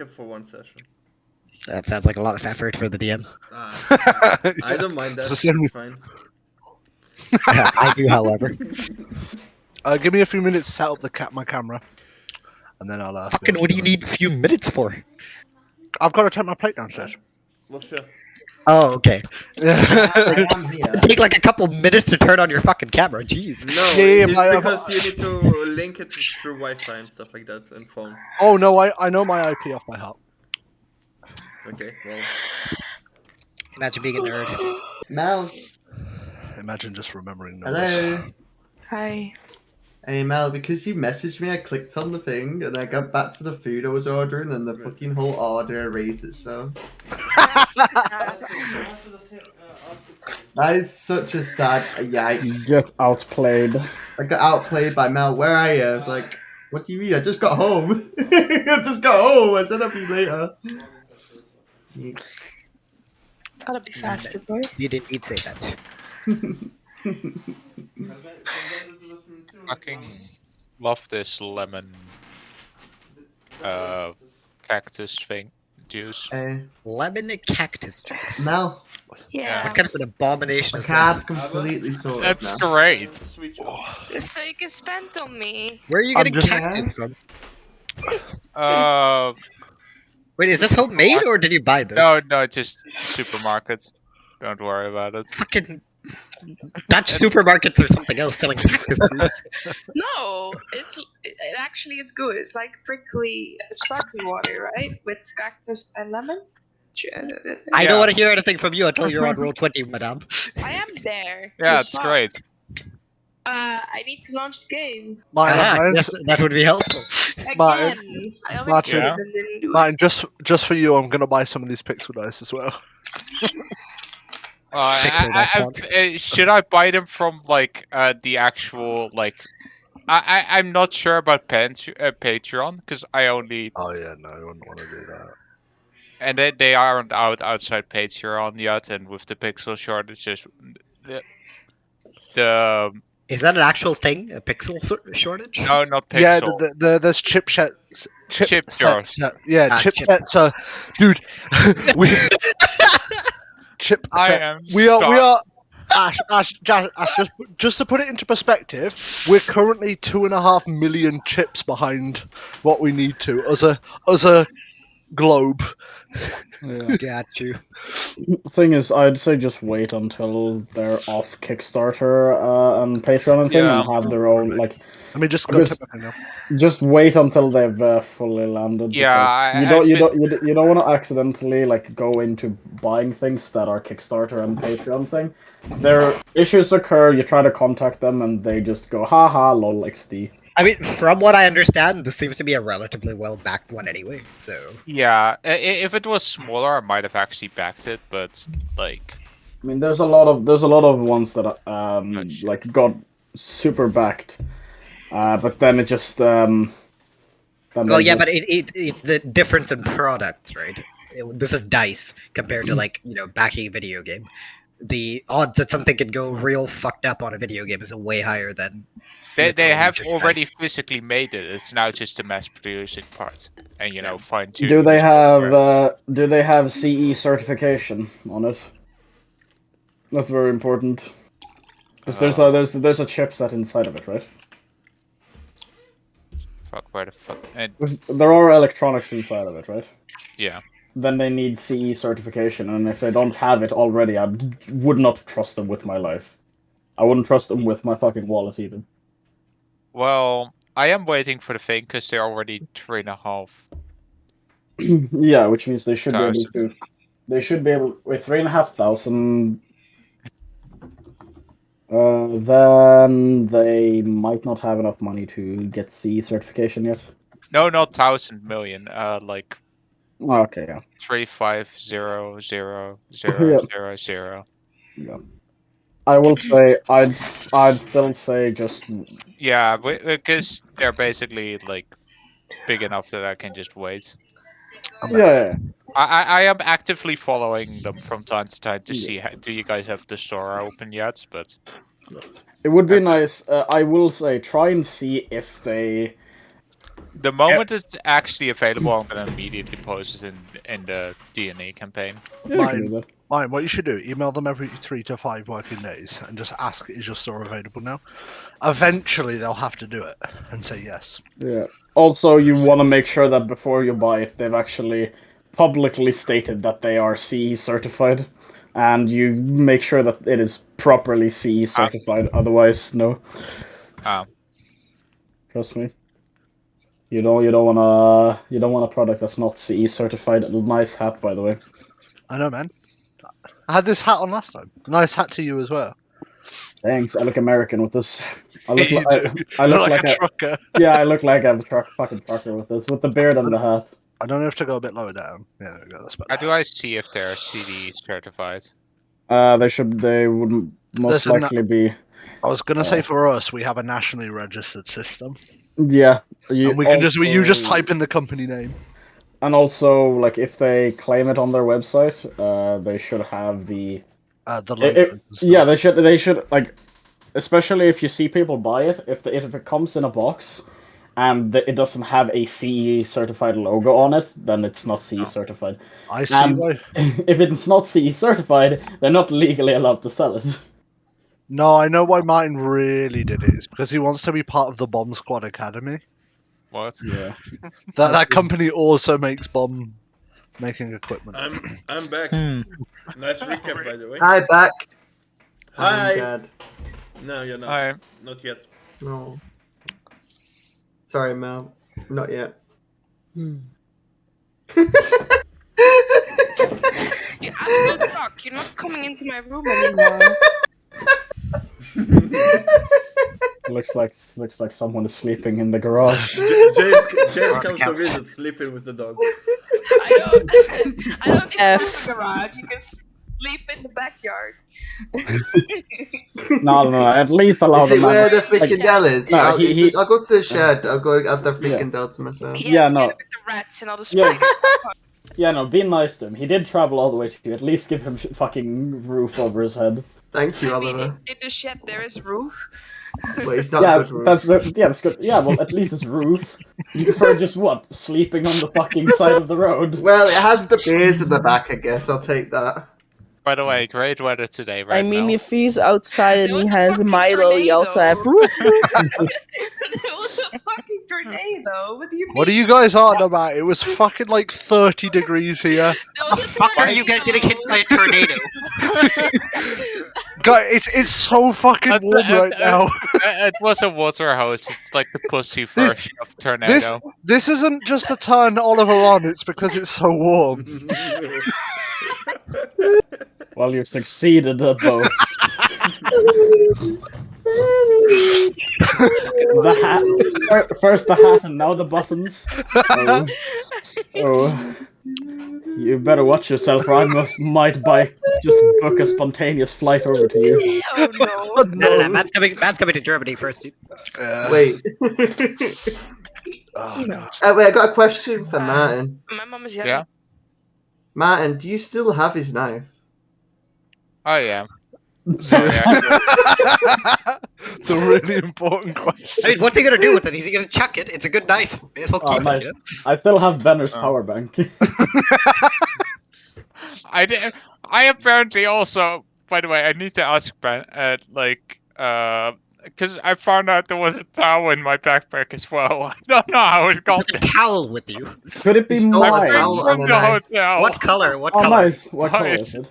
for one session. That sounds like a lot of effort for the DM. I don't mind that. It's the same- It's fine. I do, however. Give me a few minutes to set up my camera, and then I'll. Fucking, what do you need a few minutes for? I've got to take my plate downstairs. Well, sure. Oh, okay. I am here. It'd take like a couple minutes to turn on your fucking camera. Jeez. No, Yeah, it's but- because you need to link it through Wi-Fi and stuff like that and phone. Oh no, I know my IP off by heart. Okay, well. Imagine being a nerd. Mel. Imagine just remembering numbers. Hello. Hi. Hey Mel, because you messaged me, I clicked on the thing and I got back to the food I was ordering and the fucking whole order erased itself. That is such a sad yikes. Get outplayed. I got outplayed by Mel. Where are you? I was like, what do you mean? I just got home. I just got home. I said I'll be later. Gotta be faster, boy. You didn't need to say that. Fucking love this lemon cactus thing juice. Lemon cactus juice. Mel, Yeah. What kind of an abomination my is card's that? completely sorted That's now. great. So you can spend on me. Where are you I'm getting just- cactus from? Wait, is this homemade or did you buy this? No, just supermarkets. Don't worry about it. Fucking Dutch supermarkets or something else selling cactus juice. No, it actually is good. It's like prickly sparkling water, right? With cactus and lemon. I Yeah. don't want to hear anything from you until you're on roll 20, madame. I am there. Yeah, You're it's smart. great. I need to launch the game Ah, yes, that would be helpful. again. Martin, I always Martin, did it and didn't do it. Martin, just for you, I'm gonna buy some of these pixel dice as well. Should I buy them from like the actual like? I'm not sure about Patreon because I only Oh yeah, no, I wouldn't want to do that. and they aren't outside Patreon yet, and with the pixel shortages, the Is that an actual thing? A pixel shortage? no, not pixel. Yeah, there's chipsets. Chip jars. Yeah, Ah, chipsets. Dude, we chip. I am. We are. Ash, just to put it into perspective, we're currently 2.5 million chips behind what we need to as a globe. Yeah. Got you. The thing is, I'd say just wait until they're off Kickstarter and Patreon and things, Yeah. and have their own like. I mean, just go Just- tip now. Just wait until they've fully landed. Yeah, because you don't want to accidentally like go into buying things that are Kickstarter and Patreon thing. Their issues occur. You try to contact them, and they just go, "Ha lol, XD." I mean, from what I understand, this seems to be a relatively well-backed one anyway, so... Yeah, if it was smaller, I might have actually backed it, but like, I mean, there's a lot of ones that shit. like got super backed, but then it just then Well, they yeah, just- but it's the difference in products, right? This is DICE compared to, like, backing a video game. The odds that something could go real fucked up on a video game is way higher than... they have just already physically made it. It's now just the mass producing part, and fine tune. Do they have CE certification on it? That's very important. Because there's a chipset inside of it, right? Fuck, where the fuck? And There are electronics inside of it, right? yeah, Then they need CE certification, and if they don't have it already, I would not trust them with my life. I wouldn't trust them with my fucking wallet even. well, I am waiting for the thing because they're already 3.5. Yeah, which means they should be able Thousand. to. They should be able with 3,500. Then they might not have enough money to get CE certification yet. No, not 1,000 million. Like Oh, okay, yeah. 3,500,000. Yeah. I will say I'd still say just Yeah, because they're basically like big enough that I can just wait. yeah. I am actively following them from time to time to see do you guys have the store open yet? But It would be nice. I will say try and see if they The moment it's actually available, I'm gonna immediately post it in the DNA campaign. Yeah, you can do Mine, that. mine. What you should do: email them every 3 to 5 working days and just ask, "Is your store available now?" Eventually, they'll have to do it and say yes. Yeah. Also, you want to make sure that before you buy it, they've actually publicly stated that they are CE certified, and you make sure that it is properly CE certified. Otherwise, no. Oh. Trust me. You don't want a product that's not CE certified. A nice hat, by the way. I know, man. I had this hat on last time. Nice hat to you as well. Thanks. I look American with this. I look You like do. I look You're like a trucker. yeah. I look like I'm a fucking trucker with this, with the beard and the hat. I don't have to go a bit lower down. Yeah, there we go. That's better. How do I see if they're CD certified? They would most Listen, likely be. I was gonna say for us, we have a nationally registered system, Yeah. and we can you just type in the company name. And also, like, if they claim it on their website, they should have the. Logo. and stuff. Yeah, they should like, especially if you see people buy it. If it comes in a box, and it doesn't have a CE certified logo on it, then it's not CE certified. I see And why. if it's not CE certified, they're not legally allowed to sell it. No, I know why Martin really did it. It's because he wants to be part of the Bomb Squad Academy. What? Yeah. That company also makes bomb making equipment. I'm back. Hmm. Nice recap, by the way. Hi, back. Hi. I'm Dad. No, you're not. Hi. Not yet. No. Sorry, Mel. Not yet. You absolute fuck. You're not coming into my room anymore. Looks like someone is sleeping in the garage. James comes to visit, sleeping with the dog. I don't think F. it's in the garage. You can sleep in the backyard. No. At least allow Is the it where man. the fricandel is? No, I'll go to the shed. I'll go have the fricandel to myself. Yeah, no. With the rats and all the Yeah. spiders. Yeah, no. Be nice to him. He did travel all the way to you. At least give him fucking roof over his head. Thank you, I mean, Oliver. in the shed there is roof. But it's not Yeah, good roof. that's good. Yeah, well, at least it's roof. You prefer just what? Sleeping on the fucking side of the road. Well, it has the beers in the back, I guess. I'll take that. By the way, great weather today, right I mean, now. if he's outside and There he was a has fucking Milo, he also tornado. have roof. There was a fucking tornado. What do you mean? What are you guys on about? It was fucking like 30 degrees here. There was a Fuck, are you guys getting hit by a tornado? Guys, it's so fucking warm right now. It was a water hose. It's like the pussy version of tornado. This isn't just to turn Oliver on, it's because it's so warm. Well, you've succeeded at both. The hat. First the hat and now the buttons. Oh. You better watch yourself, or I might just book a spontaneous flight over to you. Oh no. No, man's coming to Germany first. Dude. Wait. Oh, God. Wait, I got a question for Martin. My mom is yelling. Yeah. Martin, do you still have his knife? Oh yeah. Sorry. Yeah. It's a really important question. I mean, what's he gonna do with it? He's gonna chuck it. It's a good knife. May as well Oh, keep nice. it. I still have Benner's power bank. I apparently also. By the way, I need to ask Ben. Because I found out there was a towel in my backpack as well. I don't know how it got A there. towel with you. Could it be You stole a mine? towel. From the hotel. What color? What Oh, color? nice. What color White. is it?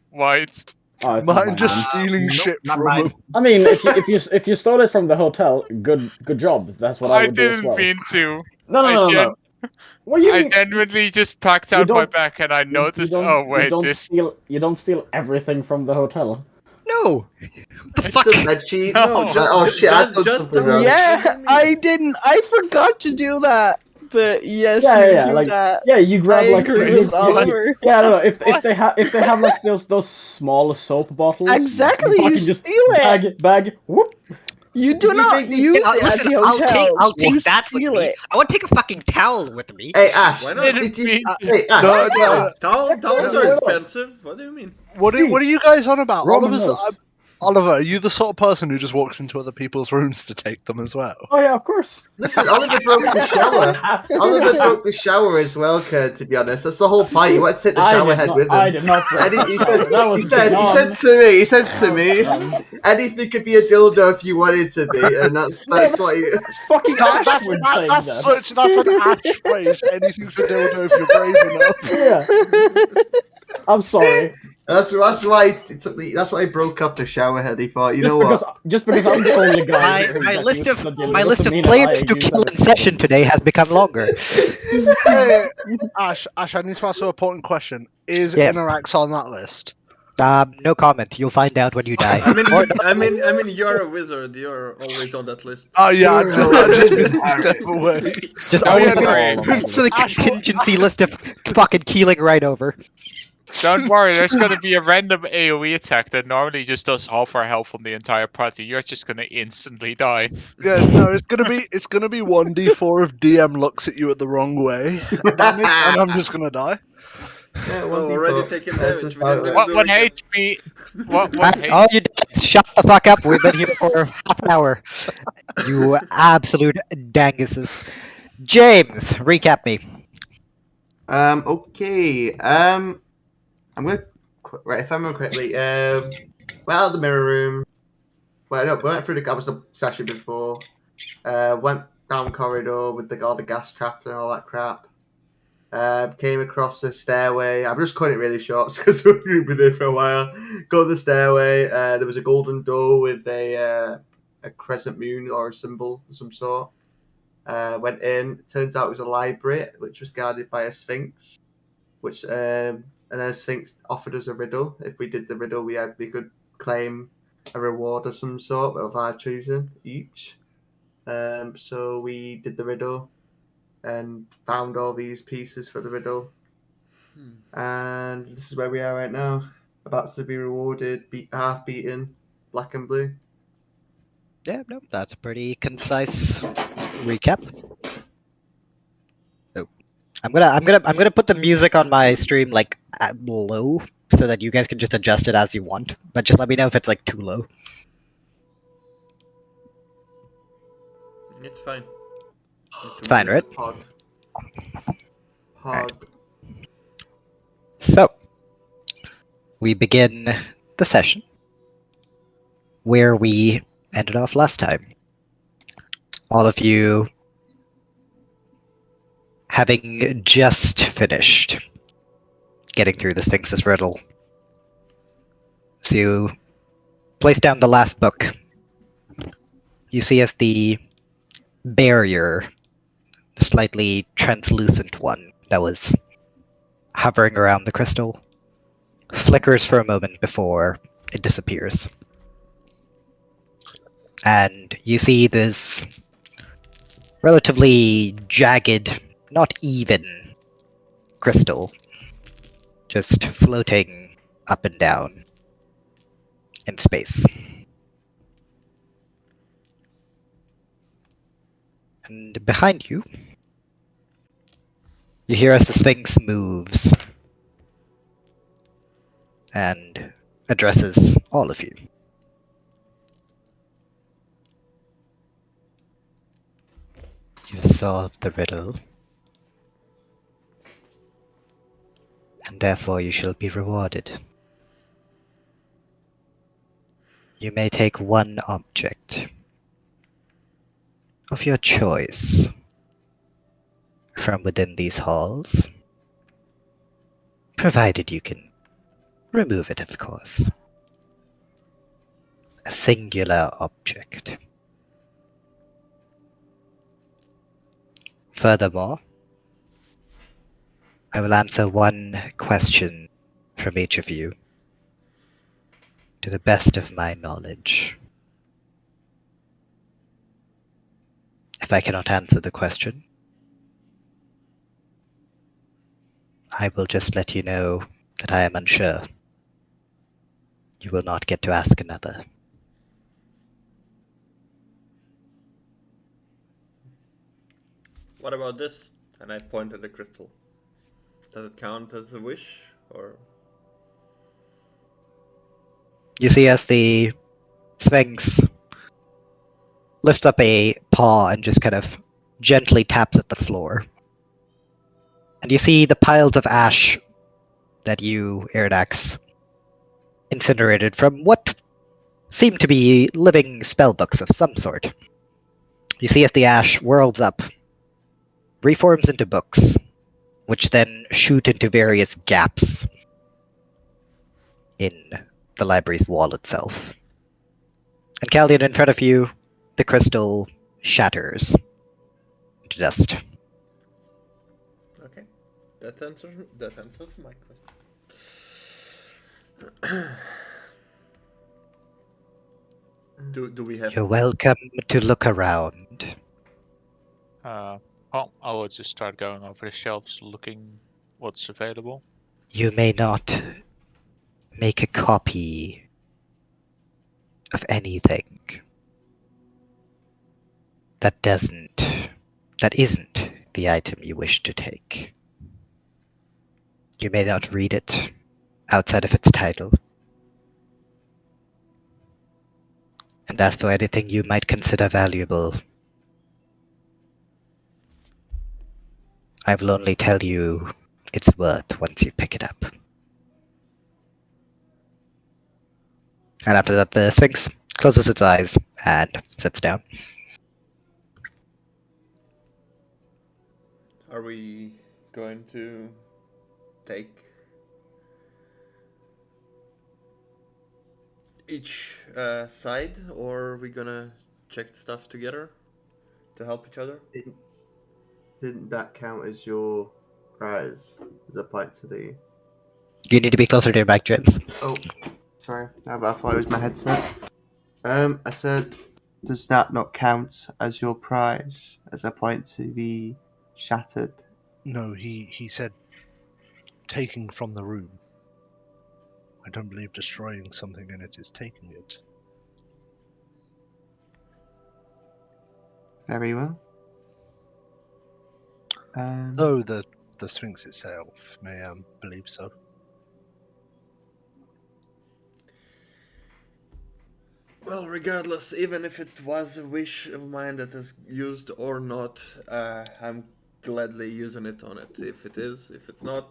White. Oh, it's not Mine mine. just stealing Nope, shit not from mine. him. I mean, if you stole it from the hotel, good job. That's what I I would do as didn't well. mean to. No. I What do you I mean? genuinely just packed You out my don't- back and I You noticed. don't- Oh you wait, don't this. steal. You don't steal everything from the hotel. No. The fuck? The bed sheet? No. Oh shit, I've done Just something the- wrong. Yeah, I didn't. I forgot to do that. But yes, Yeah, you yeah, do like- that. Yeah, you grab I like. agree you- with you- Oliver. Yeah, I don't know. If they have like those small soap bottles. Exactly, fucking you just steal it. Bag. Whoop. You do You not think you use Yeah, it at listen, the hotel. I'll take you that with steal me. it. I want to take a fucking towel with me. Hey Ash, Why not? did you? Me. Hey Ash, No, no. Towels are expensive. What do you mean? What are you guys on about? Roman Oliver's, knows. Oliver, are you the sort of person who just walks into other people's rooms to take them as well? Oh yeah, of course. Listen, Oliver broke the shower. Oliver broke the shower as well, Kurt, to be honest. That's the whole point. You want to take the shower head with him. I did not. And he That said was he said to me, anything could be a dildo if you wanted to be, and that's what he. It's fucking Ashwood saying that. That's an Ash phrase. Anything's a dildo if you're brave enough. Yeah. I'm sorry. That's why that's why he broke up the shower head. He thought, Just because I'm the only guy. who My that list uses of the dildo my list doesn't of mean that players I to use kill that. in session today has become longer. Hey, Ash, I need to ask you an important question. Is Yeah. Inorax on that list? No comment. You'll find out when you die. I mean, you're a wizard. You're always on that list. Oh yeah, I know. I just didn't step away. Just Oh, always yeah, go no, to the contingency list of fucking keeling right over. Don't worry, there's gonna be a random AoE attack that normally just does half our health on the entire party. You're just gonna instantly die. Yeah, no, it's gonna be 1d4 if DM looks at you at the wrong way, damage, and I'm just gonna die. Yeah, Well, already taken damage. We didn't What do one it. HP? What Oh, you shut the fuck up. We've been here for half an hour. You absolute danguses. James, recap me. Okay. I'm gonna right if I remember correctly. Went out of the mirror room. Well, no, we went through the session before. Went down corridor with all the gas traps and all that crap. Came across the stairway. I'm just cutting it really short because we've been there for a while. Go to the stairway. There was a golden door with a crescent moon or a symbol of some sort. Went in. Turns out it was a library which was guarded by a sphinx. Which and then Sphinx offered us a riddle. If we did the riddle, we could claim a reward of some sort of our choosing each. So we did the riddle and found all these pieces for the riddle. And this is where we are right now. About to be rewarded, half beaten, black and blue. Yeah, no, that's a pretty concise recap. Oh, I'm gonna put the music on my stream like low so that you guys can just adjust it as you want. But just let me know if it's like too low. It's fine. It's fine, right? Pog. Alright. So, we begin the session where we ended off last time. All of you having just finished getting through the Sphinx's riddle. So you place down the last book. You see as the barrier, the slightly translucent one that was hovering around the crystal, flickers for a moment before it disappears. And you see this relatively jagged, not even crystal just floating up and down in space. And behind you, you hear as the Sphinx moves and addresses all of you. You've solved the riddle, and therefore you shall be rewarded. You may take one object of your choice from within these halls, provided you can remove it, of course. A singular object. Furthermore, I will answer one question from each of you to the best of my knowledge. If I cannot answer the question, I will just let you know that I am unsure. You will not get to ask another. What about this? And I point at the crystal. Does it count as a wish, or? You see as the Sphinx lifts up a paw and just kind of gently taps at the floor. And you see the piles of ash that you, Iridax, incinerated from what seem to be living spellbooks of some sort. You see as the ash whirls up, reforms into books, which then shoot into various gaps in the library's wall itself. And Caldian, in front of you, the crystal shatters into dust. Okay, that answers my question. Do we have? You're welcome to look around. Well, I will just start going over the shelves, looking what's available. You may not make a copy of anything that isn't the item you wish to take. You may not read it outside of its title. And as for anything you might consider valuable, I will only tell you its worth once you pick it up. And after that, the Sphinx closes its eyes and sits down. Are we going to take each side, or are we gonna check the stuff together to help each other? Didn't that count as your prize as applied to the... You need to be closer to your mic, James. Oh, sorry. I thought it was my headset. I said, does that not count as your prize as I point to the shattered? No, he said taking from the room. I don't believe destroying something in it is taking it. Very well. Though the Sphinx itself may believe so. Well, regardless, even if it was a wish of mine that is used or not, I'm gladly using it on it. If it is, if it's not,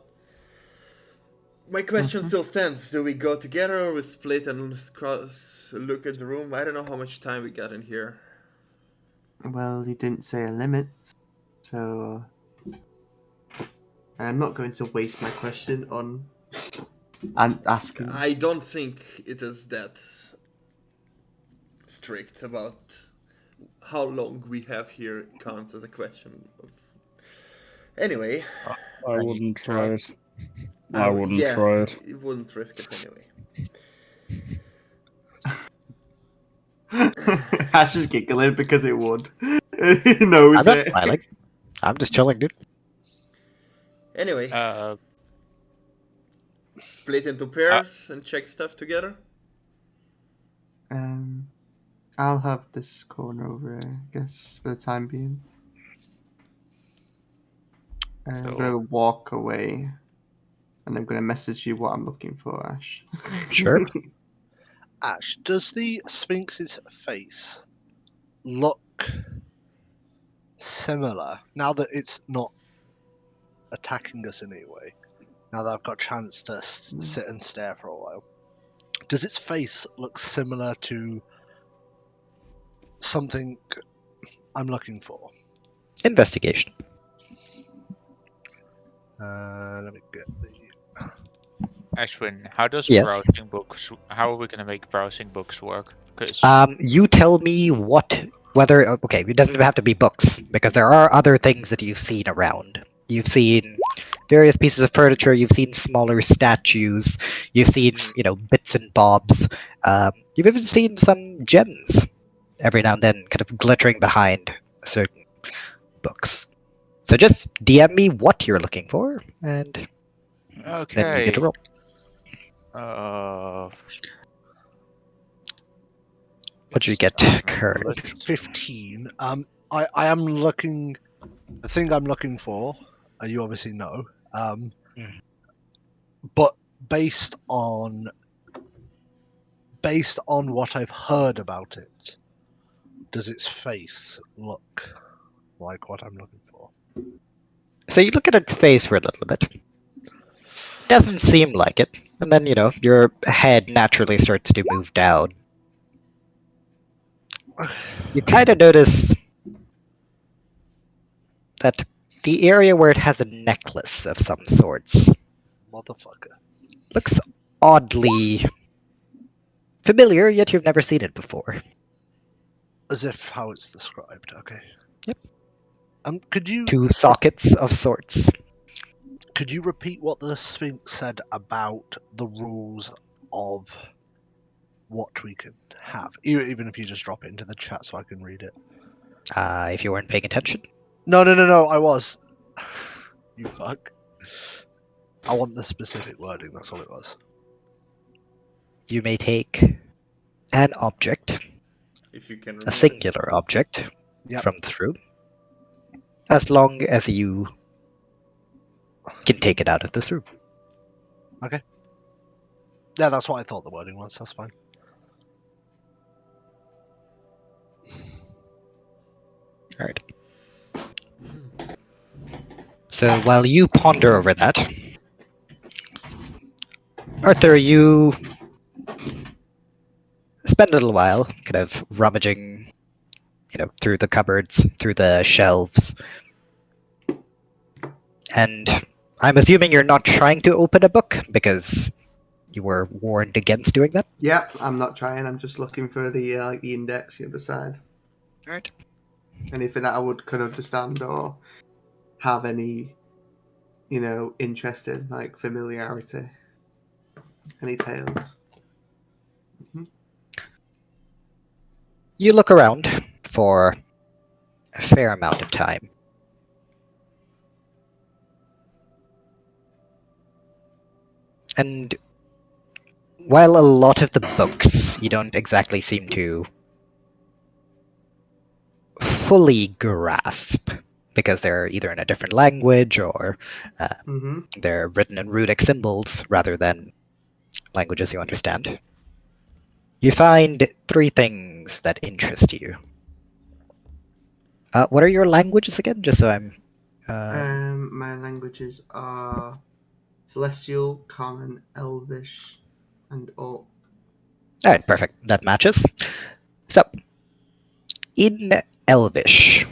my question still stands. Do we go together or we split and look at the room? I don't know how much time we got in here. Well, you didn't say a limit, so... And I'm not going to waste my question on asking. I don't think it is that strict about how long we have here counts as a question of... Anyway. I wouldn't try it. I wouldn't try it. You wouldn't risk it anyway. Ash is giggling because it would. He knows I'm not it. smiling. I'm just chilling, dude. Anyway. Split into pairs and check stuff together. I'll have this corner over here, I guess, for the time being. I'm gonna walk away, and I'm gonna message you what I'm looking for, Ash. Sure. Ash, does the Sphinx's face look similar now that it's not attacking us in any way? Now that I've got a chance to sit and stare for a while, does its face look similar to something I'm looking for? Investigation. Let me get the... Ashwin, how does Yes. browsing books? How are we gonna make browsing books work? 'Cause You tell me whether, okay, it doesn't have to be books, because there are other things that you've seen around. You've seen various pieces of furniture, you've seen smaller statues, you've seen, bits and bobs. You've even seen some gems every now and then kind of glittering behind certain books. So just DM me what you're looking for, and then you okay. get to roll. What did you get, Kern? 15. I am looking... The thing I'm looking for, you obviously know, but based on based on what I've heard about it, does its face look like what I'm looking for? So you look at its face for a little bit. Doesn't seem like it. And then, your head naturally starts to move down. You kind of notice that the area where it has a necklace of some sorts Motherfucker. looks oddly familiar, yet you've never seen it before. As if how it's described, okay. Yep. Could you 2 sockets of sorts. Could you repeat what the Sphinx said about the rules of what we could have? Even if you just drop it into the chat so I can read it. If you weren't paying attention. No, I was. You fuck. I want the specific wording, that's all it was. You may take an object, If you can a remove it. singular object, Yep. from the room, as long as you can take it out of this room. Yeah, that's what I thought the wording was, that's fine. Alright. So while you ponder over that, Arthur, you spend a little while kind of rummaging, through the cupboards, through the shelves. And I'm assuming you're not trying to open a book because you were warned against doing that? Yep, I'm not trying. I'm just looking for the index the other side. Alright. Anything that I could understand or have any, interest in, like familiarity. Any tales. You look around for a fair amount of time. And while a lot of the books you don't exactly seem to fully grasp, because they're either in a different language or they're written in runic symbols rather than languages you understand, you find 3 things that interest you. What are your languages again? Just so I'm... My languages are Celestial, Common, Elvish, and Orc. Alright, perfect. That matches. So, in Elvish,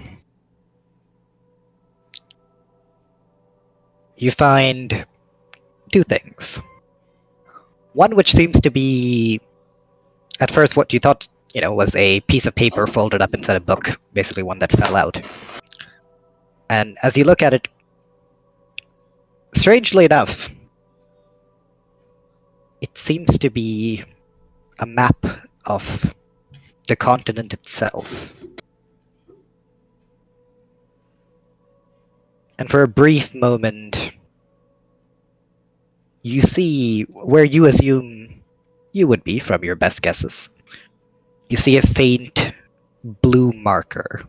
you find 2 things. One which seems to be, at first, what you thought, was a piece of paper folded up inside a book, basically one that fell out. And as you look at it, strangely enough, it seems to be a map of the continent itself. And for a brief moment, you see where you assume you would be from your best guesses. You see a faint blue marker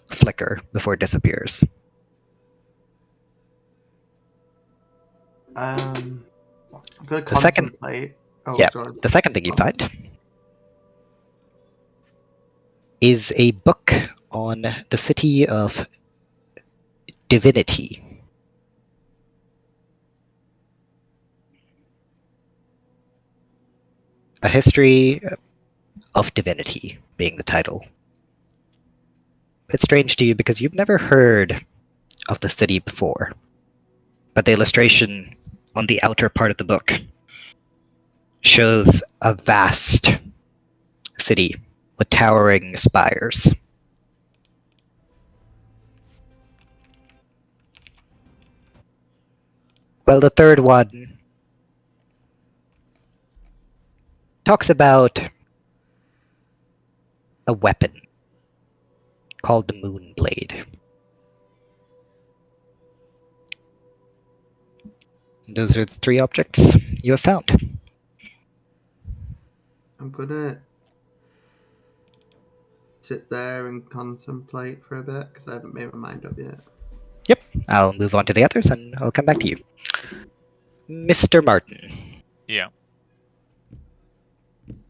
flicker before it disappears. I'm gonna The second- contemplate. Oh, yeah, sorry. the second thing you find is a book on the city of Divinity. A history of divinity being the title. It's strange to you because you've never heard of the city before, but the illustration on the outer part of the book shows a vast city with towering spires. Well, the third one talks about a weapon called the Moonblade. Those are the 3 objects you have found. I'm gonna sit there and contemplate for a bit because I haven't made my mind up yet. Yep, I'll move on to the others and I'll come back to you. Mr. Martin. Yeah.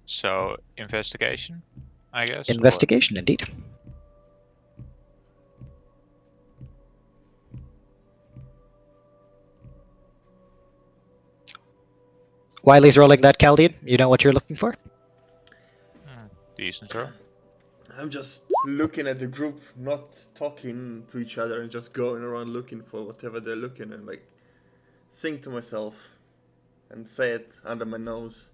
So investigation, I guess. or- Investigation, indeed. Wiley's rolling that Chaldean. You know what you're looking for? Decent throw. I'm just looking at the group, not talking to each other, and just going around looking for whatever they're looking, and like think to myself and say it under my nose.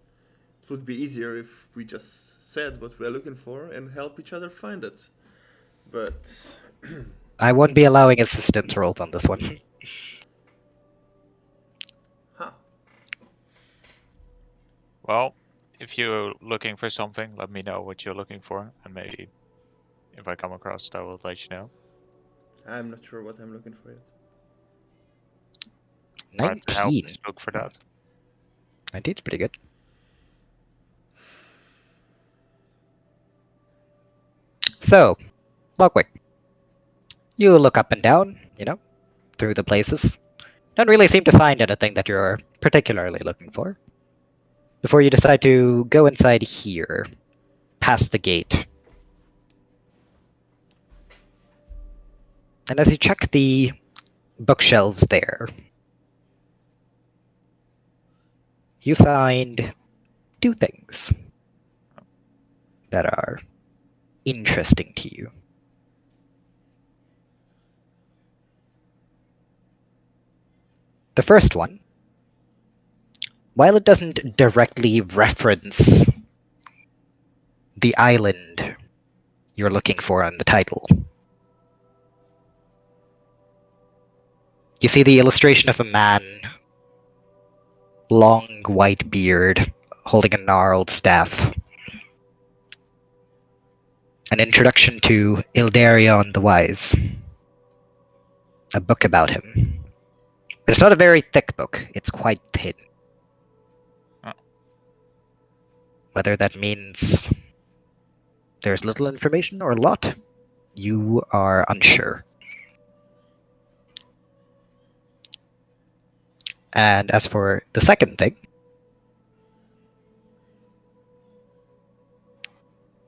It would be easier if we just said what we're looking for and help each other find it. But I won't be allowing assistance rolls on this one. huh. Well, if you're looking for something, let me know what you're looking for, and maybe if I come across it, I will let you know. I'm not sure what I'm looking for yet. Try to help 19. us look for that. 19's pretty good. So, Lockwick. You look up and down, through the places. Don't really seem to find anything that you're particularly looking for. Before you decide to go inside here, past the gate. And as you check the bookshelves there, you find two things that are interesting to you. The first one, while it doesn't directly reference the island you're looking for on the title, you see the illustration of a man, long white beard, holding a gnarled staff. An introduction to Ildarion the Wise. A book about him. It's not a very thick book, it's quite thin. Oh. Whether that means there's little information or a lot, you are unsure. And as for the second thing,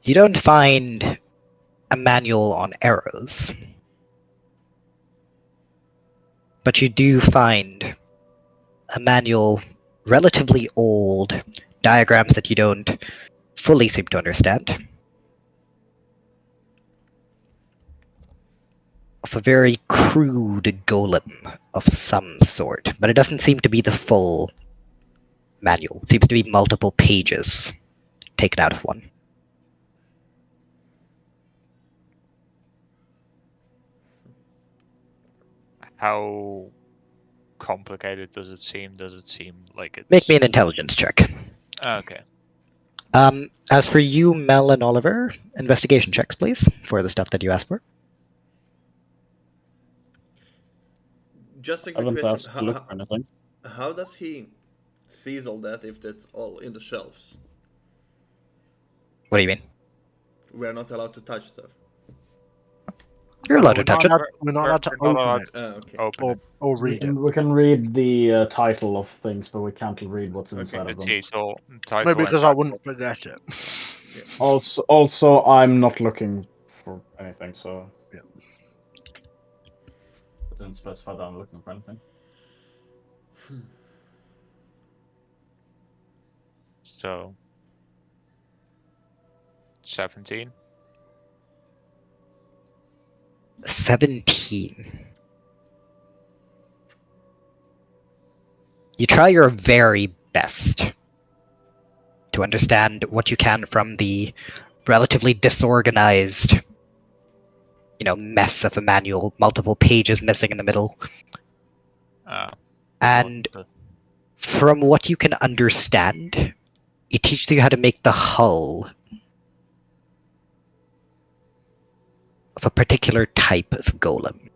you don't find a manual on arrows, but you do find a manual, relatively old, diagrams that you don't fully seem to understand, of a very crude golem of some sort, but it doesn't seem to be the full manual. It seems to be multiple pages taken out of one. How complicated does it seem? Does it seem like it's... Make me an intelligence check. Okay. As for you, Mel and Oliver, investigation checks, please, for the stuff that you asked for. Just a I quick haven't question. asked to look for anything. How does he sees all that if that's all in the shelves? What do you mean? We are not allowed to touch stuff. You're allowed to touch it. We're not allowed to We're not open allowed it Okay. Open it. or read it. We can read the title of things, but we can't read what's Okay, inside The of them. title, title Maybe and because I title. wouldn't forget it. Also, I'm not looking for anything, so Yeah. I didn't specify that I'm looking for anything. So 17. 17. You try your very best to understand what you can from the relatively disorganized, mess of a manual, multiple pages missing in the middle. And from what you can understand, it teaches you how to make the hull of a particular type of golem.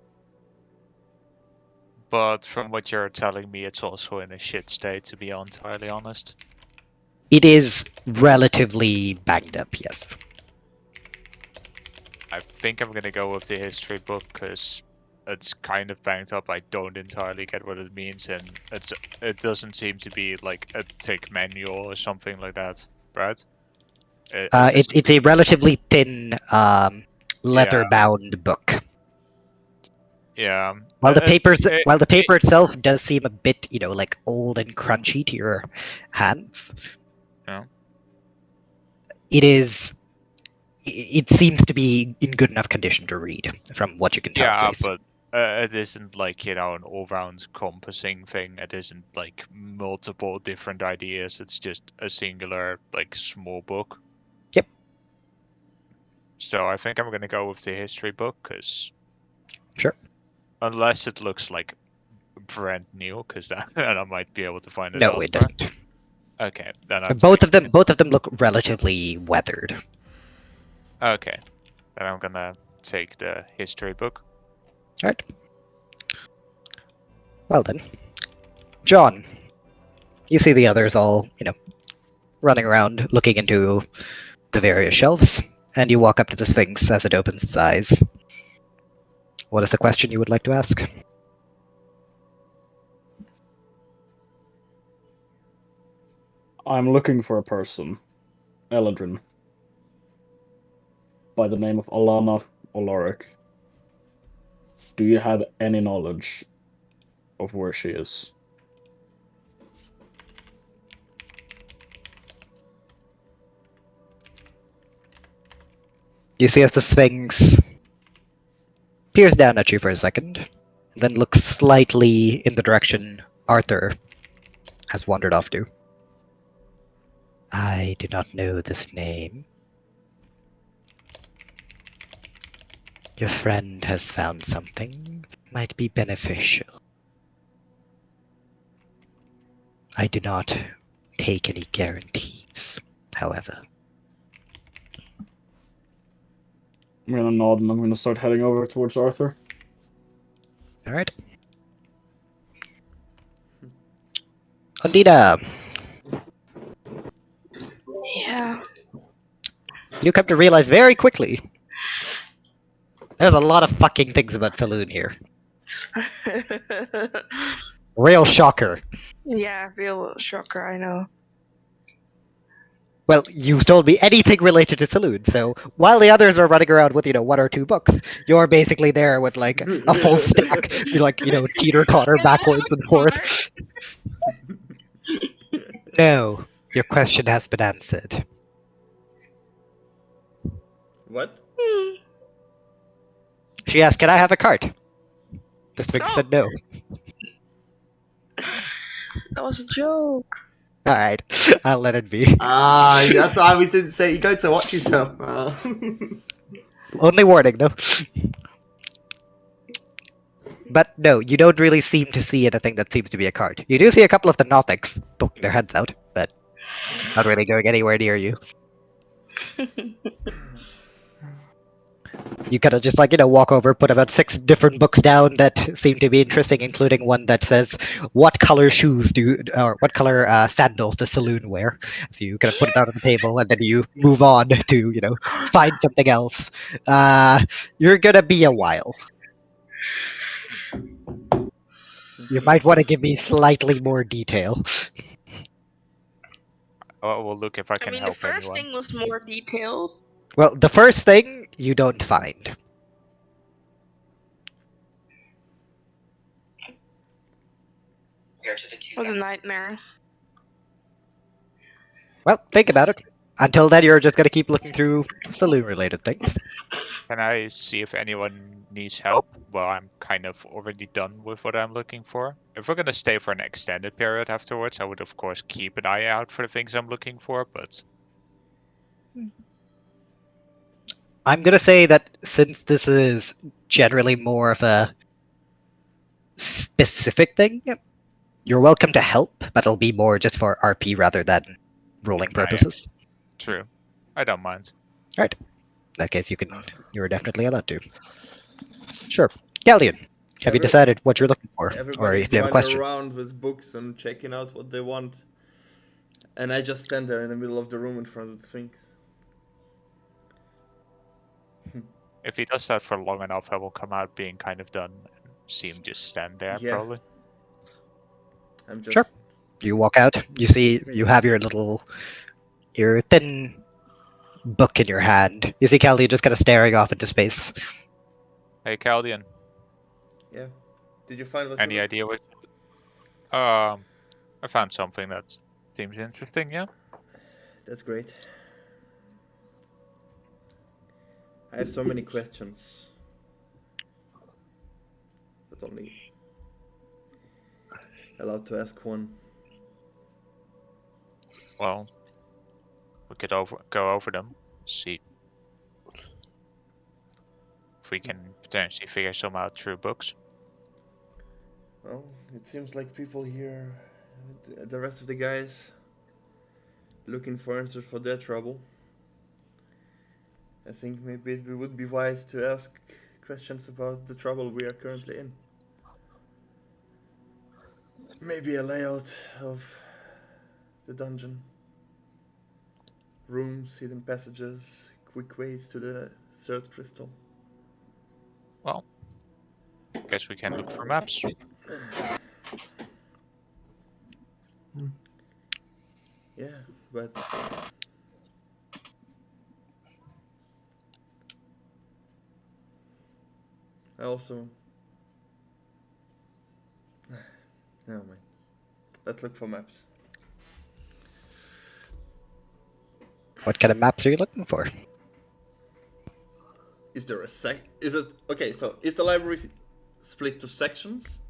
But from what you're telling me, it's also in a shit state, to be entirely honest. It is relatively banged up, yes. I think I'm gonna go with the history book, because it's kind of banged up. I don't entirely get what it means, and it doesn't seem to be like a thick manual or something like that, right? It's a relatively thin, leather-bound book. Yeah. While the paper it- itself does seem a bit, like old and crunchy to your hands. Yeah. It seems to be in good enough condition to read, from what you can tell. Yeah, at least. but it isn't like, an all-round compassing thing. It isn't like multiple different ideas. It's just a singular, like, small book. Yep. So I think I'm gonna go with the history book, because... Sure. Unless it looks like brand new, because then I might be able to find it No, elsewhere. it doesn't. Okay, then I'm Both of them look relatively weathered. Okay, then I'm gonna take the history book. Alright. Well then. John. You see the others all, running around looking into the various shelves, and you walk up to the Sphinx as it opens its eyes. What is the question you would like to ask? I'm looking for a person, Eladrin, by the name of Alana Olaric. Do you have any knowledge of where she is? You see as the Sphinx peers down at you for a second, then looks slightly in the direction Arthur has wandered off to. I do not know this name. Your friend has found something that might be beneficial. I do not take any guarantees, however. I'm gonna nod and I'm gonna start heading over towards Arthur. Alright. Ondina, Yeah. you come to realize very quickly there's a lot of fucking things about Falloon here. Real shocker. Yeah, real shocker, I know. Well, you told me anything related to Saloon, so while the others are running around with, 1 or 2 books, you're basically there with, like, a full stack. You're like, teeter-totter backwards and forth. No, your question has been answered. What? She asked, can I have a cart? The Sphinx said no. That was a joke. Alright, I'll let it be. That's why I always didn't say you go to watch yourself. Only warning, though. But no, you don't really seem to see anything that seems to be a cart. You do see a couple of the Nothics poking their heads out, but not really going anywhere near you. You kind of just walk over, put about 6 different books down that seem to be interesting, including one that says, "What color shoes or what color sandals does Saloon wear?" So you kind of put it out on the table, and then you move on to find something else. You're gonna be a while. You might want to give me slightly more detail. Oh, we'll look if I I can mean, the help first anyone. thing was more detailed. Well, the first thing you don't find. It was a nightmare. Well, think about it. Until then, you're just gonna keep looking through saloon-related things. Can I see if anyone needs help? Well, I'm kind of already done with what I'm looking for. If we're gonna stay for an extended period afterwards, I would of course keep an eye out for the things I'm looking for, but... I'm gonna say that since this is generally more of a specific thing, you're welcome to help, but it'll be more just for RP rather than rolling yeah. purposes. True. I don't mind. Alright. In that case, you're definitely allowed to. Sure. Galleon, have you decided what you're looking for? Or Everybody's if you have a running question? around with books and checking out what they want. And I just stand there in the middle of the room in front of the Sphinx. If he does that for long enough, I will come out being kind of done and see him just stand there, Yeah. probably. I'm just... Sure. You walk out, you see, you have your thin book in your hand. You see Caldian just kind of staring off into space. Hey, Caldian, Yeah. Did you find what? any you idea what? I found something that seems interesting. Yeah. That's great. I have so many questions, but only allowed to ask one. Well, we could go over them, see if we can potentially figure some out through books. Well, it seems like people here, the rest of the guys, looking for answers for their trouble. I think maybe it would be wise to ask questions about the trouble we are currently in. Maybe a layout of the dungeon. Rooms, hidden passages, quick ways to the third crystal. Well, guess we can look for maps. Yeah, but I also... Never mind. Let's look for maps. What kind of maps are you looking for? Is there a is it... Okay, so is the library split to sections?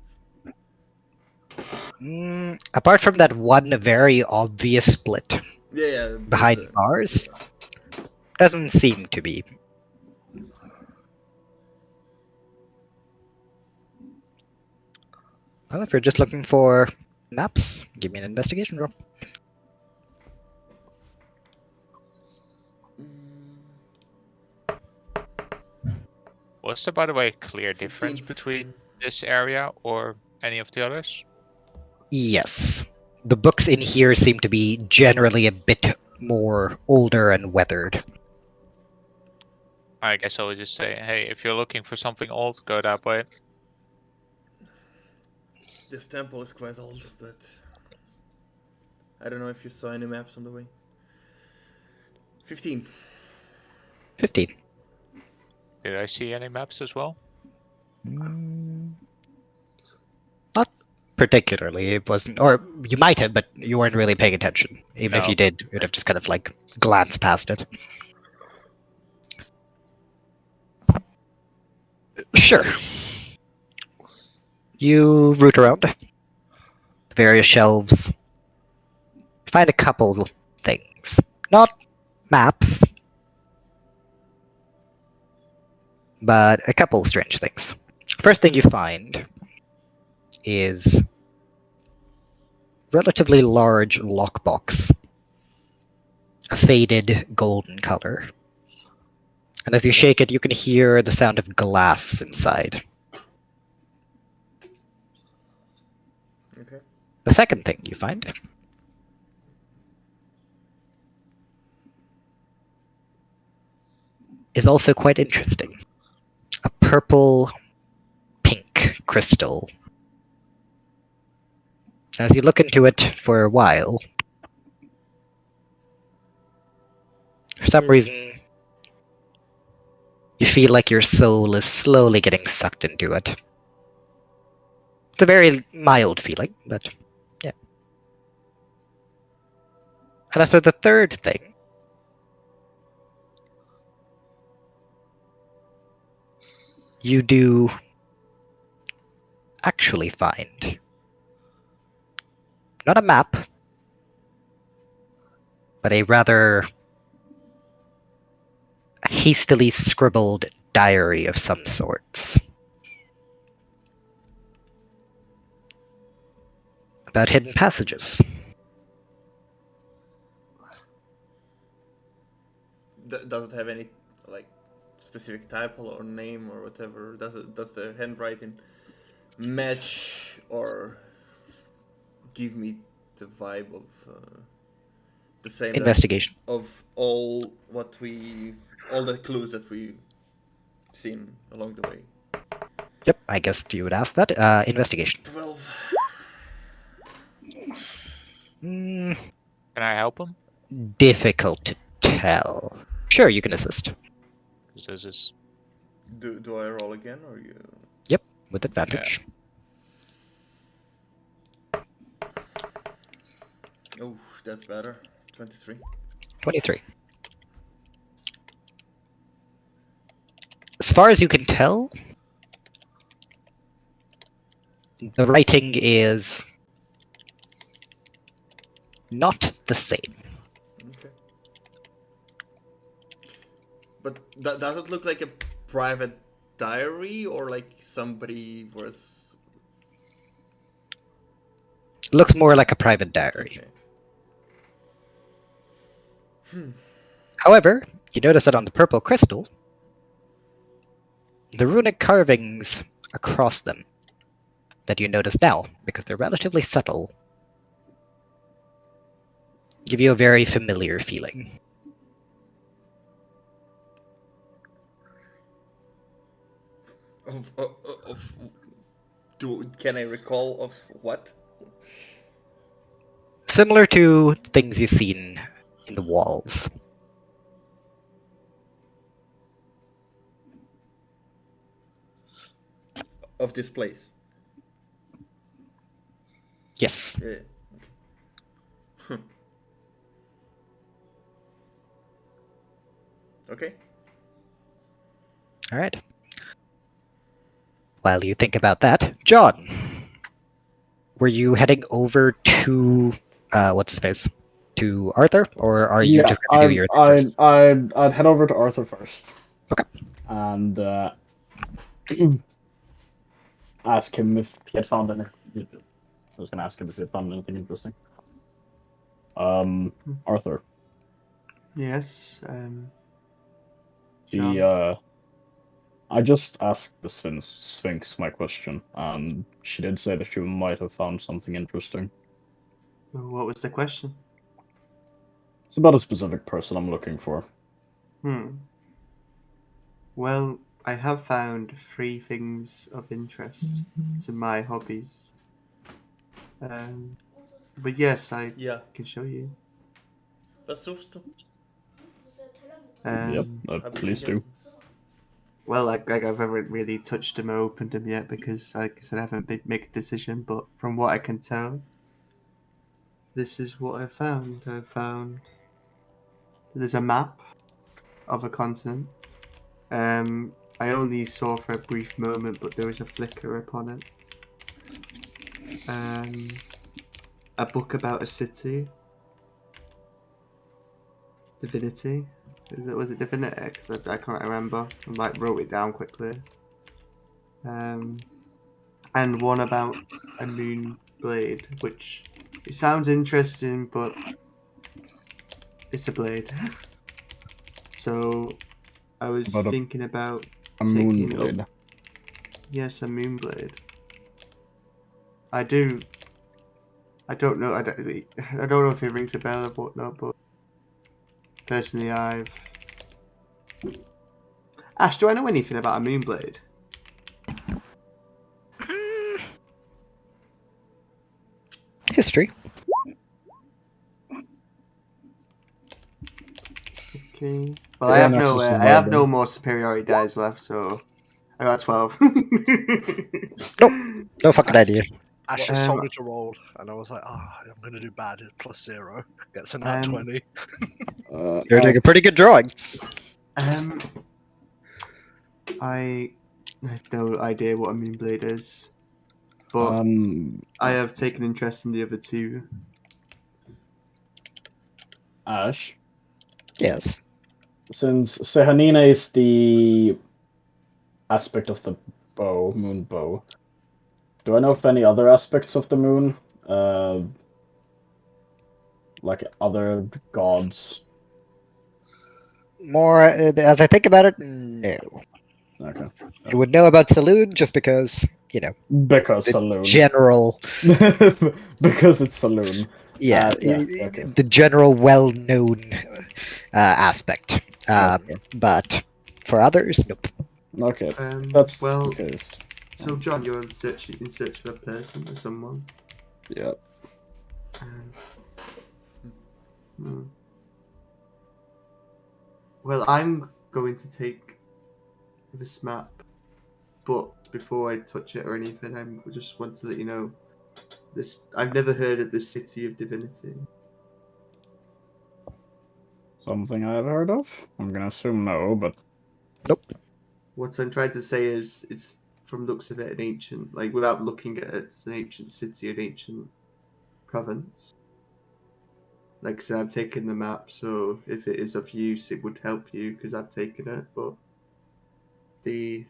Apart from that one very obvious split Yeah, behind bars, doesn't seem to be. Well, if you're just looking for maps, give me an investigation roll. Was there, by the way, a clear 15. difference between this area or any of the others? Yes. The books in here seem to be generally a bit more older and weathered. I guess I would just say, hey, if you're looking for something old, go that way. This temple is quite old, but I don't know if you saw any maps on the way. 15. 15. Did I see any maps as well? Not particularly. It wasn't, or you might have, but you weren't really paying attention. Even if No. you did, you'd have just kind of like glanced past it. Sure. You root around various shelves, find a couple things. Not maps, but a couple strange things. First thing you find is relatively large lockbox, a faded golden color. And as you shake it, you can hear the sound of glass inside. Okay. The second thing you find is also quite interesting. A purple-pink crystal. As you look into it for a while, for some reason, you feel like your soul is slowly getting sucked into it. It's a very mild feeling, but yeah. And as for the third thing, you do actually find not a map, but a rather hastily scribbled diary of some sorts. About hidden passages. Does it have any like specific title or name or whatever? Does the handwriting match or give me the vibe of the same Investigation. of all the clues that we've seen along the way? Yep, I guess you would ask that. Investigation. 12. Mm, Can I help him? difficult to tell. Sure, you can assist 'Cause this is Do I roll again or you? with advantage. Oh, that's better. 23. 23. As far as you can tell, the writing is not the same. Okay. But does it look like a private diary or like somebody was? Looks more like a private diary. Okay. However, you notice that on the purple crystal, the runic carvings across them that you notice now, because they're relatively subtle, give you a very familiar feeling. Of can I recall of what? Similar to things you've seen in the walls. Of this place. Yes. Yeah. Okay. Okay. Alright. While you think about that, John, were you heading over to, what's his face? To Arthur? Or are you just going to do your thing first? I'd head over to Arthur first. Okay. And ask him if he had found anything. I was going to ask him if he had found anything interesting. Arthur. Yes. I just asked the Sphinx my question, and she did say that she might have found something interesting. What was the question? It's about a specific person I'm looking for. Well, I have found 3 things of interest to my hobbies. But yes, I can show you. That's so stupid. Yep, please do. Well, like I haven't really touched them or opened them yet because, like I said, I haven't made a decision. But from what I can tell, this is what I found. I found there's a map of a continent. I only saw for a brief moment, but there was a flicker upon it. A book about a city. Divinity. Was it Divinity? 'Cause I can't remember. I wrote it down quickly. And one about a moon blade, which it sounds interesting, but it's a blade. So I was thinking about a moon blade. Yes, a moon blade. I don't know. I don't know if it rings a bell or whatnot, but personally, Ash, do I know anything about a moon blade? History. Okay. Well, I have no more superiority dice left, so I got 12. Nope. No fucking idea. Ash just told me to roll, and I was like, I'm going to do bad. Plus 0. Gets a nat 20. You're doing a pretty good drawing. I have no idea what a moonblade is, but I have taken interest in the other 2. Ash? Yes. Since Sehanina is the aspect of the bow, moon bow, do I know if any other aspects of the moon, like other gods? More, as I think about it, no. Okay. You would know about Saloon just because, Because the Saloon. general... Because it's Saloon. Yeah, okay. The general well-known aspect. But for others, nope. Okay, that's well. the case. So, John, you're in search of a person or someone. Yeah. Well, I'm going to take this map, but before I touch it or anything, I just want to let you know this. I've never heard of the City of Divinity. Something I've heard of? I'm gonna assume no, but What I'm trying to say is, it's from looks of it an ancient, like without looking at it, it's an ancient city, an ancient province. Like I said, I've taken the map, so if it is of use, it would help you because I've taken it. But the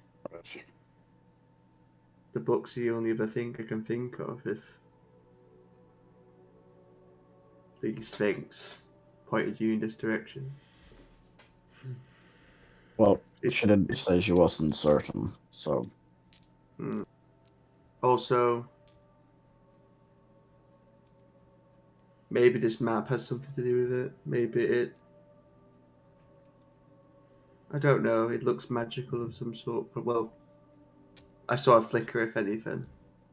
book's the only other thing I can think of. If the Sphinx pointed you in this direction. well, It's- she didn't say she wasn't certain, so Also, maybe this map has something to do with it. Maybe it. I don't know. It looks magical of some sort. But well, I saw a flicker, if anything.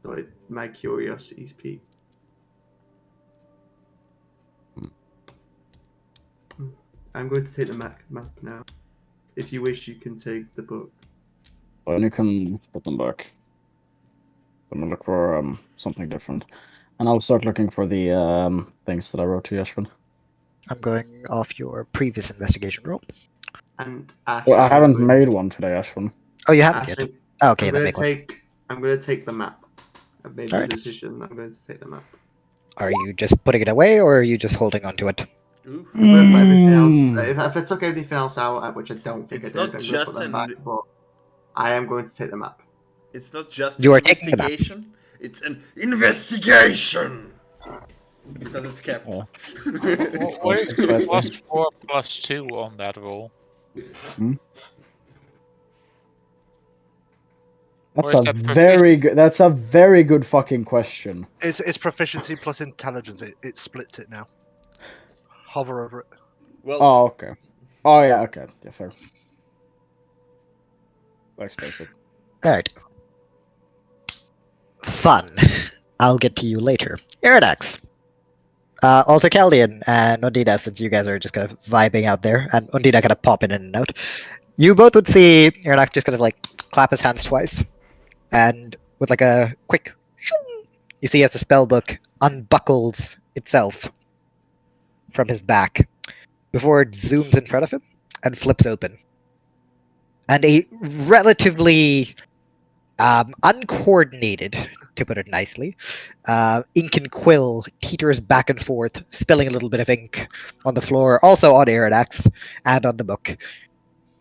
So my curiosity's piqued. I'm going to take the map now. If you wish, you can take the book. then you can put them back. I'm gonna look for something different, and I'll start looking for the things that I wrote to Yashvin. I'm going off your previous investigation roll. And Ash. Well, I I'm haven't going- made one today, Yashvin. Oh, you haven't Ash, yet. Oh, okay, I'm then going make to one. take. I'm going to take the map. I've made the Alright. decision. I'm going to take the map. Are you just putting it away, or are you just holding on to it? Ooh. I'm going to put everything else. Mm. If I took everything else out, which I don't think It's I did, not I'm going to just put them an- back. But I am going to take the map. It's not just You an are taking the map. investigation. It's an investigation. Because it's kept. Yeah. What is Exactly. +4 +2 on that roll? That's Or is a that very good. That's a very good fucking question. It's proficiency plus intelligence. It splits it now. Hover over it. Well, Oh, okay. Oh yeah, okay. Yeah, fair. That's basic. Alright. Fun. I'll get to you later. Iridax. Alter Caldian and Undina, since you guys are just kind of vibing out there, and Undina kind of popping in and out. You both would see Iridax just kind of like clap his hands twice, and with like a quick shoo, you see as the spellbook unbuckles itself from his back before it zooms in front of him and flips open. And a relatively uncoordinated, to put it nicely, ink and quill teeters back and forth, spilling a little bit of ink on the floor, also on Iridax and on the book,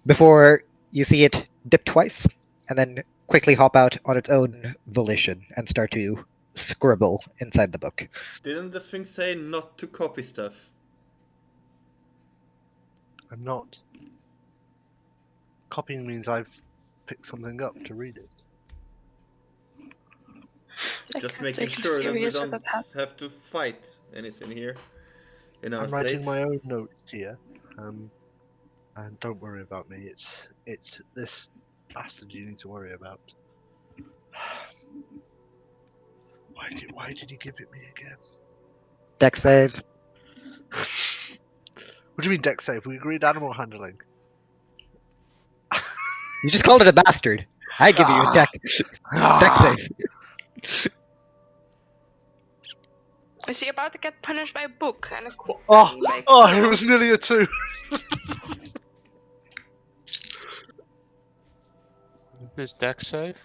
before you see it dip twice and then quickly hop out on its own volition and start to scribble inside the book. didn't the Sphinx say not to copy stuff? I'm not. Copying means I've picked something up to read it. I Just can't making take him sure that we serious don't with that. have to fight anything here in our I'm writing state. my own notes here, and don't worry about me. It's this bastard you need to worry about. Why did he give it me again? Dex save. What do you mean deck save? We agreed animal handling. You just called it a bastard. I give you a deck. Dex save. Is he about to get punished by a book and a quote? Oh, it was nearly a 2. Is dex save?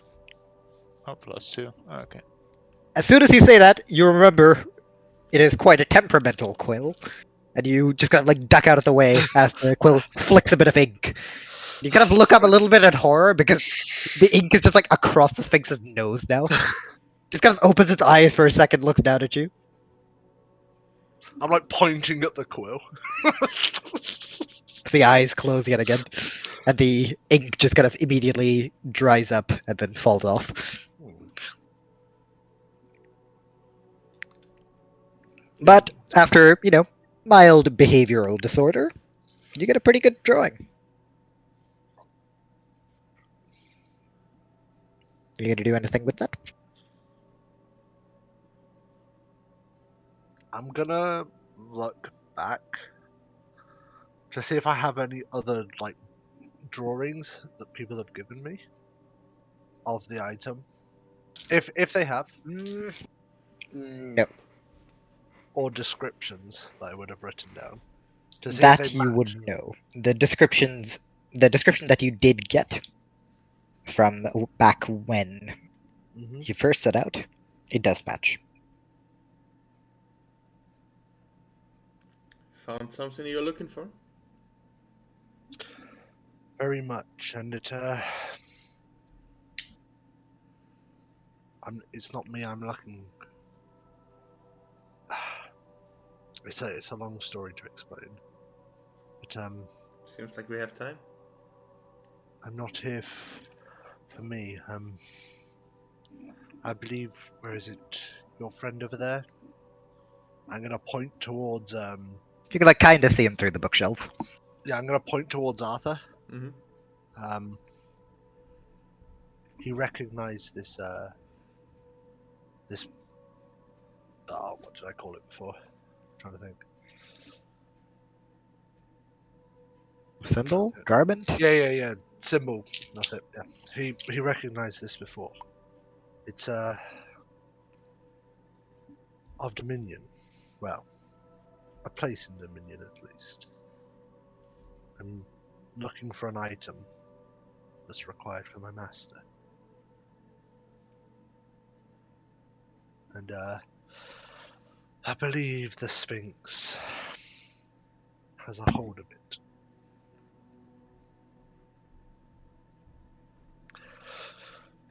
Oh, +2. Okay. As soon as you say that, you remember it is quite a temperamental quill, and you just kind of like duck out of the way as the quill flicks a bit of ink. You kind of look up a little bit in horror because the ink is just like across the Sphinx's nose now. Just kind of opens its eyes for a second, looks down at you. I'm like pointing at the quill. The eyes close yet again, and the ink just kind of immediately dries up and then falls off. But after, mild behavioral disorder, you get a pretty good drawing. Are you gonna do anything with that? I'm gonna look back to see if I have any other like drawings that people have given me of the item, if they have, No, or descriptions that I would have written down. To see if that they you match. would know. The description that you did get from back when Mhm. you first set out, it does match. Found something you're looking for? Very much, and it's not me I'm looking. It's a long story to explain, but Seems like we have time. I'm not here for me. I believe, where is it? Your friend over there? I'm gonna point towards You can like kind of see him through the bookshelves. yeah, I'm gonna point towards Arthur. Mm-hmm. He recognized this what did I call it before? I'm trying to think. Symbol? Garment? Yeah. Symbol. That's it. Yeah. He recognized this before. It's of Dominion. Well, a place in Dominion at least. I'm looking for an item that's required for my master. And I believe the Sphinx has a hold of it.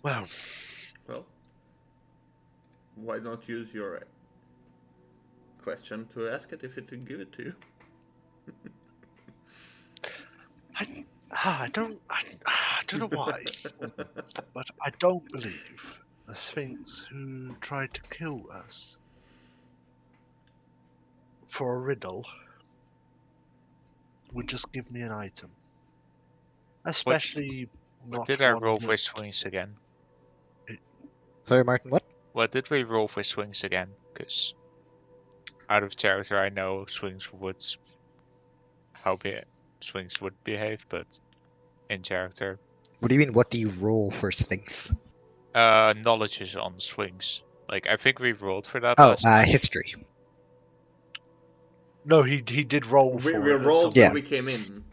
Well, Well, why not use your question to ask it if it will give it to you? I don't know why, but I don't believe the Sphinx who tried to kill us for a riddle would just give me an item. Especially What not did I one roll that- for swings again? Sorry, Martin, what? What did we roll for swings again? Because out of character, I know swings would swings would behave, but in character, What do you mean, what do you roll for Sphinx? knowledge is on swings. Like I think we rolled for that Oh, last time. history. No, he did roll we for we it. at rolled some Yeah. when we point. came in.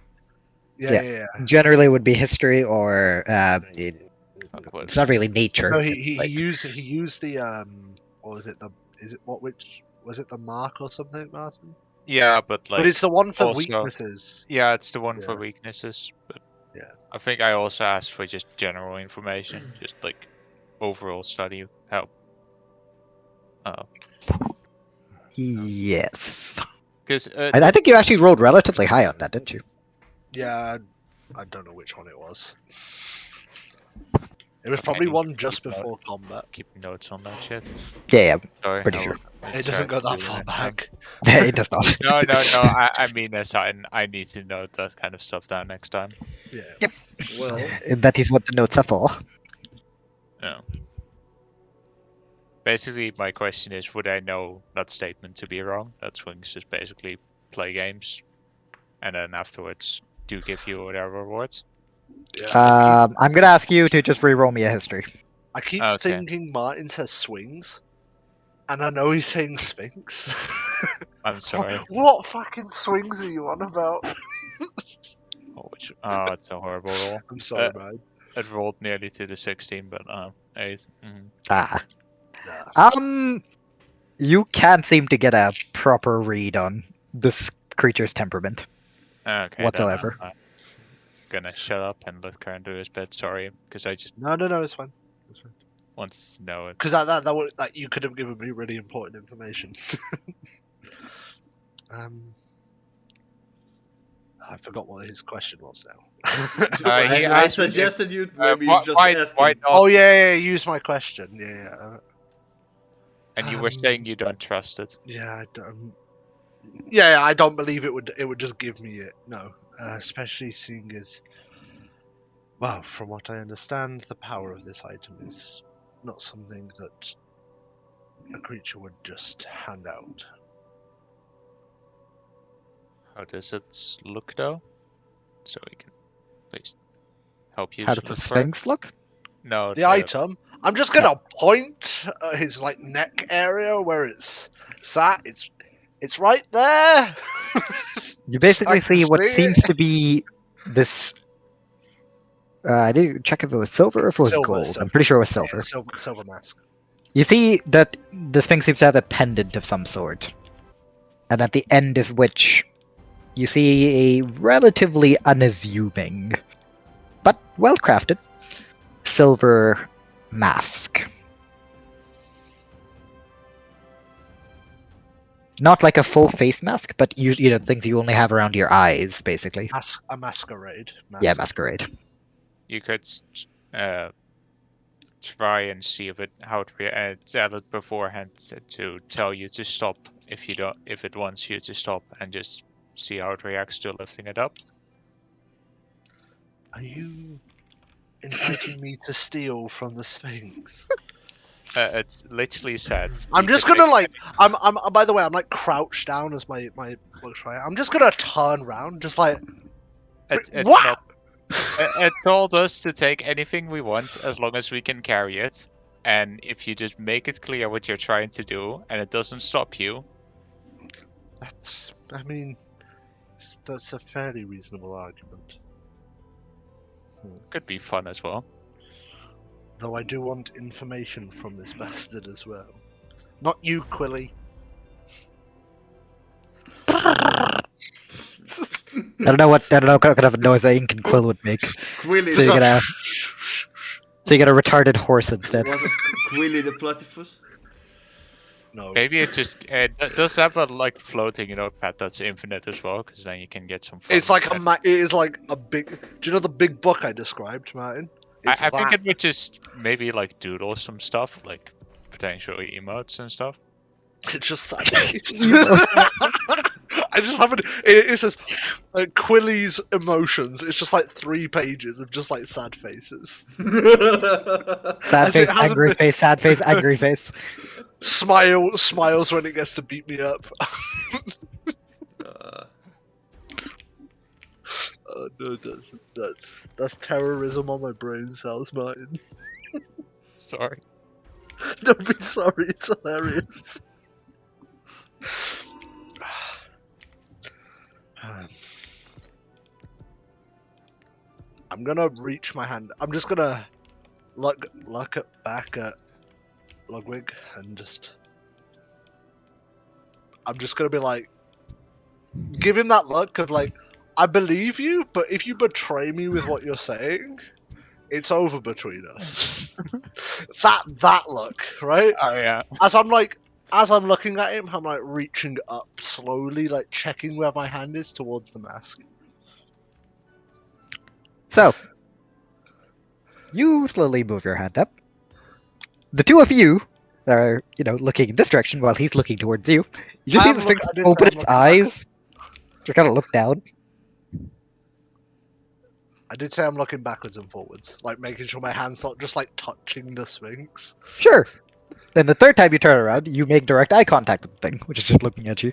Yeah. Generally it would be history or Fuck, what- it's not really nature. No, it's he like- used the what was it which was it the mark or something, Martin? Yeah, but like. But it's the one for also- weaknesses. Yeah, it's the one for Yeah. weaknesses. But Yeah. I think I also asked for just general information, just like overall study help. Yes. Because I think you actually rolled relatively high on that, didn't you? Yeah, I don't know which one it was. It was Okay, probably I need one to just keep note. before combat. keep notes on that shit. Yeah, Sorry, Pretty I sure. will- It doesn't go that do far it. back. yeah. It does not. No. I mean, as I need to note that kind of stuff down next time. Yeah. Well, That is what the notes are for. No. Basically, my question is, would I know that statement to be wrong? That swings is basically play games, and then afterwards do give you whatever rewards. Yeah. I'm gonna ask you to just re-roll me a history. I keep Okay. thinking Martin says swings, and I know he's saying Sphinx. I'm sorry. What fucking swings are you on about? It's a horrible roll. I'm sorry, man. It rolled nearly to the 16, but 8. Ah. Nah. You can't seem to get a proper read on this creature's temperament Okay. then whatsoever. I'm gonna shut up and let Karen do his bit. Sorry, because I just No, it's fine. want to know it. Because that would you could have given me really important information. I forgot what his question was now. He I asked me if- suggested you maybe why, just why, ask why him. not? Oh yeah, use my question. Yeah. And you were saying you don't trust it. Yeah, I don't believe it would just give me it. No, especially seeing as, well, from what I understand, the power of this item is not something that a creature would just hand out. How does it look though? So we can please help you. How does the look for it. Sphinx look? No, The item. I'm just gonna point at his like neck area where it's sat. It's right there. You basically I can see what see seems it. to be this. I didn't check if it was silver or if it was Silver, gold. silver. I'm pretty sure it was silver. Silver mask. You see that the Sphinx seems to have a pendant of some sort. And at the end of which, you see a relatively unassuming, but well crafted, silver mask. Not like a full face mask, but you know, things you only have around your eyes, basically. A masquerade. Yeah, masquerade. You could try and see how to tell it beforehand to tell you to stop if it wants you to stop, and just see how it reacts to lifting it up. Are you inviting me to steal from the Sphinx? It's literally said. I'm just gonna like. I'm. By the way, I'm like crouched down as my looks right. I'm just gonna turn around, just like. It's What? not. It told us to take anything we want as long as we can carry it, and if you just make it clear what you're trying to do, and it doesn't stop you. That's. I mean, that's a fairly reasonable argument. Could be fun as well. Though I do want information from this bastard as well. Not you, Quilly. I don't know what kind of noise the ink and quill would make. Quilly, So you was get a retarded horse instead. it Quilly the platypus? No. Maybe it just it does have a like floating notepad that's infinite as well, because then you can get some. Fun It's like with it is like a big. Do you know the big book I described, Martin? It's I think that. it would just maybe like doodle some stuff, like potentially emotes and stuff. It's just sad face. I just haven't. It says Quilly's emotions. It's just like 3 pages of just like sad faces. Sad As face, it hasn't angry been- face, sad face, angry face. Smiles when it gets to beat me up. Oh no, that's terrorism on my brain cells, Martin. Sorry. Don't be sorry, it's hilarious. I'm gonna reach my hand. I'm just gonna look back at Ludwig and just. I'm just gonna be like, give him that look of like, I believe you, but if you betray me with what you're saying, it's over between us. that look, right? Oh yeah. As I'm looking at him, I'm like reaching up slowly, like checking where my hand is towards the mask. So, you slowly move your hand up. The two of you are, looking in this direction while he's looking towards you. You just see the Sphinx open its eyes. Just kind of look down. I did say I'm looking backwards and forwards, like making sure my hand's not just like touching the Sphinx. Sure. Then the third time you turn around, you make direct eye contact with the thing, which is just looking at you.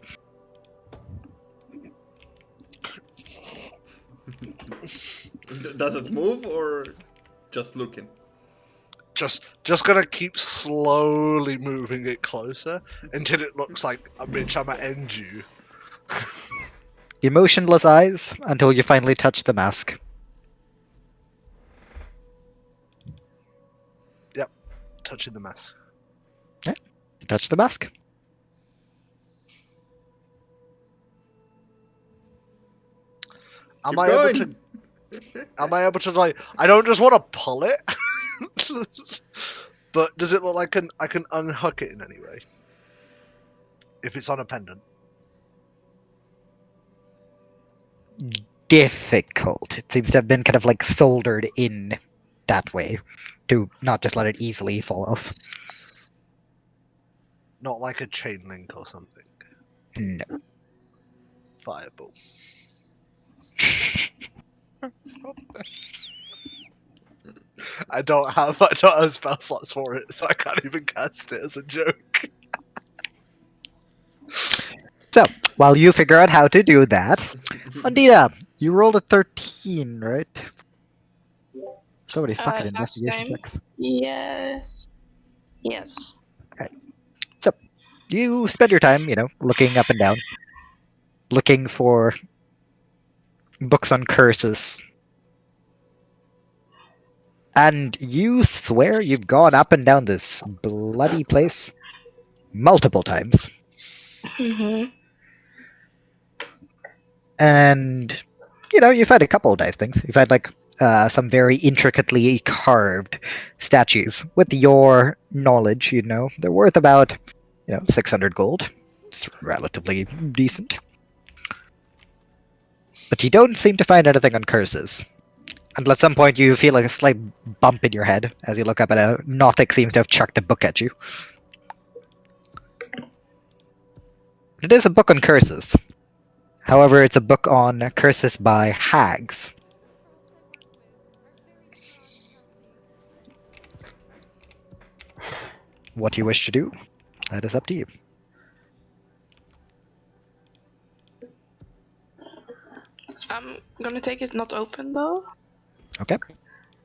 Does it move or just looking? Just gonna keep slowly moving it closer until it looks like a bitch I'ma end you. Emotionless eyes until you finally touch the mask. Yep, touching the mask. You touch the mask. Am I able to like? I don't just want to pull it. But does it look like I can unhook it in any way? If it's on a pendant. Difficult. It seems to have been kind of like soldered in that way to not just let it easily fall off. Not like a chain link or something. No. Fireball. I don't have spell slots for it, so I can't even cast it as a joke. So, While you figure out how to do that, Andina, you rolled a 13, right? Somebody fucking last investigation time. check. Yes. Yes. You spend your time, looking up and down, looking for books on curses. And you swear you've gone up and down this bloody place multiple times. Mm-hmm. And, you've had a couple of nice things. You've had, some very intricately carved statues. With your knowledge, they're worth about, 600 gold. It's relatively decent. But you don't seem to find anything on curses. Until at some point you feel like a slight bump in your head as you look up at a Nothic seems to have chucked a book at you. It is a book on curses. However, it's a book on curses by hags. What you wish to do, that is up to you. I'm gonna take it not open though. Okay.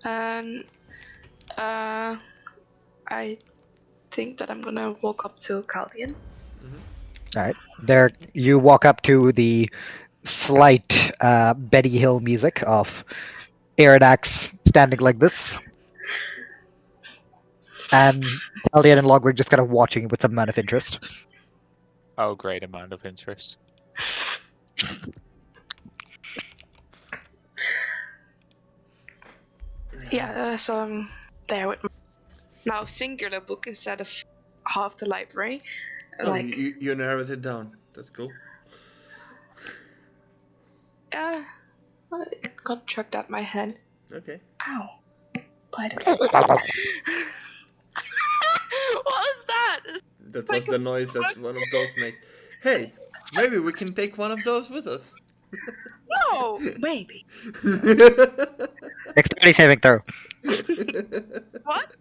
And I think that I'm gonna walk up to Caldian. Alright. There you walk up to the slight Betty Hill music of Eridax standing like this. And Caldian and Logwig just kind of watching with some amount of interest. Oh, great amount of interest. Yeah, so I'm there with my now singular book instead of half the library. Oh, you narrowed it down. That's cool. I got chucked at my head. Okay. Ow. By the way. What was that? That was Like the noise that one of those make. Hey, maybe we can take one of those with us. No, maybe. Dexterity saving throw. What?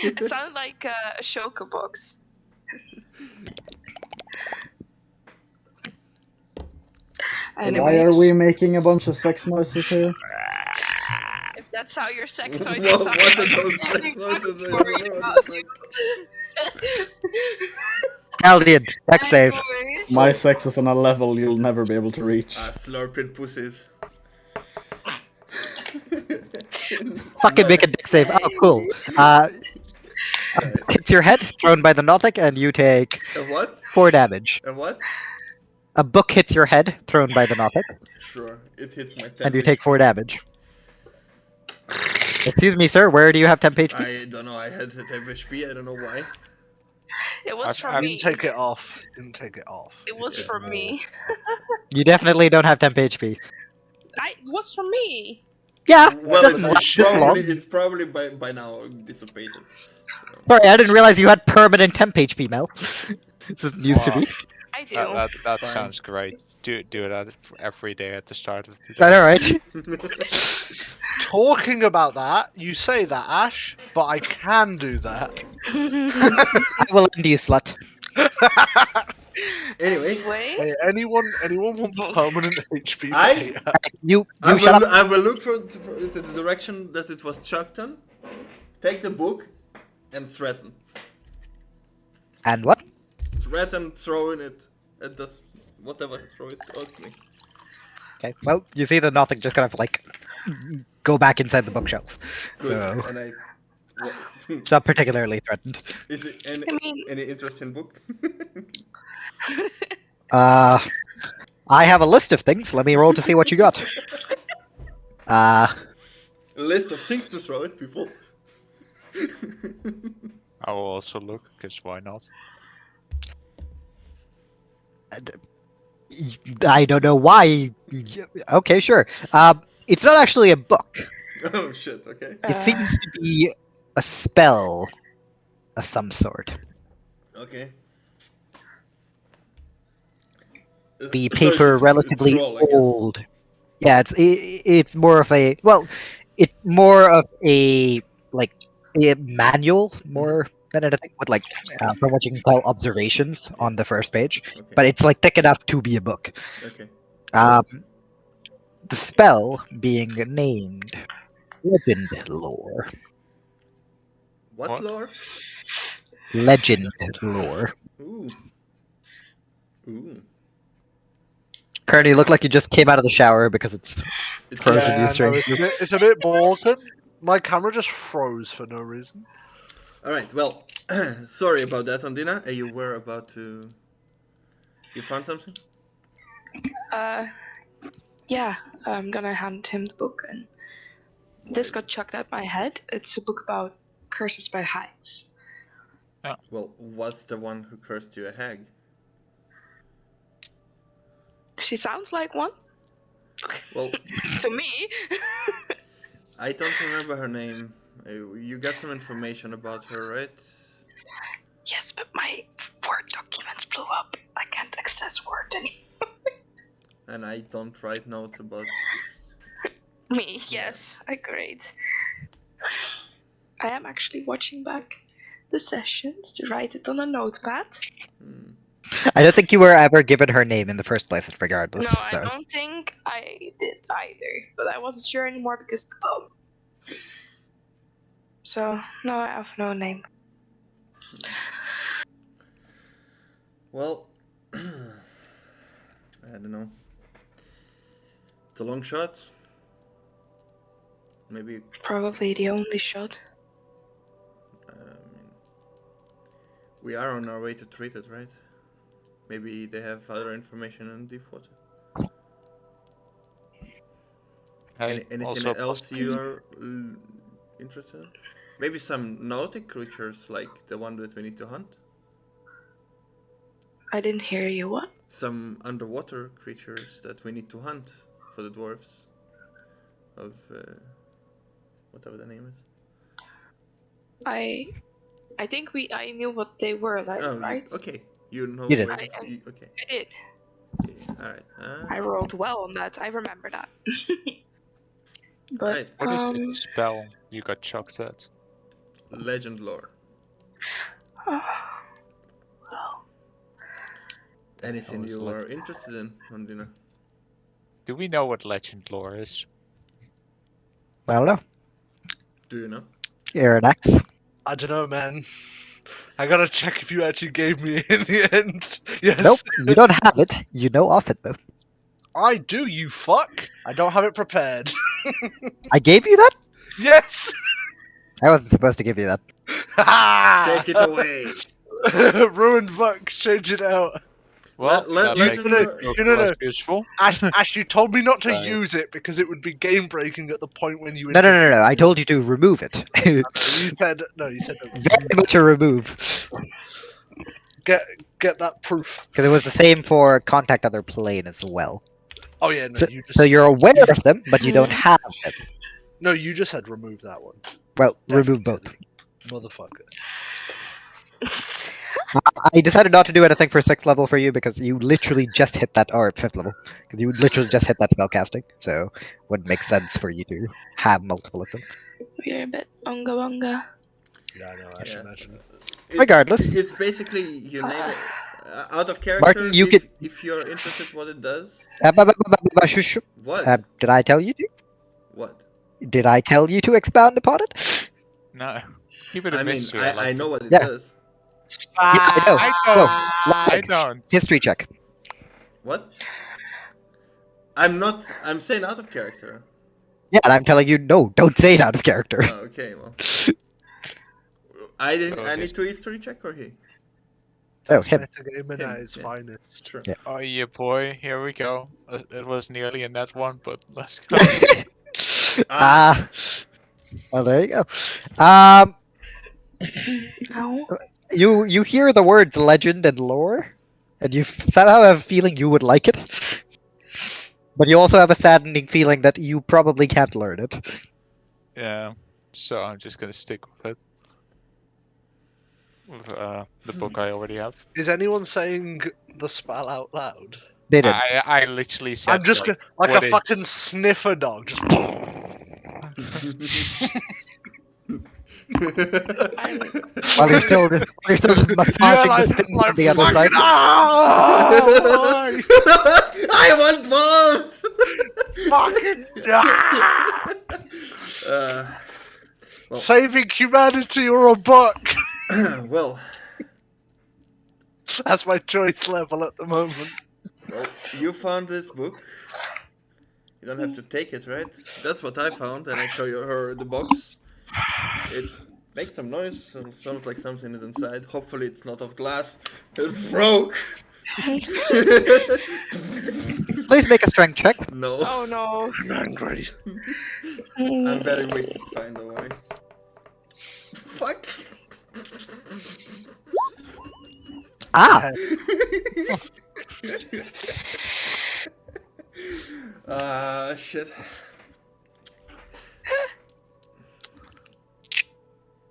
It sounded like a Shoka box. Why are we making a bunch of sex noises here? If that's how your sex toys What are those sex noises? I don't know what the fuck. Caldian, dex save. My sex is on a level you'll never be able to reach. Slurping pussies. Fucking make a dex save. Oh, cool. Hits your head, thrown by the Nothic, and you take A what? 4 damage. A what? A book hits your head, thrown by the Nothic, Sure, it hits my 10. and you take 4 damage. Excuse me, sir, where do you have temp HP? I don't know, I had the temp HP, I don't know why. It was for I've- me. Didn't take it off. Didn't take it off. It was for me. You definitely don't have temp HP. It was for me. Yeah, Well, doesn't last this long. it's probably by now dissipated. So. Sorry, I didn't realize you had permanent temp HP, Mel. This is news to me. I do. That Fine. sounds great. Do that every day at the start of the Is day. that alright? Talking about that, you say that, Ash, but I can do that. I will end you, slut. Anyway, Hey, anyone want permanent HP? I- Peter? You I shut will, up. I will look for the direction that it was chucked in, take the book, and threaten. And what? Threaten throwing it at this, whatever, throw it at me. Okay, well, you see the Nothic just kind of go back inside the bookshelf. Good. So, And I. What, it's not particularly threatened. is it I mean- any interesting book? I have a list of things. Let me roll to see what you got. A list of things to throw at people. I will also look, because why not? I don't know why. Okay, sure. It's not actually a book. Oh shit, okay. It seems to be a spell of some sort. Okay. The So paper it's relatively scroll, I guess. old. Yeah, it's more of a it's more of a a manual more than anything with like, from what you can tell, observations on the first page. Okay. But it's like thick enough to be a book. Okay. The spell being named Legend Lore. What, lore? Legend Lore. Ooh. Ooh. Kearney, you look like you just came out of the shower because it's It's frozen Yeah, you no, strange. it's a bit broken. My camera just froze for no reason. All right. Well, sorry about that, Ondina. You were about to. You found something? Yeah, I'm gonna hand him the book, and this got chucked at my head. It's a book about curses by hags. Well, was the one who cursed you a hag? She sounds like one Well, to me. I don't remember her name. You got some information about her, right? Yes, but my Word documents blew up. I can't access Word anymore. And I don't write notes about. Me, yes, agreed. I am actually watching back the sessions to write it on a notepad. Hmm. I don't think you were ever given her name in the first place, regardless. No, so. I don't think I did either, but I wasn't sure anymore because so no, I have no name. Well, I don't know. It's a long shot. Maybe. Probably the only shot. We are on our way to treat it, right? Maybe they have other information on Deepwater. Anything also else you are interested in? Maybe some nautic creatures like the one that we need to hunt? I didn't hear you. What? Some underwater creatures that we need to hunt for the dwarves of whatever the name is. I think I knew what they were like, right? Okay. You know You did. where I okay. I did. Alright. I rolled well on that. I remember that. But Right. What is the spell you got chucked at? Legend lore. well, Anything was you like- are interested in, Ondina? Do we know what legend lore is? I don't know. Do you know? You're an axe. I don't know, man. I gotta check if you actually gave me in the end. Yes. Nope, you don't have it. You know of it, though. I do, you fuck. I don't have it prepared. I gave you that? Yes. I wasn't supposed to give you that. Take it away! Ruined fuck. Change it out. Well, let- that legend makes lore- it look no, no. less useful. Ash, you told me not to Right. use it because it would be game breaking at the point when you. No. I told you to remove it. You said no. You said no. Very much a remove. Get that proof. Because it was the same for Contact Other Plane as well. Oh yeah, no. So, You just. so you're aware of them, but you don't have them. No, you just said remove that one. Well, Definitely remove both. said it. Motherfucker. I decided not to do anything for 6th level for you because you literally just hit that, or 5th level, because you literally just hit that spell casting. So, wouldn't make sense for you to have multiple of them. we're a bit unga bunga. Yeah, I know. I should Yeah. imagine. Regardless. It's basically you name it. Out of character, Martin, you if you're interested what it does. Shush. What? Did I tell you to? What? Did I tell you to expound upon it? No. Keep it a I mean, mystery. I know what it Yeah. does. I know. I Go. don't. I Lag. don't. History check. What? I'm saying out of character. Yeah, and I'm telling you, no, don't say it out of character. Oh, okay, well. I Okay. need to history check or he? Oh, him. Metagame at its yeah. finest. Sure. Yeah. Oh yeah, boy. Here we go. It was nearly a net one, but let's go. Well, there you go. No. You hear the words legend and lore, and you somehow have a feeling you would like it, but you also have a saddening feeling that you probably can't learn it. Yeah. So I'm just gonna stick with it. With the book I already have. Is anyone saying the spell out loud? They did. I literally said. I'm just like, like what a is- fucking sniffer dog. Just. While you're still just massaging the thing on the other side. Why? I want dwarves! Fucking Well. saving humanity or a buck. Well, That's my choice level at the moment. you found this book. You don't have to take it, right? That's what I found, and I show you her the box. It makes some noise, and sounds like something is inside. Hopefully it's not of glass. It broke! Please make a strength check. No. Oh no. I'm angry. I'm very weak, it's fine, don't worry. Fuck! Ah! Shit.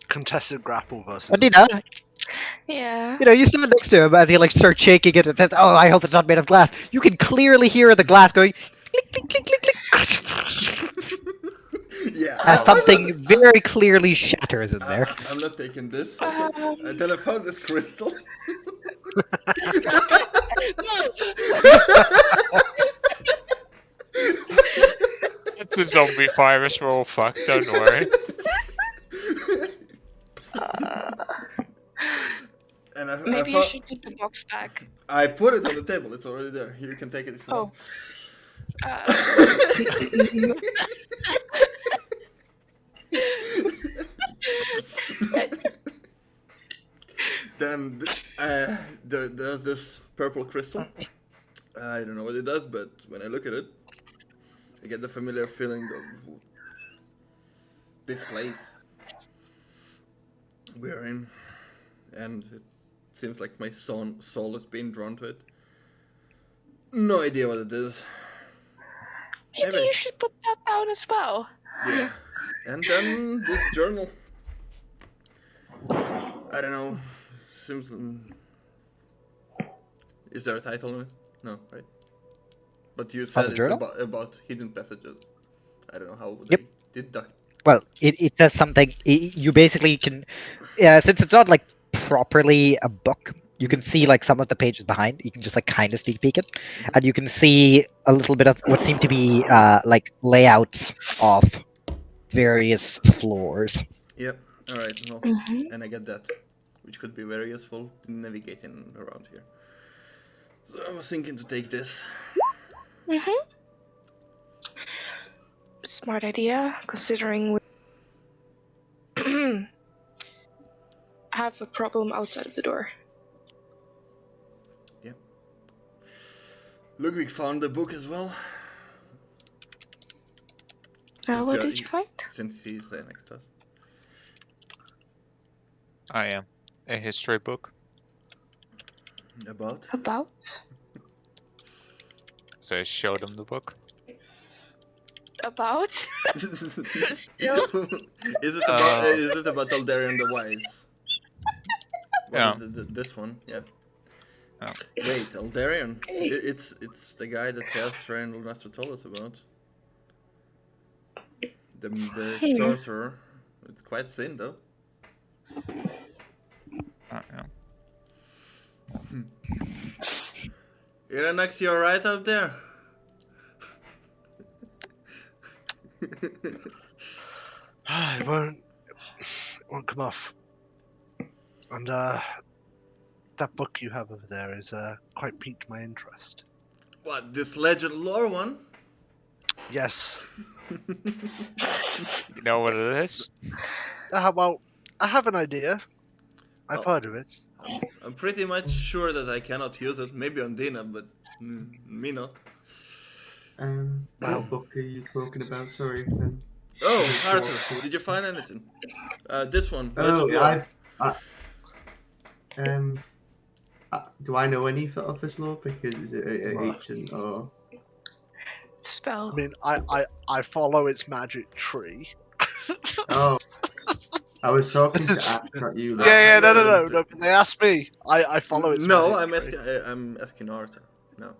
Contested grapple versus. Adina, Yeah. you stand next to him as he like starts shaking it and says, "Oh, I hope it's not made of glass." You can clearly hear the glass going click, click, click, click, click, Yeah. as something very clearly shatters in there. I'm not taking this. Okay. And then I found this crystal. It's a zombie virus. We're all fucked. Don't worry. And I Maybe you found, should put the box back. I put it on the table. It's already there. You can take it if you Oh. want. Then there's this purple crystal. I don't know what it does, but when I look at it, I get the familiar feeling of this place we're in, and it seems like my soul is being drawn to it. No idea what it is. Maybe you should put that down as well. Yeah. And then this journal. I don't know. Seems. Is there a title on it? No, right? But you said the it's journal? about hidden passages. I don't know how Yep. they did that. Well, it says something. You basically can, since it's not like properly a book, you can see like some of the pages behind. You can just like kind of sneak peek it, and you can see a little bit of what seem to be like layouts of various floors. Yep. All right. No. Mm-hmm. And I get that, which could be very useful navigating around here. So I was thinking to take this. Mm-hmm. Smart idea, considering we have a problem outside of the door. Ludwig found the book as well. What you're- did you find? Since he's next to us. I am. A history book. About? About? So I showed him the book. About? Still? Is it about Aldarion the Wise? Yeah. This one, yeah. Oh. Wait, Aldarion. Hey. It's the guy that Telstrain Lunastra told us about. The Hey. sorcerer. It's quite thin though. Yeah. Iranax, you alright up there? It won't come off. And that book you have over there is quite piqued my interest. What, this legend lore one? Yes. You know what it is? Well, I have an idea. I've Oh. heard of it. I'm pretty much sure that I cannot use it. Maybe on Dina, but me not. What book are you talking about? Sorry. Then. Oh, Arthur, did you find anything? This one. Oh, Legend lore. do I know any of this lore? Because is it Right. ancient or? Spell. I mean, I follow its magic tree. Oh, I was talking to Ash, not you. like, Yeah, no. But they asked me. I follow its. No, magic tree. I'm asking Arthur. No.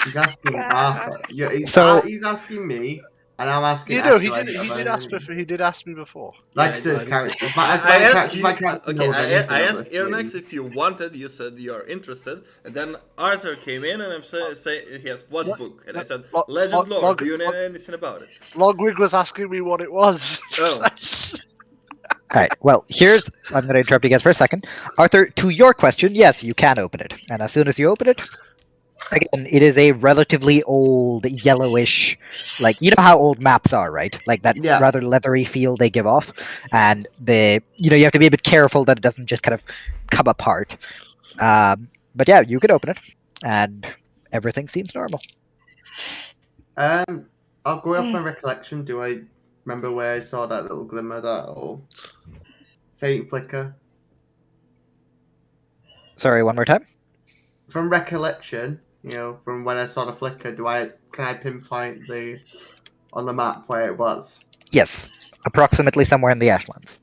He's asking Arthur. Yeah, So- he's asking me, And I'm asking. You know, he actually, did. He about did ask anything. before. He did ask me before. Like Yeah, says I- characters. I asked you. Okay, I asked Irnax if you wanted. You said you are interested, and then Arthur came in and I'm say he has what book, and I said Legend Lore. Do you know anything about it? Logwig was asking me what it was. Oh. Alright, well, I'm going to interrupt you guys for a second. Arthur, to your question, yes, you can open it. And as soon as you open it, again, it is a relatively old, yellowish, like, you know how old maps are, right? Like that Yeah. rather leathery feel they give off. And you have to be a bit careful that it doesn't just kind of come apart. But yeah, you can open it, and everything seems normal. I'll go off my recollection. Do I remember where I saw that little glimmer, that or faint flicker? Sorry, one more time? From recollection, from when I saw the flicker, can I pinpoint on the map where it was? Yes, approximately somewhere in the Ashlands.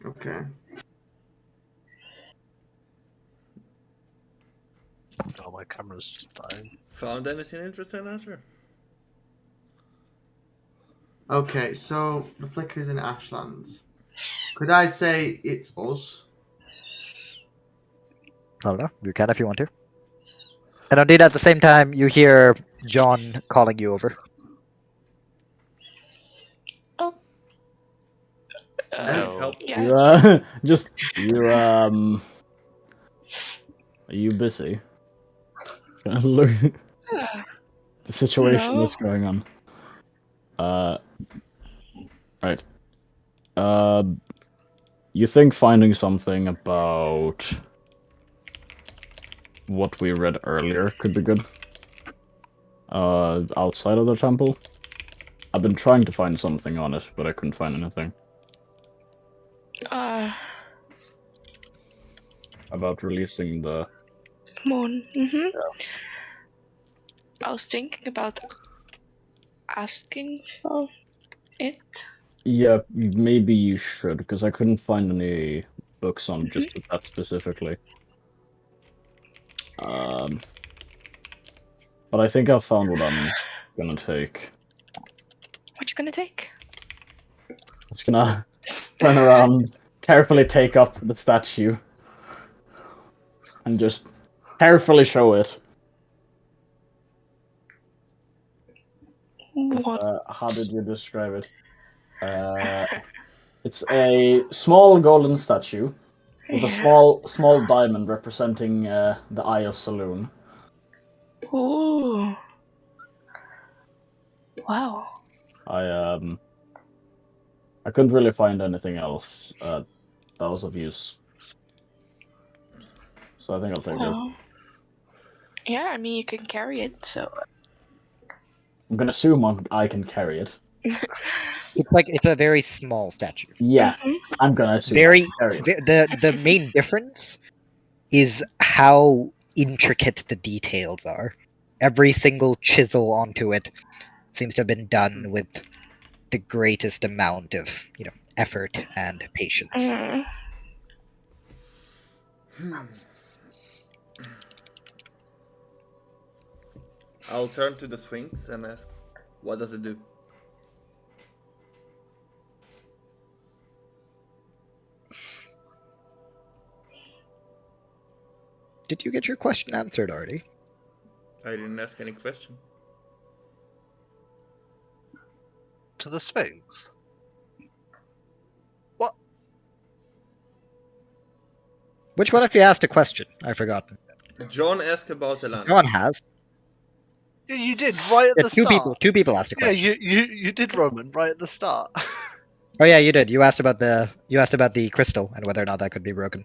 Okay. Oh, my camera's just dying. Found anything interesting, Arthur? Okay, so the flicker is in Ashlands. Could I say it's us? I don't know. You can if you want to. And indeed, at the same time, you hear John calling you over. Oh. Yeah. Are you busy? Look, the situation No. that's going on. Right. You think finding something about what we read earlier could be good? Outside of the temple? I've been trying to find something on it, but I couldn't find anything. About releasing the Moon. Mm-hmm. I was thinking about asking for it. Yeah, maybe you should, because I couldn't find any books on just that specifically. But I think I found what I'm gonna take. What you gonna take? I'm just gonna turn around, carefully take up the statue, and just carefully show it. What? How did you describe it? It's a small golden statue with a small diamond representing the Eye of Saloon. Ooh. Wow. I couldn't really find anything else that was of use, so I think I'll take this. Well, yeah, I mean you can carry it, so. I'm gonna assume I can carry it. It's a very small statue. Yeah, Mhm. I'm gonna assume. Very I can carry it. the main difference is how intricate the details are. Every single chisel onto it seems to have been done with the greatest amount of effort and patience. Mm. I'll turn to the Sphinx and ask, what does it do? Did you get your question answered already? I didn't ask any question. To the Sphinx. Which one of you asked a question? I've forgotten. John asked about the land. No one has. Yeah, you did right at Yeah, the start. two people asked a Yeah, question. you did, Roman, right at the start. Oh yeah, you did. You asked about the crystal and whether or not that could be broken.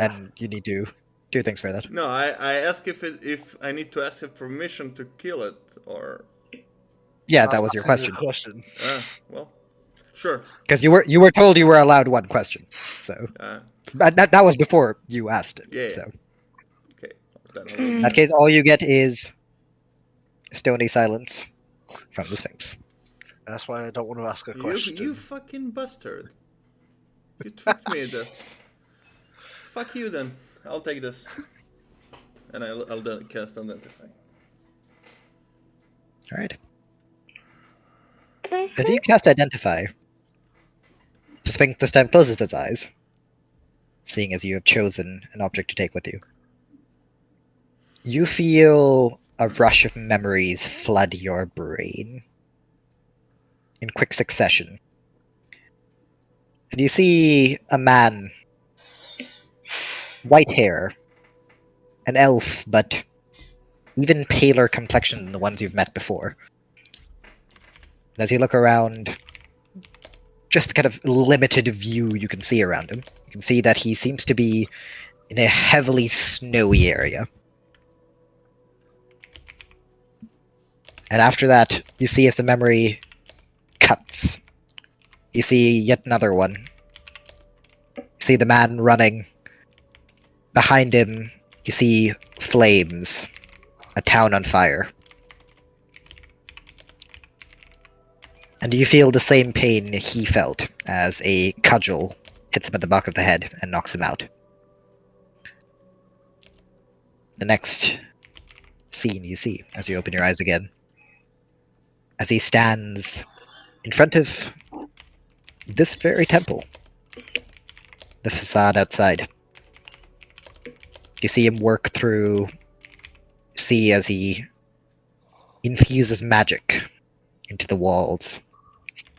And you need to do things for that. No, I asked if I need to ask for permission to kill it, or... Yeah, that was your That's a question. good question. Well, sure. Because you were told you were allowed one question. So that was before you asked it. Yeah. So Okay. Then in that case, all you get is stony silence from the Sphinx. That's why I don't want to ask a question. You fucking bastard. You tricked me into... Fuck you then. I'll take this. And I'll cast Identify. Alright. As you cast Identify, the Sphinx this time closes its eyes, seeing as you have chosen an object to take with you. You feel a rush of memories flood your brain in quick succession. And you see a man, white hair, an elf, but even paler complexion than the ones you've met before. And as you look around, just the kind of limited view you can see around him, you can see that he seems to be in a heavily snowy area. And after that, you see as the memory cuts, you see yet another one. You see the man running. Behind him, you see flames, a town on fire. And you feel the same pain he felt as a cudgel hits him at the back of the head and knocks him out. The next scene you see as you open your eyes again, as he stands in front of this very temple, the facade outside. You see him work through, see as he infuses magic into the walls,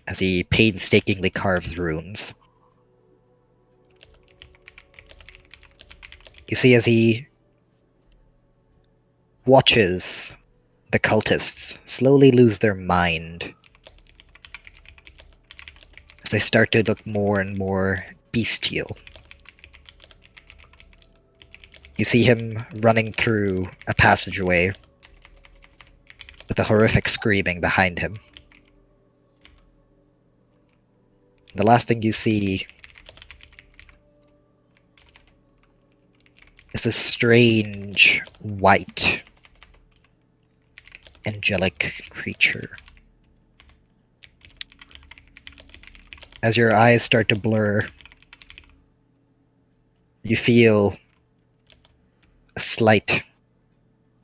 as he painstakingly carves runes. You see as he watches the cultists slowly lose their mind, as they start to look more and more bestial. You see him running through a passageway with a horrific screaming behind him. The last thing you see is this strange, white, angelic creature. As your eyes start to blur, you feel a slight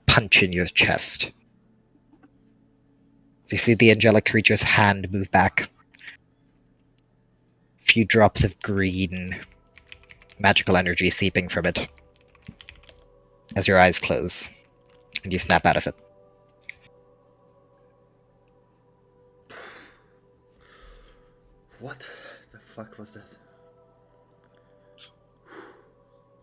punch in your chest. You see the angelic creature's hand move back. A few drops of green magical energy seeping from it. As your eyes close, and you snap out of it. What the fuck was that?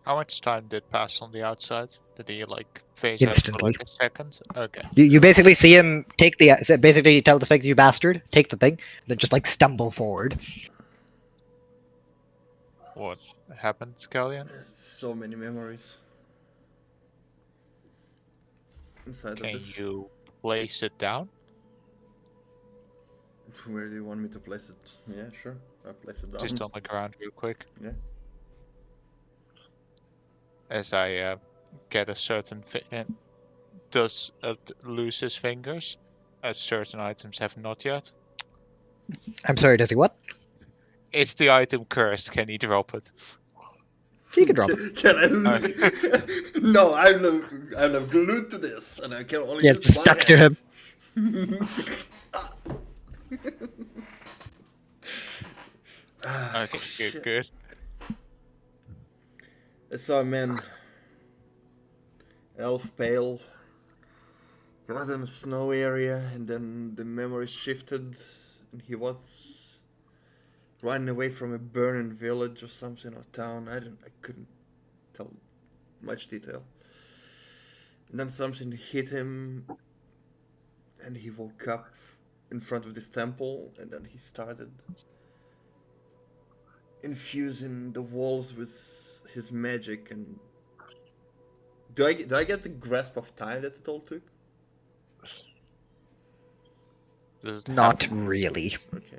How much time did pass on the outside? Did he like phase out for Instantly. like a second? Okay. You basically see him take the, basically tell the Sphinx, you bastard, take the thing, then just like stumble forward. What happened, Scallion? So many memories inside Can of this. you place it down? Where do you want me to place it? Yeah, sure. I'll place it down. Just on the ground real quick. Yeah. As I get a certain does lose his fingers, as certain items have not yet. I'm sorry, does he what? Is the item cursed? Can he drop it? You can drop it. Can I? No, I'm glued to this, and I can only Yeah, use it's one stuck to him. hand. Okay, Shit. good. I saw a man, elf pale. He was in a snow area, and then the memory shifted, and he was running away from a burning village or something or town. I couldn't tell much detail. And then something hit him, and he woke up in front of this temple, and then he started infusing the walls with his magic. And do I get the grasp of time that it all took? Does it Not happen- really. Okay.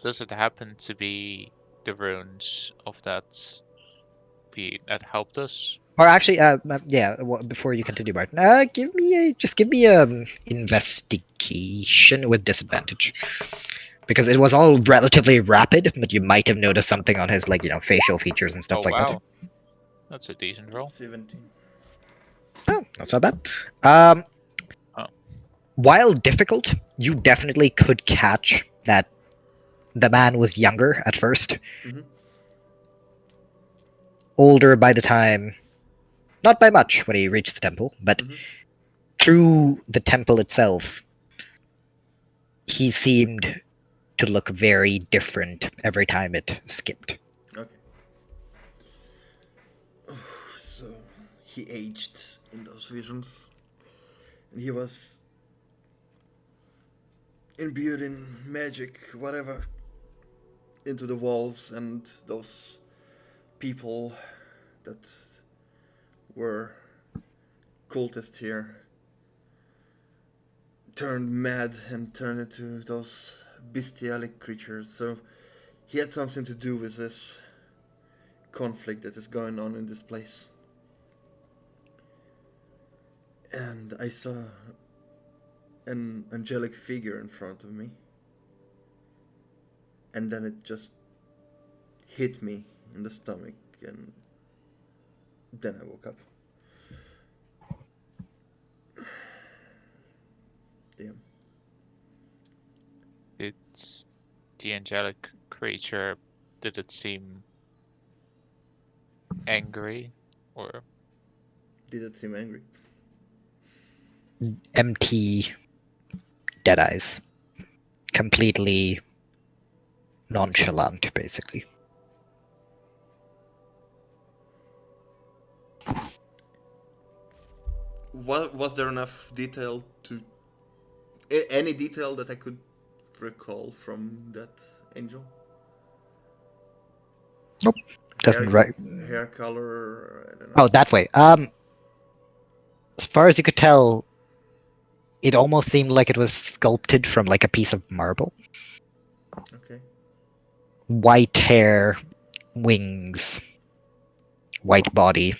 Does it happen to be the runes of that helped us? Or actually, yeah. Before you continue, Martin, give me investigation with disadvantage, because it was all relatively rapid. But you might have noticed something on his facial features and stuff Oh like wow, that. that's a decent roll. 17. Oh, that's not bad. While difficult, you definitely could catch that the man was younger at first. Mhm. Older by the time, not by much when he reached the temple, but Mhm. through the temple itself, he seemed to look very different every time it skipped. Okay. So he aged in those visions, and he was imbued in magic, whatever, into the walls, and those people that were cultists here turned mad and turned into those bestialic creatures. So he had something to do with this conflict that is going on in this place. And I saw an angelic figure in front of me. And then it just hit me in the stomach, and then I woke up. Damn. It's the angelic creature. Did it seem angry, or Did it seem angry? Empty, dead eyes. Completely nonchalant, basically. Was there enough detail to... any detail that I could recall from that angel? Nope. Doesn't right. Hair color, I don't know. Oh, that way. As far as you could tell, it almost seemed like it was sculpted from like a piece of marble. Okay. White hair, wings, white body,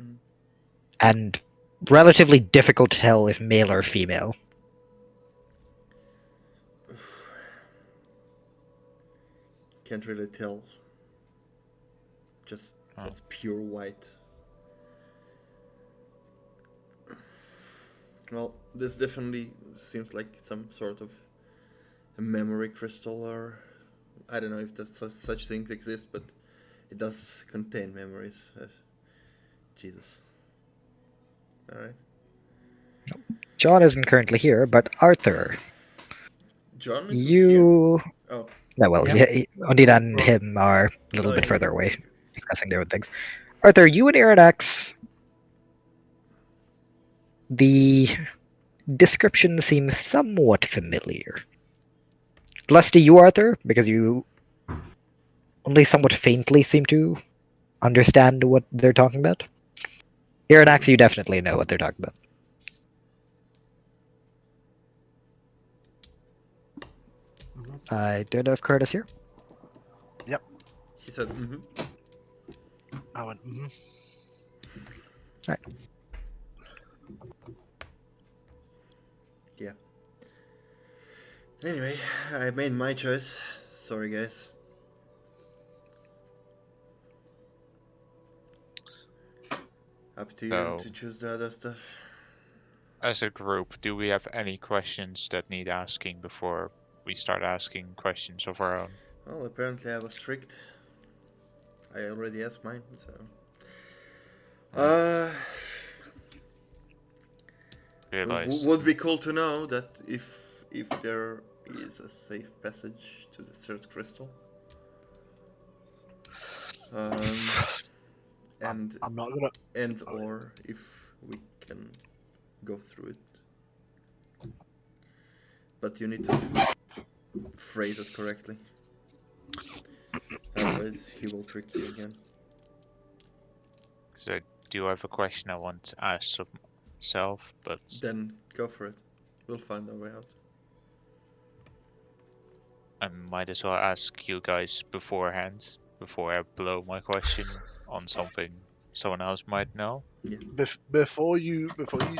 Mhm. and relatively difficult to tell if male or female. Can't really tell. Just Oh. was pure white. Well, this definitely seems like some sort of a memory crystal, or I don't know if such things exist, but it does contain memories. Jesus. All right. John isn't currently here, but Arthur, John is here. you. Oh, No, well, Yeah. Unida and him are a little Oh, bit yeah. further away, discussing different things. Arthur, you and Iridax, the description seems somewhat familiar. Less to you, Arthur, because you only somewhat faintly seem to understand what they're talking about. Iridax, you definitely know what they're talking about. I don't know if Curtis here. he said. Mm-hmm. I went, Yeah. Anyway, I made my choice. Sorry, guys. Up to you So- to choose the other stuff. as a group, do we have any questions that need asking before we start asking questions of our own? Well, apparently I was tricked. I already asked mine, so. Realized. Would be cool to know that if there is a safe passage to the third crystal. And I'm not gonna. and or if we can go through it. But you need to phrase it correctly. Otherwise, he will trick you again. So I do have a question I want to ask of myself, but Then go for it. We'll find our way out. I might as well ask you guys beforehand, before I blow my question on something someone else might know. Before you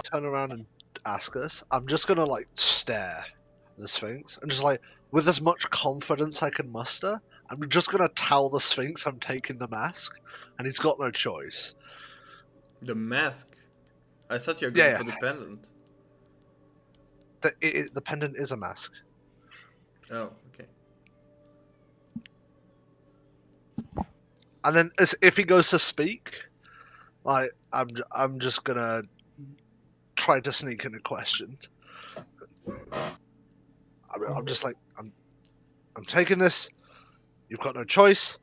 turn around and ask us, I'm just gonna like stare at the Sphinx and just like with as much confidence I can muster, I'm just gonna tell the Sphinx I'm taking the mask, and he's got no choice. The mask. I thought you were going Yeah. for the pendant. The pendant is a mask. Oh, okay. And then if he goes to speak, I'm just gonna try to sneak in a question. I'm just like I'm taking this. You've got no choice.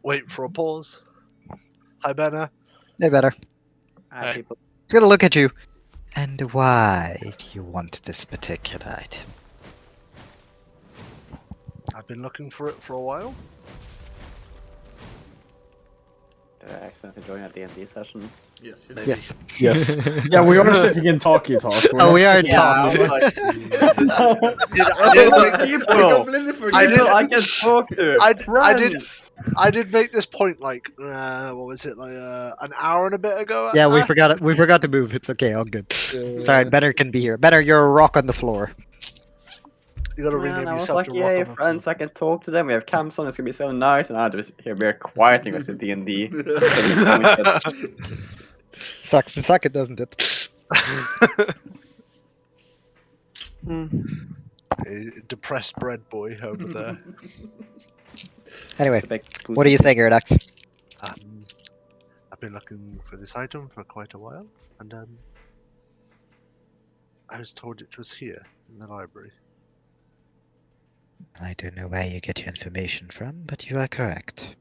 Wait for a pause. Hi, Benna. They better. Hey. People. He's gonna look at you. And why do you want this particular item? I've been looking for it for a while. Did I accidentally join a D&D session? Yes. Maybe. Yes. Yes. Yeah, we are sitting in talkie talk. Oh, we are Yeah, I talking. was like, I completely forget. people I can talk to. I did- Friends. I did make this point like what was it like an hour and a bit ago? Yeah, we Ash? forgot it. We forgot to move. It's okay. All good. Sorry, Better can be here. Better, you're a rock on the floor. You gotta Yeah, rename and I was yourself like, to yay, Rock on friends, I can talk to them. We have camps on, it's gonna be so nice. And I just here we're quieting us with D&D. Sucks to suck it, doesn't it? A depressed bread boy over there. Anyway, what do you think, Iridax? I've been looking for this item for quite a while, and I was told it was here in the library. I don't know where you get your information from, but you are correct.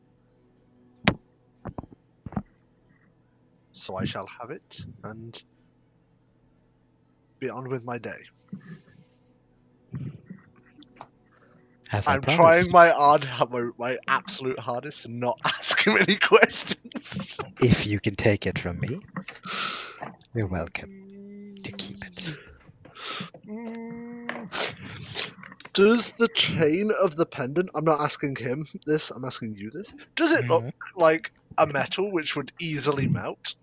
So I shall have it and be on with my day. As I I'm promised. trying my absolute hardest to not ask him any questions. If you can take it from me, you're welcome to keep it. Does the chain of the pendant, I'm not asking him this, I'm asking you this, does it look like a metal which would easily melt?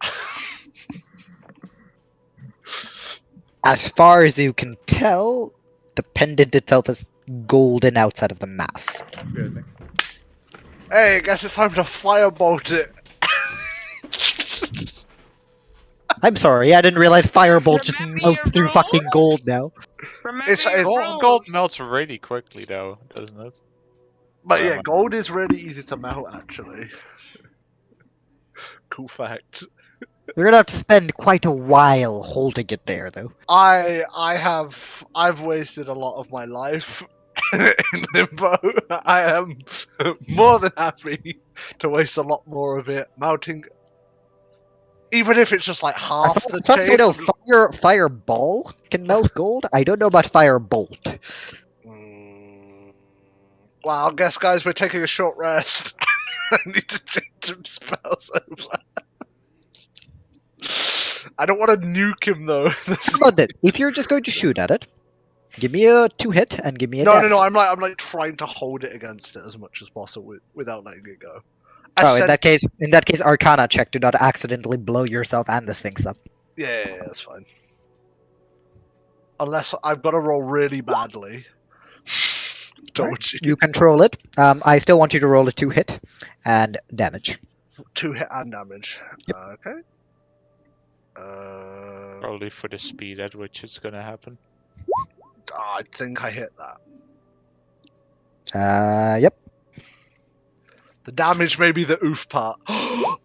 As far as you can tell, the pendant itself is golden outside of the mask. Good. Hey, I guess it's time to firebolt it. I'm sorry, I didn't realize Firebolt just Remember melts your through fucking rules? gold now. Remember It's- your it's- rules. Gold melts really quickly, though, doesn't it? But Where yeah, am I? gold is really easy to melt actually. Cool fact. You're gonna have to spend quite a while holding it there, though. I've wasted a lot of my life in limbo. I am more than happy to waste a lot more of it melting. Even if it's just like half the As far as I chain. know, Fireball can melt gold. I don't know about Firebolt. Well, I guess, guys, we're taking a short rest. I need to change some spells over. I don't want to nuke him though. How about this? If you're just going to shoot at it, give me a 2-hit and give me a No, damage. I'm like trying to hold it against it as much as possible without letting it go. Oh, in that case, Arcana check. Do not accidentally blow yourself and the Sphinx up. Yeah, that's fine. Unless I've got to roll really badly. Don't you? You control it. I still want you to roll a 2-hit and damage. 2 hit and damage. Yep. Okay. Probably for the speed at which it's gonna happen. I think I hit that. Yep. The damage may be the oof part. What?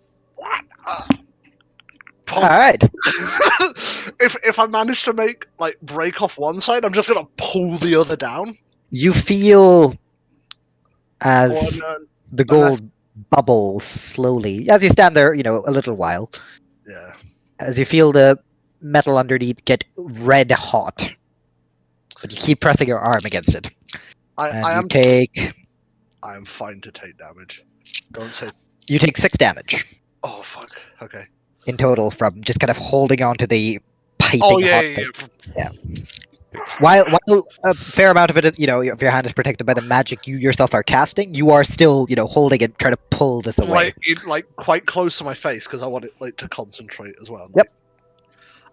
All right. if I manage to break off one side, I'm just gonna pull the other down. You feel as Or, no, the gold bubbles slowly as you stand there, a little while. yeah. As you feel the metal underneath get red hot, but you keep pressing your arm against it. And I you am take I am fine to take damage. Don't say. 6 damage Oh fuck. Okay. in total from just kind of holding on to the piping Oh yeah, hot yeah, thing. yeah. While a fair amount of it, if your hand is protected by the magic you yourself are casting, you are still, holding it, trying to pull this away. Quite close to my face because I want it to concentrate as well. Yep.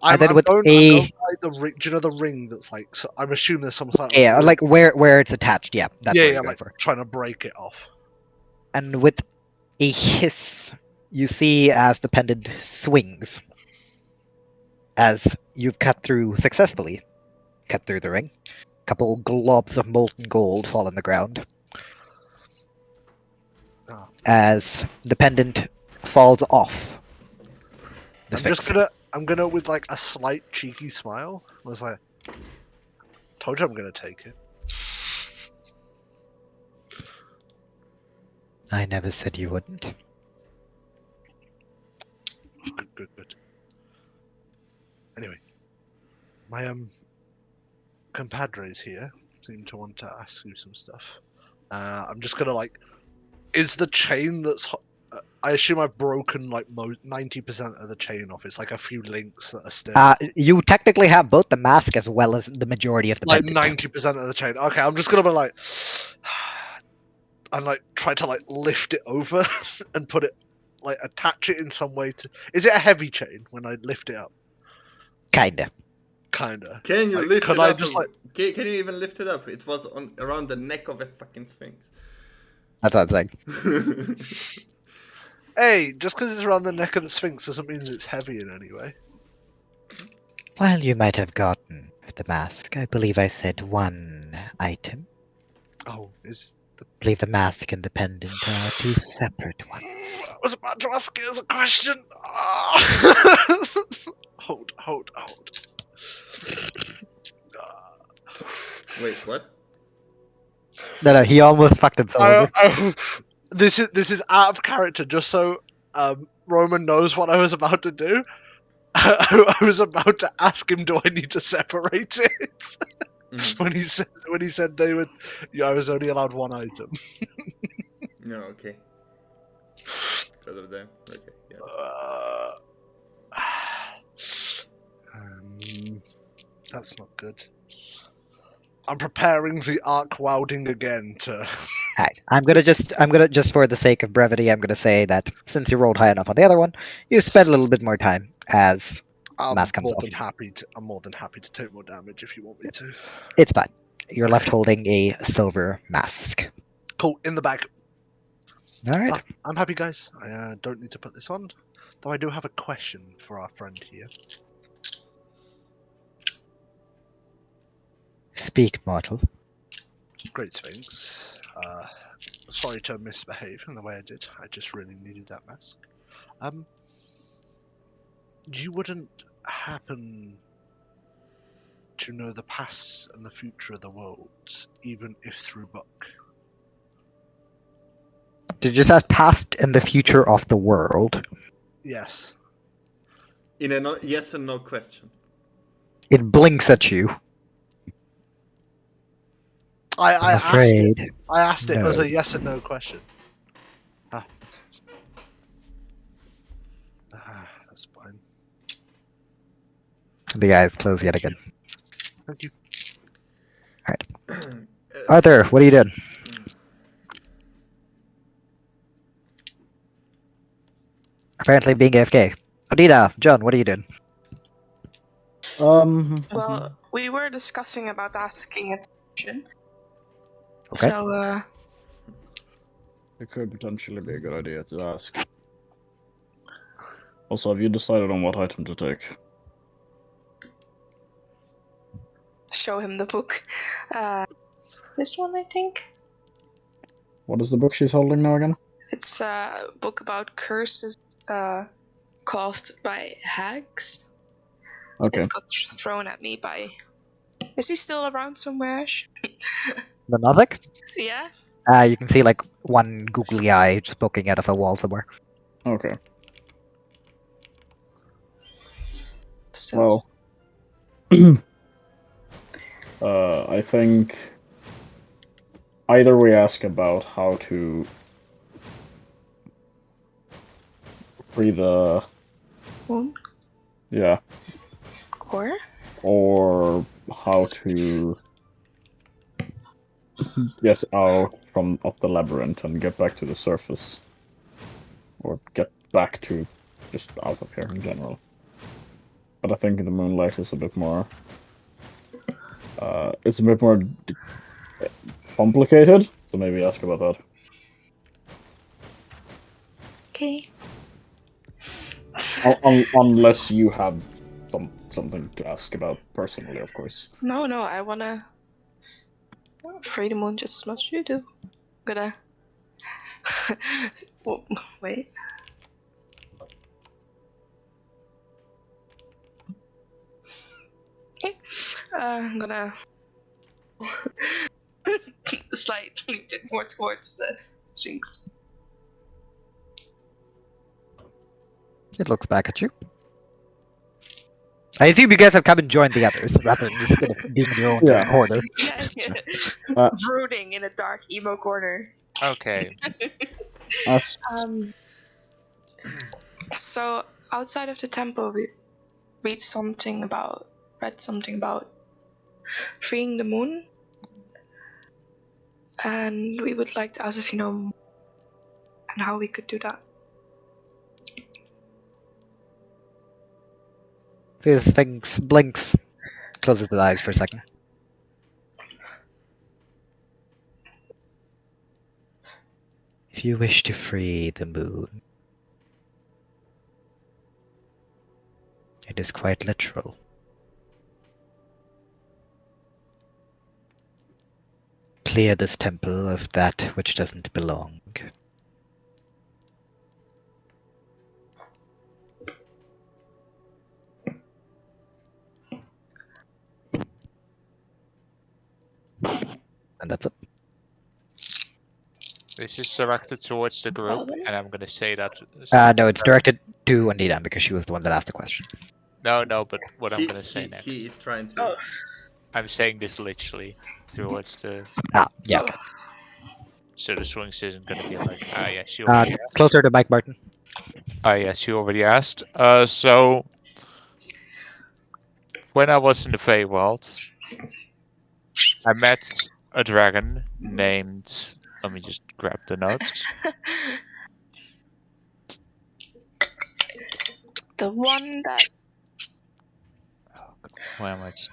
And then with going a- by the ring. Do you know the ring that's like? So I'm assuming there's some sort of Yeah, ring. like where it's attached. Yeah, that's yeah, what yeah, you're going like for. trying to break it off. And with a hiss, you see as the pendant swings, as you've cut through successfully. Cut through the ring. A couple globs of molten gold fall on the ground. Oh. As the pendant falls off. The Sphinx. I'm gonna with like a slight cheeky smile. I was like, told you I'm gonna take it. I never said you wouldn't. Good. Anyway, my compadres here seem to want to ask you some stuff. I'm just gonna like, is the chain that's I assume I've broken like 90% of the chain off. It's like a few links that are still. You technically have both the mask as well as the majority of the like pendant. 90% of the chain. Okay, I'm just gonna be like, and like try to like lift it over and put it, like attach it in some way to. Is it a heavy chain when I lift it up? Kinda. Can you Like, lift could it I up? just, like- Can you even lift it up? It was on around the neck of a fucking sphinx. That's what I'm saying. Hey, just because it's around the neck of the Sphinx doesn't mean it's heavy in any way. Well, you might have gotten the mask. I believe I said one item. Oh, is the. I believe the mask and the pendant are two separate ones. I was about to ask you as a question. Ah. Hold. Wait, what? No, he almost fucked himself over. This is out of character, just so Roman knows what I was about to do. I was about to ask him, do I need to separate it? when he said they would, I was only allowed one item. No, okay. Because of them. Okay, yeah. That's not good. I'm preparing the arc welding again to. Alright, I'm gonna just for the sake of brevity, I'm gonna say that since you rolled high enough on the other one, you spend a little bit more time as the mask comes off. I'm more than happy to take more damage if you want me to. It's fine. You're left holding a silver mask. Cool, in the bag. Alright. I'm happy, guys. I don't need to put this on, though I do have a question for our friend here. Speak, mortal. Great Sphinx. Sorry to misbehave in the way I did. I just really needed that mask. You wouldn't happen to know the past and the future of the world, even if through book? Did you say past and the future of the world? Yes. In a yes and no question. It blinks at you. I afraid. asked it no. as a yes and no question. That's fine. The eyes close yet again. Thank you. Alright. Arthur, what are you doing? Apparently being AFK. Odina, John, what are you doing? Well, we were discussing about asking a question. Okay. So, It could potentially be a good idea to ask. Also, have you decided on what item to take? show him the book. This one, I think. What is the book she's holding now again? It's a book about curses caused by hags. Okay. It got thrown at me by. Is he still around somewhere? The Novick? Yeah. You can see like one googly eye just poking out of a wall somewhere. Okay. So. Well, I think either we ask about how to free the Womb? Yeah. Or how to get out of the labyrinth and get back to the surface, or get back to just out of here in general. But I think the moonlight is a bit more. It's a bit more complicated, so maybe ask about that. Okay. Unless you have some something to ask about personally, of course. No, I wanna free the moon just as much as you do. Gonna. Oh, wait. Okay. I'm gonna slightly bit more towards the Jinx. It looks back at you. I assume you guys have come and joined the others, rather than just being in your own Yeah. corner. Yeah. Brooding in a dark emo corner. Okay. So outside of the temple, we read something about freeing the moon, and we would like to ask if you know more and how we could do that. The Sphinx blinks, closes his eyes for a second. If you wish to free the moon, it is quite literal. Clear this temple of that which doesn't belong. And that's it. This is directed towards the group, and I'm gonna say that. No, it's directed to Anita because she was the one that asked the question. No, but what I'm gonna say next. He is trying to. Oh. I'm saying this literally towards the. Yeah. So the swings isn't gonna be like, yes, you already asked. Closer to Mike Martin. Yes, you already asked. So when I was in the Feywild, I met a dragon named. Let me just grab the notes. The one that. Why am I? Just...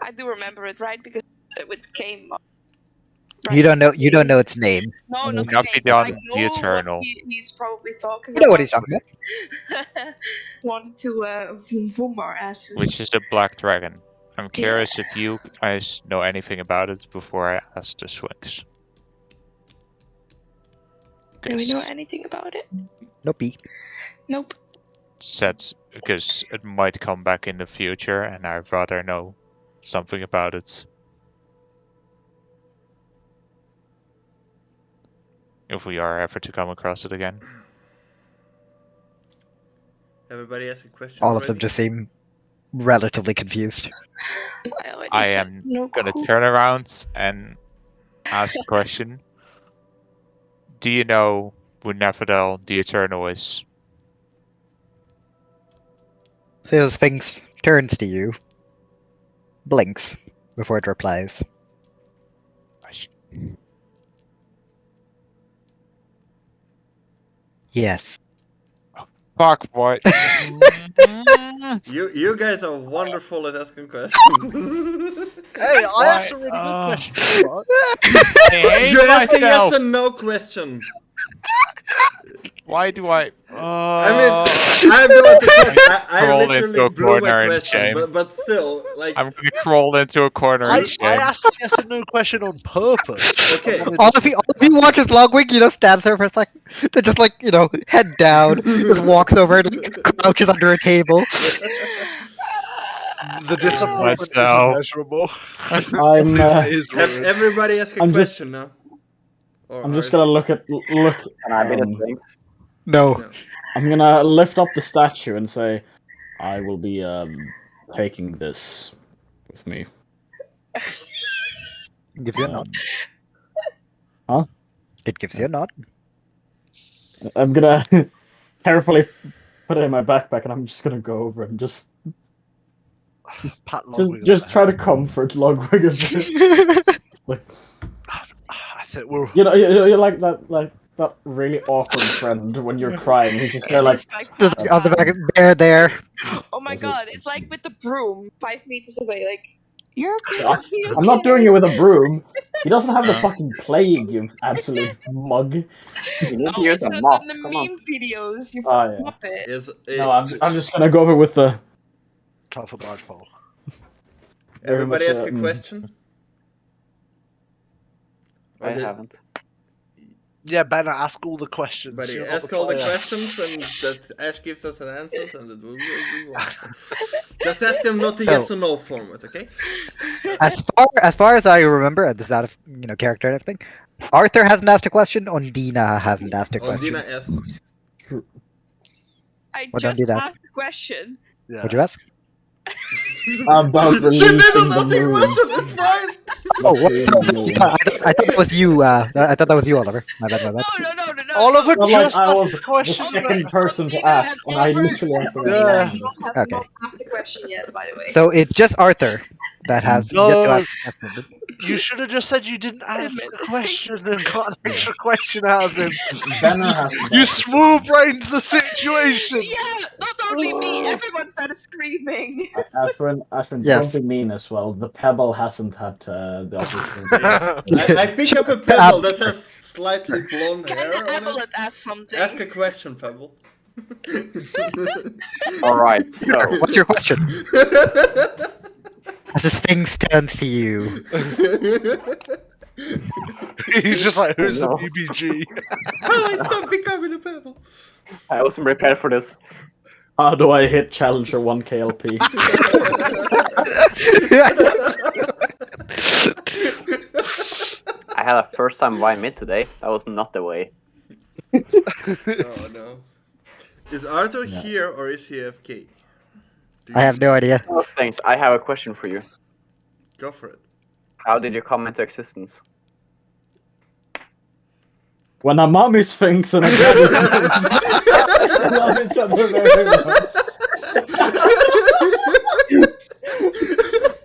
I do remember it, right? Because it came up. You don't know. You don't know its name. No, not Navidon the name. the Eternal. He's probably talking. You know what he's talking about. Wanted to vroom our asses. Which is the black dragon. I'm curious if you guys know anything about it before I ask the swings. Do we know anything about it? Nope. Nope. Said because it might come back in the future, and I'd rather know something about it. If we are ever to come across it again. Everybody ask a question. All of them already? just seem relatively confused. I am gonna turn around and ask a question. Do you know who Nephidel the Eternal is? The Sphinx turns to you, blinks before it replies. Yes. Fuck, boy. You guys are wonderful at asking questions. Hey, I asked a really good question. Right? I hate You're asking myself. yes and no question. Why do I? I mean, I'm the one to talk. I Crawl literally into a blew corner my in question, shame. but still, like, I'm gonna crawl into a corner I and shame. asked a yes and no question on purpose. okay. All of you watch as Logwig, stands there for a second. Then just head down, just walks over and crouches under a table. The disappointment is Myself. immeasurable. I'm. It is Have rude. everybody ask a I'm just- question now. Or I'm just are- gonna look. Can I be the Sphinx? No. No. I'm gonna lift up the statue and say, I will be taking this with me. Gives you a nod. Huh? It gives you a nod. I'm gonna carefully put it in my backpack, and I'm just gonna go over and just Pat Ludwig on just the try head. to comfort Ludwig a bit. Like, I think we're. you're like that really awkward friend when you're crying. He's just there like, It's like, Just on the back. There. oh my Is it- god, it's like with the broom 5 meters away. Like, You're I'm okay. I'm not doing it with a broom. He doesn't have the Uh. fucking plague, you absolute mug. You need to Oh, use it's a on mop. the Come on. meme videos. You Oh yeah. puppet. Is No, I'm just gonna go over with the Top of large pole. very everybody much, ask a question? I Or did- haven't. Yeah, Banner, ask all the questions. Buddy, You're not ask all the player. questions and that Ash gives us an answers and that we want. Just ask them not the yes or no format, okay? As far as I remember, and this is out of character and everything, Arthur hasn't asked a question. Ondina hasn't asked a question. Ondina asked. I Well, don't just do that. asked a question. Yeah. What'd you ask? about She releasing didn't the ask your moon. question, it's fine! Oh, what? I thought that was you. I thought that was you, Oliver. My bad. No. Oliver Not like just I asked was the the question. second person to ask, and I literally asked the Yeah. right You question. don't have Okay. not asked a question yet, by the way. So it's just Arthur that has yet to No. ask a question. You should have just said you didn't ask minute. the question and got an extra question out of him. Banner has to You ask. smooth brained the situation. Yeah, not only me, everyone started screaming. Ashwin, Yes. don't be mean as well. The pebble hasn't had the opportunity. I pick up a pebble that has slightly blonde hair Can on Evelyn it. ask something? Ask a question, Pebble. Alright, so. What's your question? As the Sphinx turns to you. He's just like, who's Oh, no. the BBG? Oh, I stopped becoming a pebble. I wasn't prepared for this. How do I hit Challenger 1 KLP? I had a first time Y mid today. That was not the way. Oh no. Is Arthur Yeah. here or is he AFK? Do I have no idea. Oh, thanks. I have a question for you. Go for it. How did you come into existence? When a mommy sphinx and a daddy sphinx love each other very much.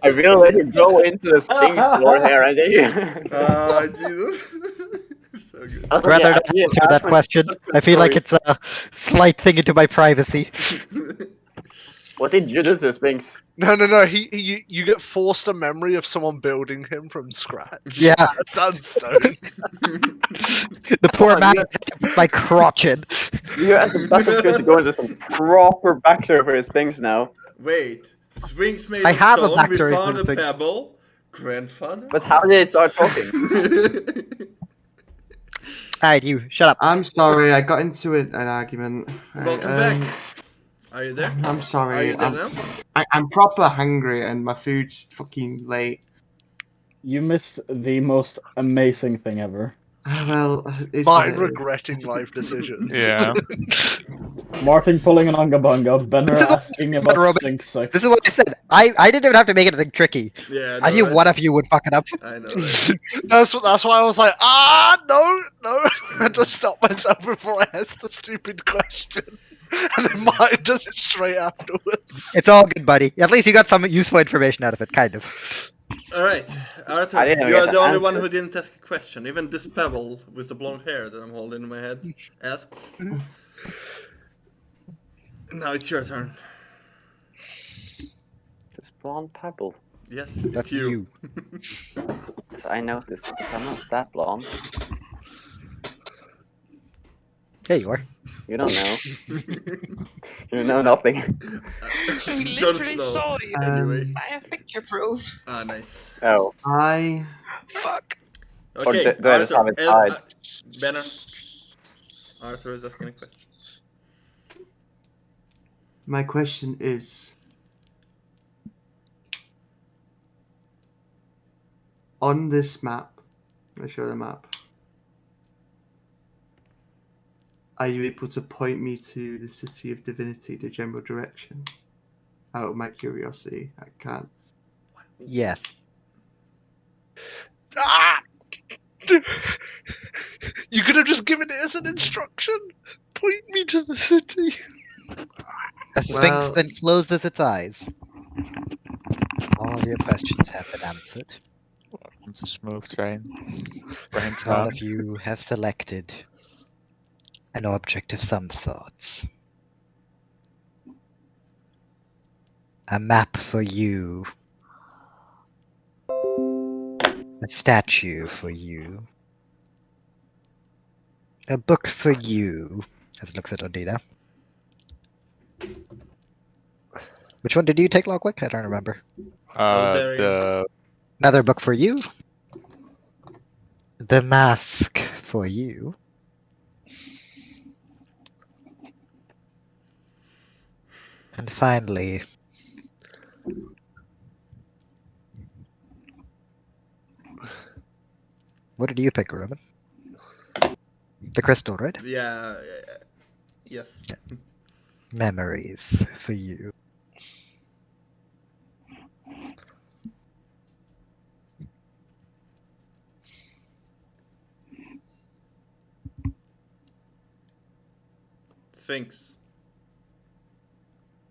I really let you go into the Sphinx lore here, and then you. Ah, Jesus. So good. I was like, Rather yeah, not yeah, answer that Ashwin- question. I feel like it's a slight thing into my privacy. What did you do to the Sphinx? No. You get forced a memory of someone building him from scratch. Yeah, Sandstone. the poor Oh, man yeah. had to put my crotch in. You had the battlefield to go into some proper backstory for the Sphinx now. Wait. Sphinx made I of have a stone. We backstory for found the a Sphinx. pebble. Grandfather. But how did it start talking? Alright, you, shut up. I'm sorry, I got into an argument. Welcome Right, back. Are you there? I'm sorry. Are you there now? I'm proper hungry and my food's fucking late. You missed the most amazing thing ever. Well, it's Mine what it is. regretting life decisions. Yeah. Martin pulling an Unga Bunga, Benner asking about Robin, Sphinx sex. This is what I said. I didn't even have to make anything tricky. Yeah. I knew right? one of you would fuck it up. I know. Right? That's why I was like, no. I had to stop myself before I asked the stupid question. And then mine does it straight afterwards. It's all good, buddy. At least you got some useful information out of it, kind of. All right, Arthur. I didn't You are get the the only one answer. who didn't ask a question. Even this pebble with the blonde hair that I'm holding in my head asked. Now it's your turn. This blonde pebble. Yes, That's it's you. Yes, I noticed. I'm not that blonde. There you are. You don't know. You know nothing. We Jon literally Snow. saw you. Anyway. I have picture proof. Ah, nice. Oh. Fuck. Okay, do I just have it tied? Banner. Arthur is asking a question. My question is, on this map, I show the map. Are you able to point me to the City of Divinity, the general direction? Out of my curiosity, I can't. Yes. Ah! You could have just given it as an instruction. Point me to the city. A Sphinx Well- then closes its eyes. All your questions have been answered. It's a smooth train. Brain All time. of you have selected an object of some sorts. A map for you A statue for you. A book for you. As it looks at Odina. Which one did you take, Lockwick? I don't remember. Aldarian. The Another book for you. The mask for you. And finally, what did you pick, Roman? The crystal, right? Yeah. Yes. Memories for you. Sphinx.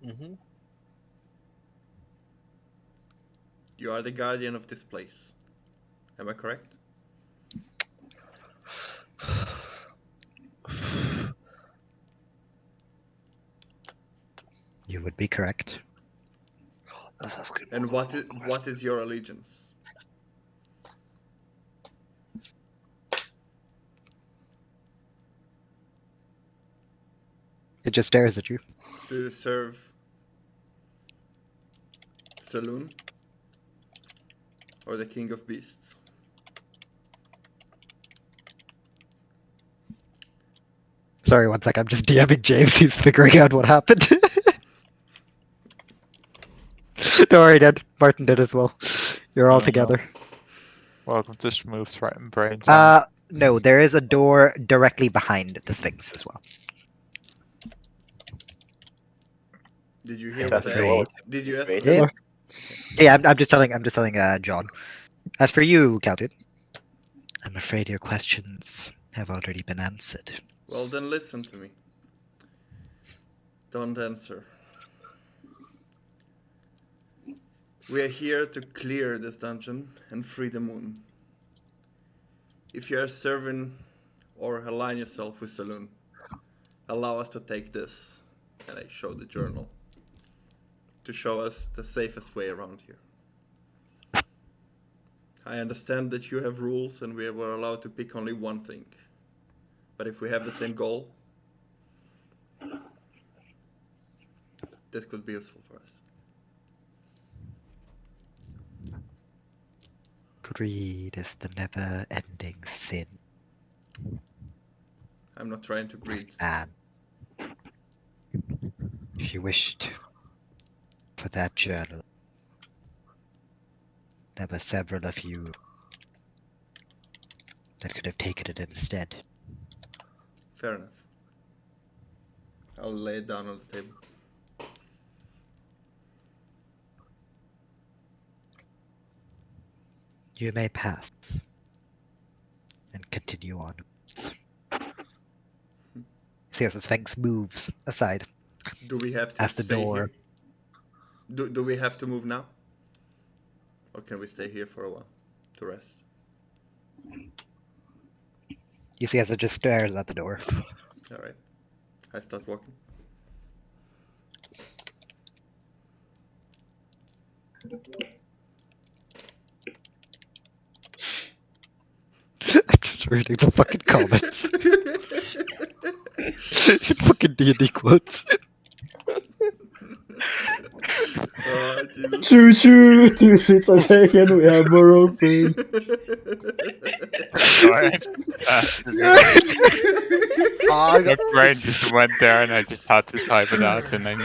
Mm-hmm. You are the guardian of this place. Am I correct? You would be correct. That's asking. And what is your allegiance? It just stares at you. To serve Saloon or the King of Beasts? Sorry, one sec. I'm just DMing James. He's figuring out what happened. Don't worry, Dad. Martin did as well. You're all Oh, no. together. welcome to Smooth Brains. No, there is a door directly behind the Sphinx as well. Did you hear Is what that I right? Did you ask? Right. Yeah. Yeah, I'm just telling John. As for you, Caldude, I'm afraid your questions have already been answered. Well, then listen to me. Don't answer. We are here to clear this dungeon and free the moon. If you are serving or align yourself with Saloon, allow us to take this. And I show the journal to show us the safest way around here. I understand that you have rules and we were allowed to pick only one thing. But if we have the same goal, this could be useful for us. Greed is the never-ending sin, I'm not trying to greed. man. If you wished for that journal, there were several of you that could have taken it instead. Fair enough. I'll lay it down on the table. You may pass and continue on. See as the Sphinx moves aside. Do we have to At the stay door. here? Do we have to move now? Or can we stay here for a while to rest? You see as it just stares at the door. Alright. I start walking. I'm just reading the fucking comments. Fucking D&D quotes. Oh, Jesus. Choo choo! 2 seats are taken, we have more open. I My got, brain just went there and I just had to type it out and I knew.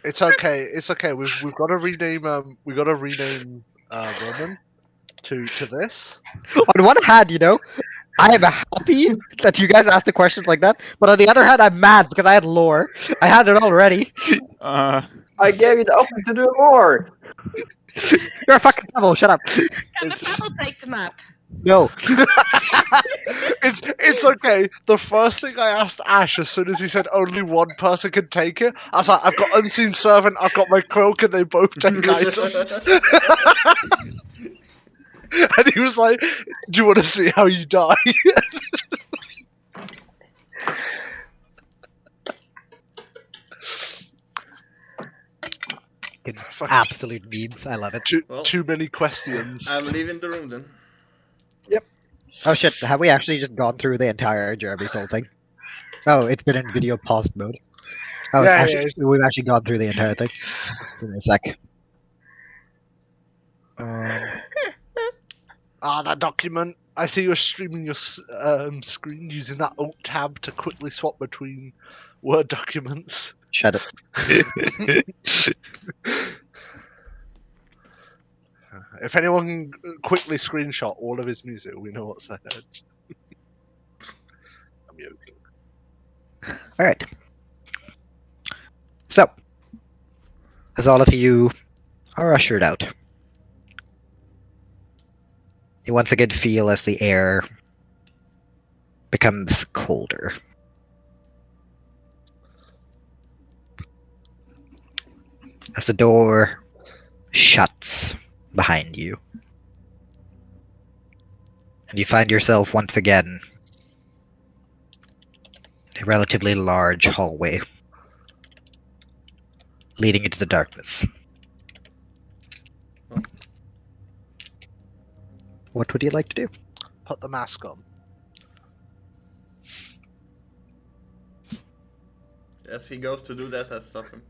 it's okay. It's okay. We've got to rename. We got to rename Roman to this. On one hand, you know, I am happy that you guys asked the questions like that, but on the other hand, I'm mad because I had lore. I had it already. I gave you the option to do more. You're a fucking devil, shut up. Can the devil take the map? No. It's okay. The first thing I asked Ash as soon as he said only one person can take it, I was like, I've got Unseen Servant, I've got my Croak, and they both take items. And he was like, do you want to see how you die? It's absolute memes. I love it. too, Well, too many questions. I'm leaving the room then. Oh shit, have we actually just gone through the entire Jeremy Soul thing? Oh, it's been in video paused mode. Oh, Yeah, actually, we've actually gone through the entire thing. Give me a sec. That document. I see you're streaming your screen using that Alt tab to quickly swap between Word documents. Shut it. If anyone can quickly screenshot all of his music, we know what's ahead. I'm joking. Alright. So, as all of you are ushered out, you once again feel as the air becomes colder. As the door shuts behind you. And you find yourself once again in a relatively large hallway leading into the darkness. What would you like to do? Put the mask on. As he goes to do that, I stop him.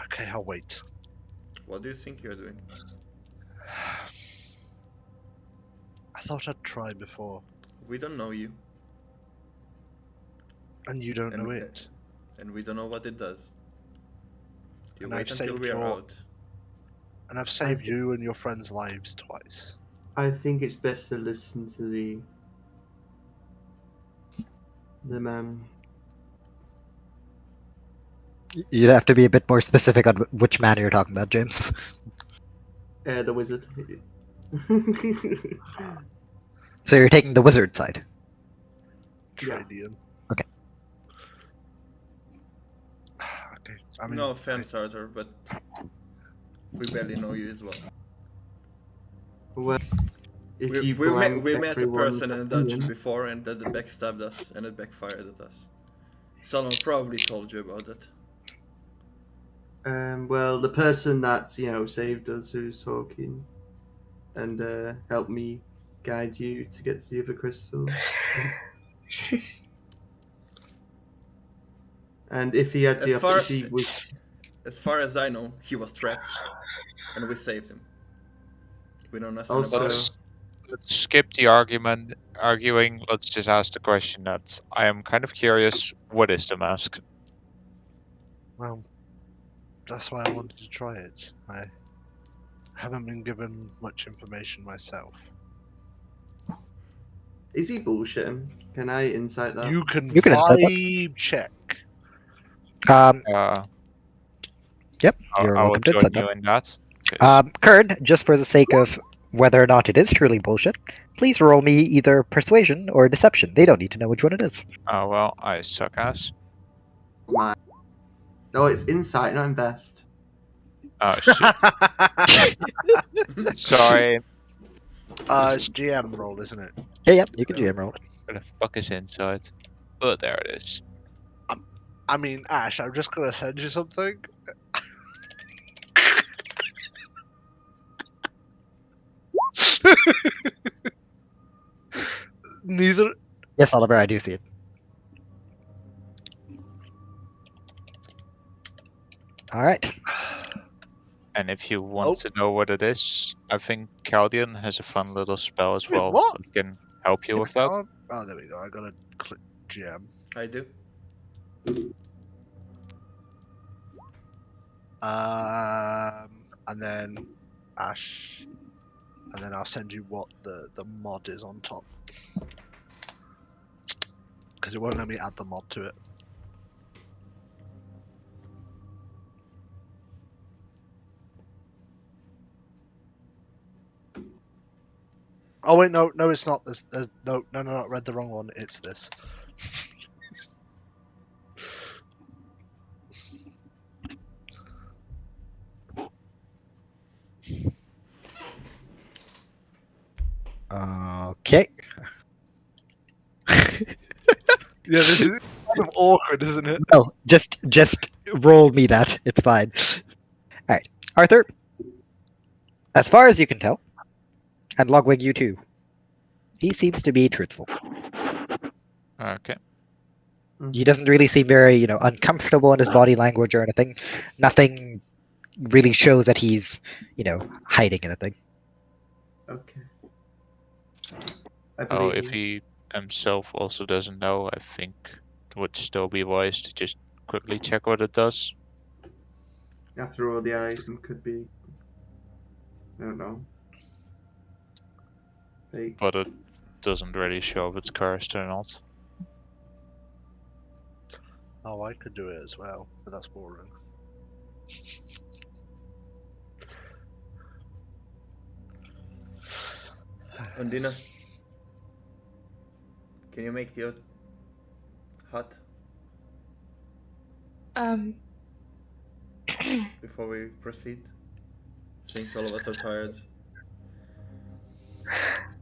Okay, I'll wait. What do you think you're doing? I thought I'd tried before, We don't know you, and you don't And know we- it. and we don't know what it does. You And wait I've until saved we are your- out. And I've saved you and your friends' lives twice. I think it's best to listen to the man. You'd have to be a bit more specific on which man you're talking about, James. The wizard. So you're taking the wizard side. Yeah. Tradian. Okay. Okay. I mean, No offense, Arthur, but we barely know you as well. Well, if We, you we, met, blank we met a everyone's person in a dungeon opinion- before and that backstabbed us and it backfired at us. Someone probably told you about it. Well, the person that saved us, who's talking, and helped me guide you to get to the other crystal. And if he had the As far- opportunity, was As far as I know, he was trapped and we saved him. We know nothing Also- about it. Let's skip the arguing. Let's just ask the question that I am kind of curious. What is the mask? well, that's why I wanted to try it. I haven't been given much information myself. is he bullshitting? Can I insight that? You can You can insight that. vibe check. Um, Yep, you're I will welcome to join insight you that. in that. 'cause Kern, just for the sake of whether or not it is truly bullshit, please roll me either persuasion or deception. They don't need to know which one it is. Oh well, I suck ass. My... No, it's insight, not invest. Oh shit. Sorry. It's GM roll, isn't it? Yeah, you can GM roll. Where the fuck is inside? Oh, there it is. I mean, Ash, I'm just gonna send you something. Neither. Yes, Oliver, I do see it. Alright. And if you want Oh. to know what it is, I think Caldian has a fun little spell as Wait, well what? that can help you with that. Oh, there we go. I gotta click GM. I do. And then Ash, and then I'll send you what the mod is on top, because it won't let me add the mod to it. Oh wait, no, it's not. There's no, I read the wrong one. It's this. Okay. Yeah, this is kind of awkward, isn't it? No, just roll me that. It's fine. Alright. Arthur, As far as you can tell, and Logwig, you too. He seems to be truthful. Okay. He doesn't really seem very, uncomfortable in his body language or anything. Nothing really shows that he's, hiding anything. Okay. I Oh, believe if you. he himself also doesn't know, I think it would still be wise to just quickly check what it does. After all, the item could be. I don't know. Fake. But it doesn't really show if it's cursed or not. Oh, I could do it as well, but that's boring. Undina, can you make the hut before we proceed? I think all of us are tired.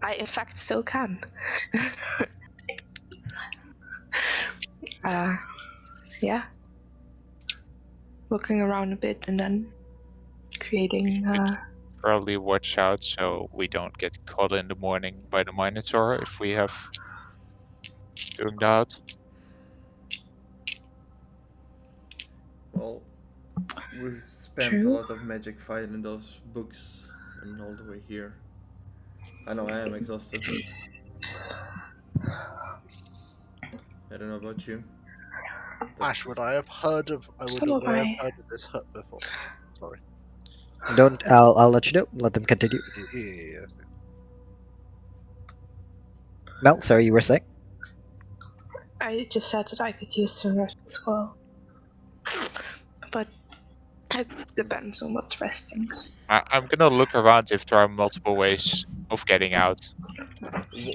I in fact still can. Yeah. Looking around a bit and then creating. Probably watch out so we don't get caught in the morning by the Minotaur if we have doing that. Well, we spent True. a lot of magic finding those books and all the way here. I know I am exhausted. I don't know about you. but- Ash, would I have heard of? I would So have have I. heard of this hut before. Sorry. I'll let you know. Let them continue. Yeah. Mel, sorry, you were saying? I just said that I could use some rest as well. But it depends on what restings. I'm gonna look around if there are multiple ways of getting out. What do we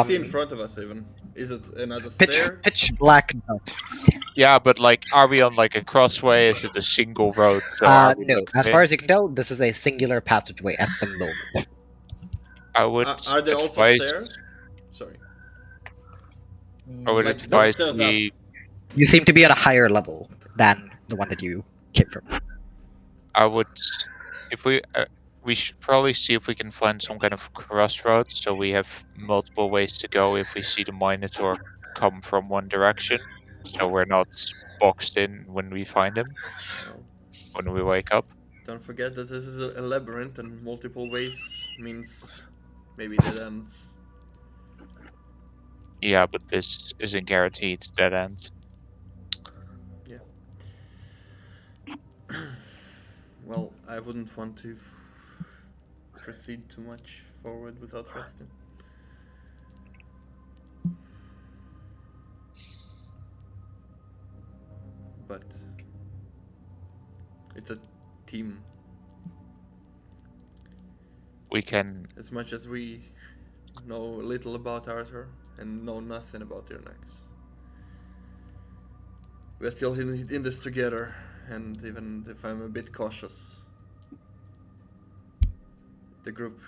see in Um, front of us even? Is it another stair? Pitch black. No. Yeah, but like, are we on like a crossway? Is it a single road? So are we, No. like, As far as you can tell, this is a singular passageway at the moment. I would Are there also advise. stairs? Sorry. I would Like, not advise stairs we. You seem to be at a higher level than the one that you came from. I would, if we should probably see if we can find some kind of crossroads so we have multiple ways to go if we see the Minotaur come from one direction, so we're not boxed in when we find him No. when we wake up. Don't forget that this is a labyrinth and multiple ways means maybe dead ends. Yeah, but this isn't guaranteed dead end. Well, I wouldn't want to proceed too much forward without resting. But it's a team. We can. As much as we know little about Arthur and know nothing about Irnax. We're still in this together, and even if I'm a bit cautious, the group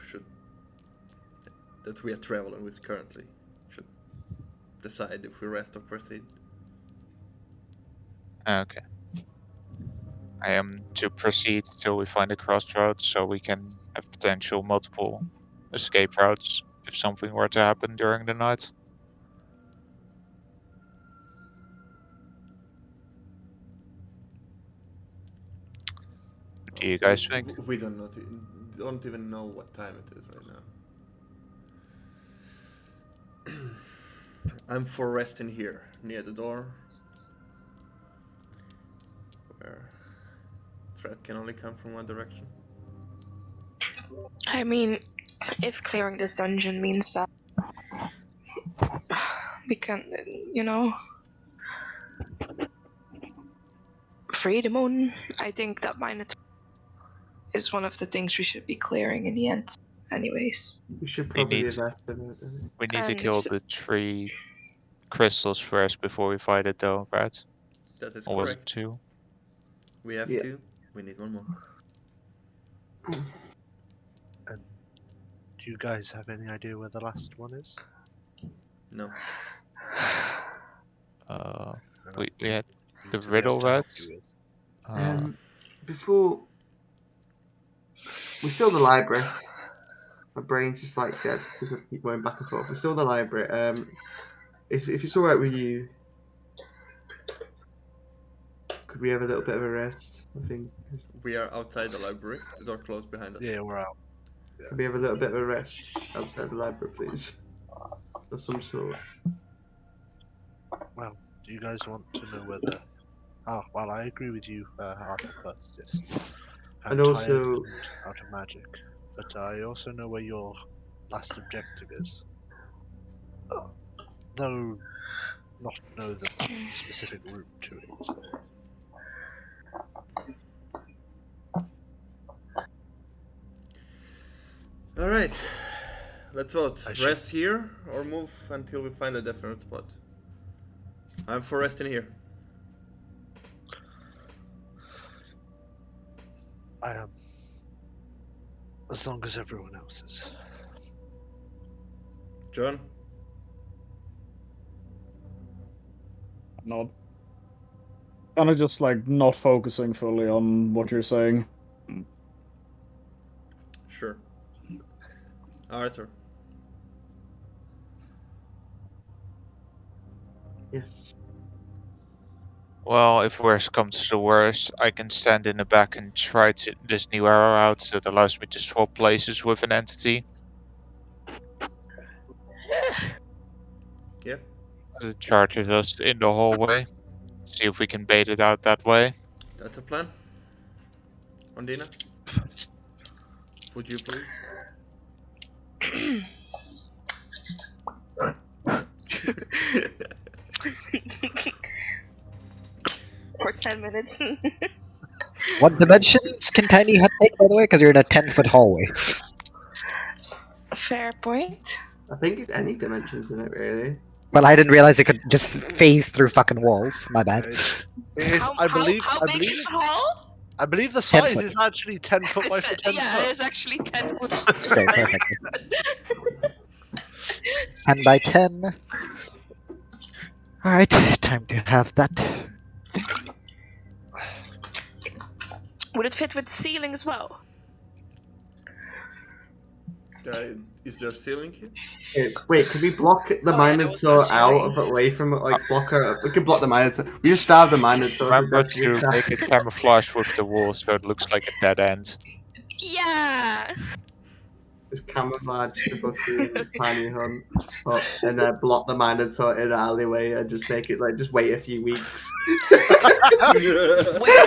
that we are traveling with currently should decide if we rest or proceed. Okay. I am to proceed till we find a crossroads so we can have potential multiple escape routes if something were to happen during the night. What do you guys think? We don't even know what time it is right now. I'm for resting here, near the door, where threat can only come from one direction. I mean, if clearing this dungeon means that we can, free the moon, I think that Minotaur is one of the things we should be clearing in the end, anyways. We should probably need- invest in it. We need to And kill the 3 crystals first before we fight it, though, right? That is Or was it correct. 2? We have Yeah. 2. We need 1 more. Do you guys have any idea where the last one is? No. We had the So we have riddle, to help right? you with. Before We're still in the library. My brain's just like dead because I keep going back and forth. We're still in the library. If it's alright with you, could we have a little bit of a rest? I think. We are outside the library. The door closed behind us. Yeah, we're out. Could we have a little bit of a rest outside the library, please? Of some sort. Well, do you guys want to know whether? Oh, well, I agree with you, Arthur, first. Yes. I'm And also- tired and out of magic, but I also know where your last objective is. Though, not know the specific route to it. Alright. Let's vote. I should- Rest here or move until we find a definite spot. I'm for resting here. I am. As long as everyone else is. John? Not. Kind of just like not focusing fully on what you're saying. Sure. Arthur? Yes. Well, if worst comes to worst, I can stand in the back and try to this new arrow out that allows me to swap places with an entity. Yeah. It charges us in the hallway. See if we can bait it out that way. That's a plan. Ondina? Would you please? For 10 minutes. What dimensions can Tiny Hut take, by the way? Because you're in a 10-foot hallway. Fair point. I think it's any dimensions in it, really. Well, I didn't realize it could just phase through fucking walls. My bad. It is, I believe. How I big believe. is the hall? I believe the 10 size foot. is actually 10 foot by 10 Yeah, foot. it's actually 10 foot. Okay, perfect. 10 by 10. Alright, time to have that. Would it fit with the ceiling as well? Is there ceiling here? Wait, can we block the Oh, yeah, Minotaur that's out right. of it, away from it? Like, block her. We can block the Minotaur. We just starve the Minotaur. Remember to make it camouflage with the wall so it looks like a dead end. Yeah! Just camouflage the fucking tiny hunt, and then block the Minotaur in an alleyway and just make it like just wait a few weeks. Wait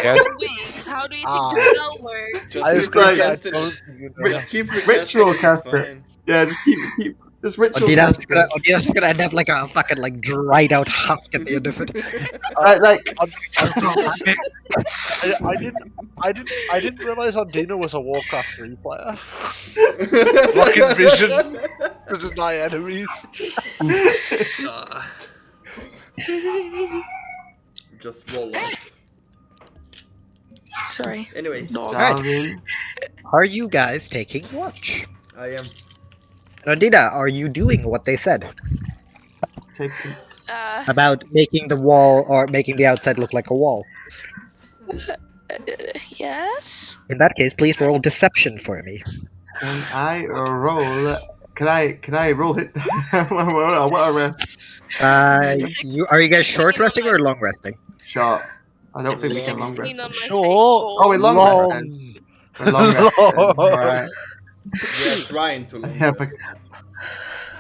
Yes. 2 weeks, how do you think Ah. the spell works? Just I keep was going to recasting say, it. Just keep Ritual recasting it, cast it's it. fine. Yeah, just keep this ritual. Ondina's gonna end up like a fucking like dried out husk at the end of it. Like I didn't realize Ondina was a Warcraft 3 player. Fucking vision to deny enemies. Ah, just roll off. Sorry. Anyway, starving. Are you guys taking watch? I am. And Ondina, are you doing what they said Taking. about making the wall or making the outside look like a wall? Yes? In that case, please roll deception for me. Can I roll? Can I roll it? What a rest. Are you guys short resting or long resting? Shot. I don't think we can long 16 on rest. my Sure. faithful. Oh, we long Long. rest then. We're long rest then. Alright. Yeah, trying to. Yeah, but...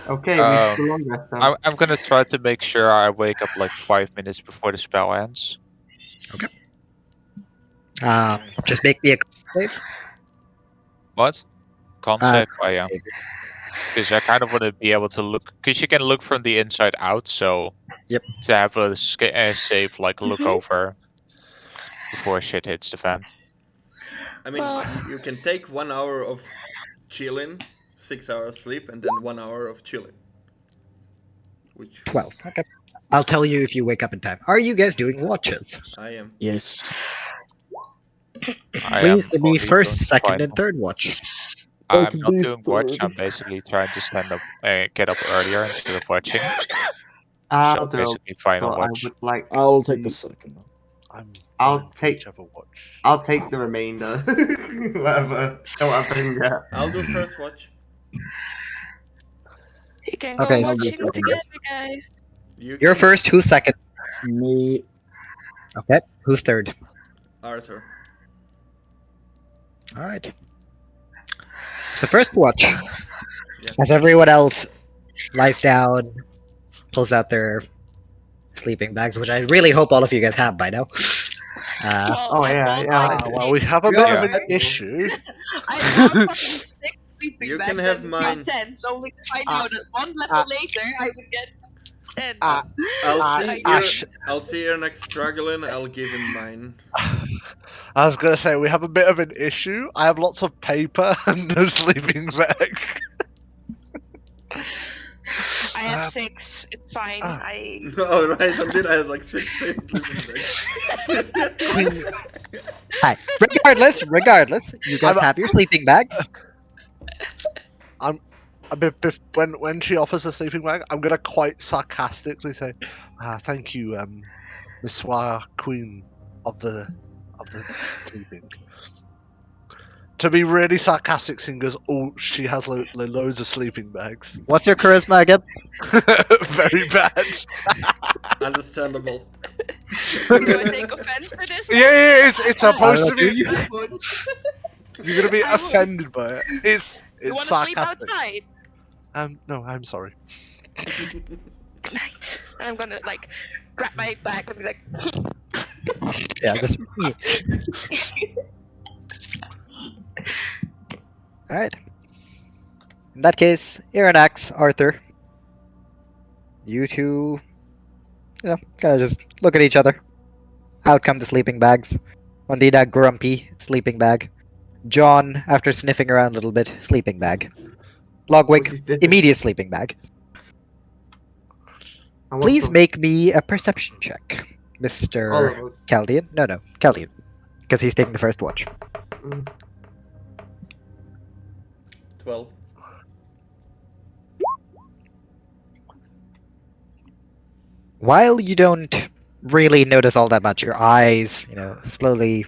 Okay, Um, we long rest then. I'm gonna try to make sure I wake up like 5 minutes before the spell ends. Just make me a save. What? Concept? Oh yeah. Because I kind of want to be able to look, because you can look from the inside out, so Yep. to have a safe like look over before shit hits the fan. I mean, Well- you can take 1 hour of chilling, 6 hours sleep, and then 1 hour of chilling. Which 12. Okay. I'll tell you if you wake up in time. Are you guys doing watches? I am. Yes. I Please am give me totally first, doing second, fine. and third watch. I'm Okay, not please doing watch. third. I'm basically trying to stand up, get up earlier instead of watching. So I'll do it, basically final but I watch. would like. I'll take the second one. I'm I'll take whichever watch. I'll take the remainder. Whatever. Don't happen yet. I'll do first watch. You can go Okay, so- watching together, guys. You You're can- first. Who's second? Me. Okay. Who's third? Arthur. All right. So first watch, as everyone else lies down, pulls out their sleeping bags, which I really hope all of you guys have by now. Oh yeah, yeah. Well, we have a bit of an issue. I have fucking 6 sleeping You bags can have and mine. 10, so we can find out that one level later I would get 10. I'll see your next struggling. I'll give him mine. I was gonna say we have a bit of an issue. I have lots of paper and no sleeping bag. I have 6. It's fine. Oh right, I did. I had like 6 sleeping bags. Hi. Regardless, you guys have your sleeping bags. When she offers a sleeping bag, I'm gonna quite sarcastically say, "Thank you, Miss Queen of the sleeping." To be really sarcastic, Singers, she has loads of sleeping bags. What's your charisma again? Very bad. Understandable. Do I take offense to this? Yeah, it's supposed to be. I would. You're gonna be I would. offended by it. It's You want to sleep sarcastic. outside? No, I'm sorry. Good night. And I'm gonna like grab my bag and be like, Yeah, just. Alright. In that case, Irinax, Arthur. You two, kind of just look at each other. Out come the sleeping bags. Ondina, grumpy, sleeping bag. John, after sniffing around a little bit, sleeping bag. Logwig, immediate sleeping bag. Please make me a perception check, All Mr. of us. Chaldean. No, Chaldean. Because he's taking the first watch. 12. While you don't really notice all that much, your eyes, slowly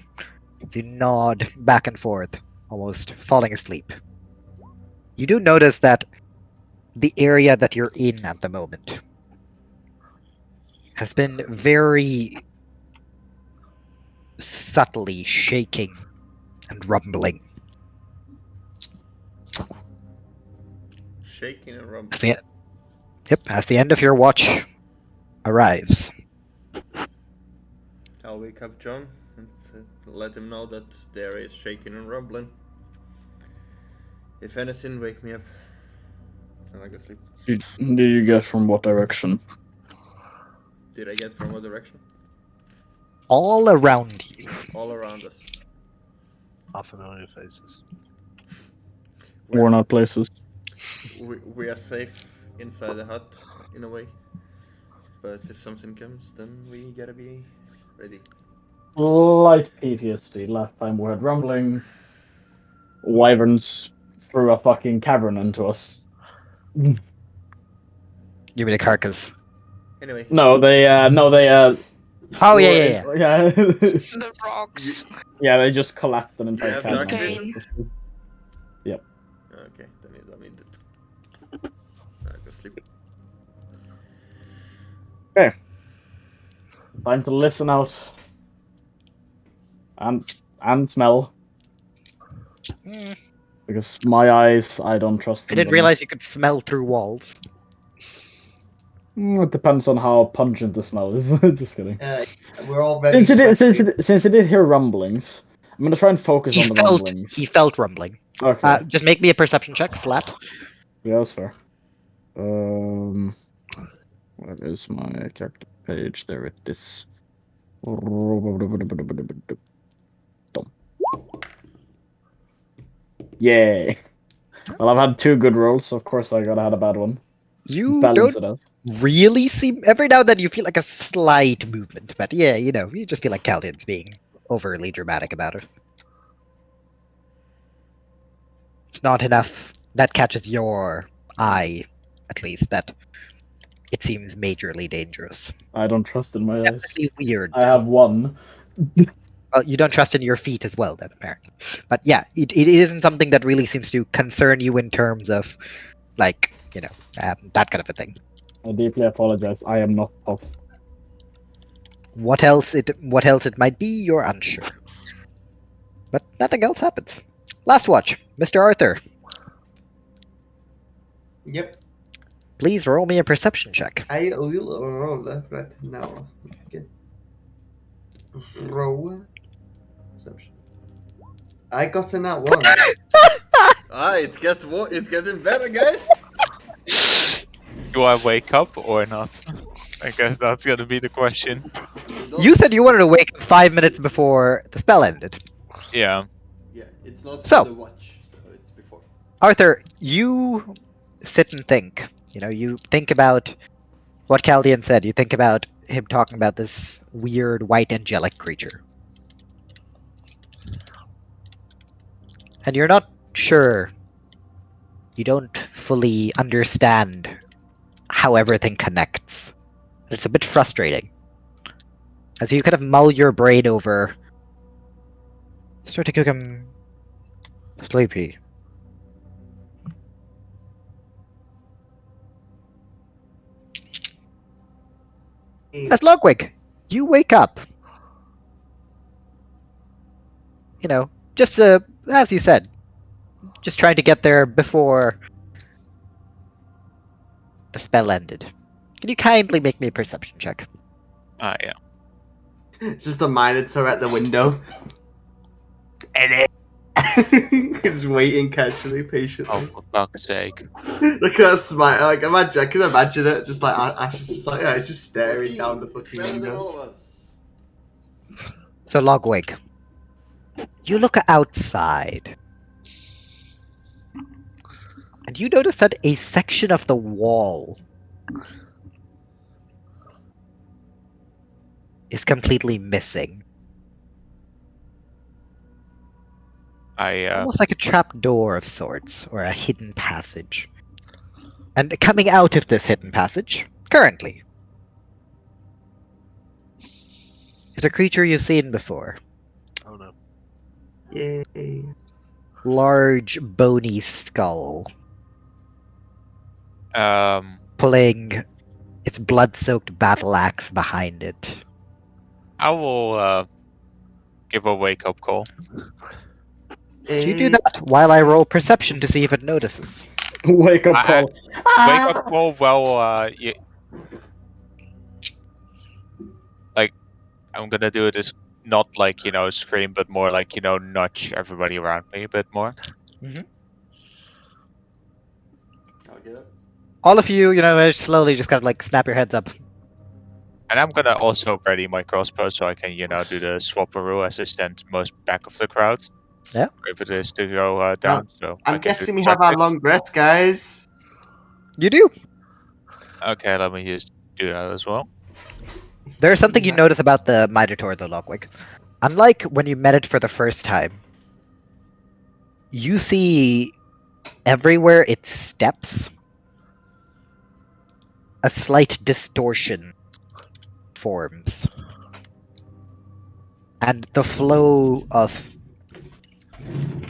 do nod back and forth, almost falling asleep. You do notice that the area that you're in at the moment has been very subtly shaking and rumbling. Shaking and rumbling. As the end of your watch arrives. I'll wake up John and let him know that there is shaking and rumbling. If anything, wake me up. And I go sleep. Did you get from what direction? Did I get from what direction? All around you. All around us. Our familiar faces. Worn out places. We are safe inside the hut, in a way. But if something comes, then we gotta be ready. Light PTSD. Last time we had rumbling, wyverns threw a fucking cavern into us. You mean a carcass? Anyway. No, they. Oh yeah. Yeah. the rocks. Yeah, they just collapsed an entire have cavern. dark vision? Yep. Okay, then you don't need it. I go sleep. Okay. Time to listen out. And smell. Because my eyes, I don't trust I them. didn't realize you could smell through walls. It depends on how pungent the smell is. Just kidding. We're all very Since it did hear rumblings, I'm gonna try and focus on the rumblings. He felt rumbling. Okay. Just make me a perception check, flat. Yeah, that's fair. What is my character page? There it is. Yay! Well, I've had 2 good rolls, so of course I gotta have a bad one. You Balance don't it out. really seem. Every now and then you feel like a slight movement, but yeah, you just feel like Chaldean's being overly dramatic about it. It's not enough that catches your eye, at least, that it seems majorly dangerous. I don't trust in my eyes. Definitely weird. I have 1. Well, you don't trust in your feet as well, then, apparently. But yeah, it isn't something that really seems to concern you in terms of, like, that kind of a thing. I deeply apologize. I am not tough. What else it might be, you're unsure. But nothing else happens. Last watch, Mr. Arthur. Yep. Please roll me a perception check. I will roll right now. Okay. Roll. Perception. I got a nat 1. It's getting better, guys. Do I wake up or not? I guess that's gonna be the question. You said you wanted to wake up 5 minutes before the spell ended. Yeah. Yeah, it's not for So. the watch, so it's before. Arthur, you sit and think. You think about what Chaldean said. You think about him talking about this weird white angelic creature. And you're not sure. You don't fully understand how everything connects. It's a bit frustrating. As you kind of mull your brain over, start to become sleepy. As Logwig, you wake up. Just as you said, just trying to get there before the spell ended. Can you kindly make me a perception check? Yeah. It's just a minotaur at the window. He's waiting casually, patiently. Oh, for fuck's sake. Look at that smile. Like, I can imagine it. Just like Ash is just like, yeah, he's just staring down the fucking Better than window. all of us. So Logwig, you look outside. And you notice that a section of the wall is completely missing. Almost like a trap door of sorts, or a hidden passage. And coming out of this hidden passage, currently, is a creature you've seen before. Oh no. Yay. Large, bony skull, pulling its blood-soaked battle axe behind it. I will give a wake-up call. Do you do that while I roll perception to see if it notices? Wake up call. Wake-up call, well, like, I'm gonna do this not like, scream, but more like, nudge everybody around me a bit more. I'll get it. All of you, slowly just kind of like snap your heads up. And I'm gonna also ready my crossbow so I can, do the swapperoo as I stand most back of the crowd. Yeah. If it is to go down, so I I'm can guessing do we have our tactics. long rest, guys. You do. Okay, let me just do that as well. There's something you notice about the Minotaur, though, Logwig. Unlike when you met it for the first time, you see everywhere it steps, a slight distortion forms. And the flow of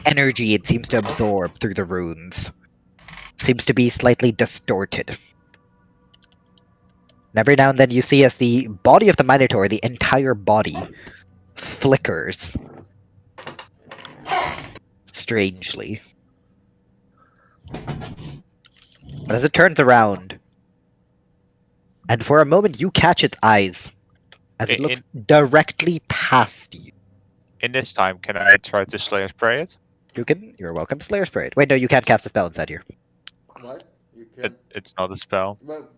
energy it seems to absorb through the runes seems to be slightly distorted. And every now and then you see as the body of the Minotaur, the entire body, flickers strangely. But as it turns around, and for a moment you catch its eyes, as it looks directly past you. In this time, can I try to Slayer Spray it? You're welcome to Slayer Spray it. Wait, no, you can't cast a spell inside here. What? You can. It's not a spell. Well,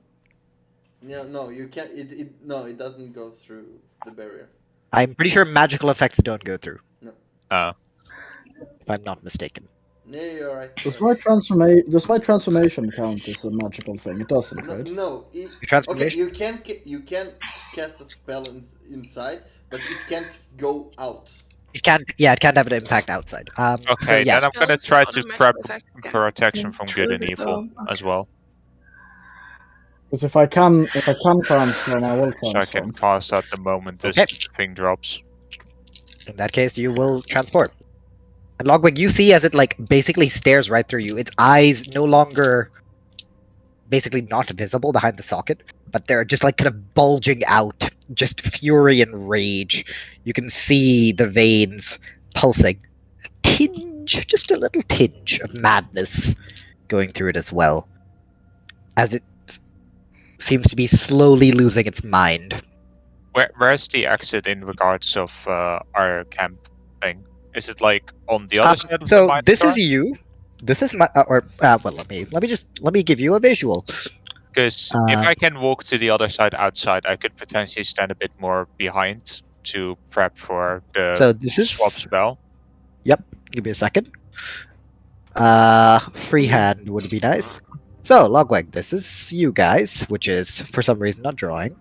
no, you can't. It doesn't go through the barrier. I'm pretty sure magical effects don't go through. No. If I'm not mistaken. Yeah, you're right. Does my transformation count as a magical thing? It doesn't, right? No. Your Okay, transformation? you can cast a spell inside, but it can't go out. It can't have an impact outside. Okay, yeah. then I'm gonna try to Automatic prep effect can protection from good and include it, evil though. as well, Because if I can transform, I will so I can transform. cast at the moment this Okay. thing drops. In that case, you will transport. And Logwig, you see as it like basically stares right through you. Its eyes no longer basically not visible behind the socket, but they're just like kind of bulging out, just fury and rage. You can see the veins pulsing. A tinge, just a little tinge of madness going through it as well, as it seems to be slowly losing its mind. Where's the exit in regards of our camp thing? Is it like on the other side of the So mine this store? is you. This is my well. Let me give you a visual. Because if I can walk to the other side outside, I could potentially stand a bit more behind to prep for the So this is swap spell. Yep. Give me a second. Freehand would be nice. So Logweg, this is you guys, which is for some reason not drawing.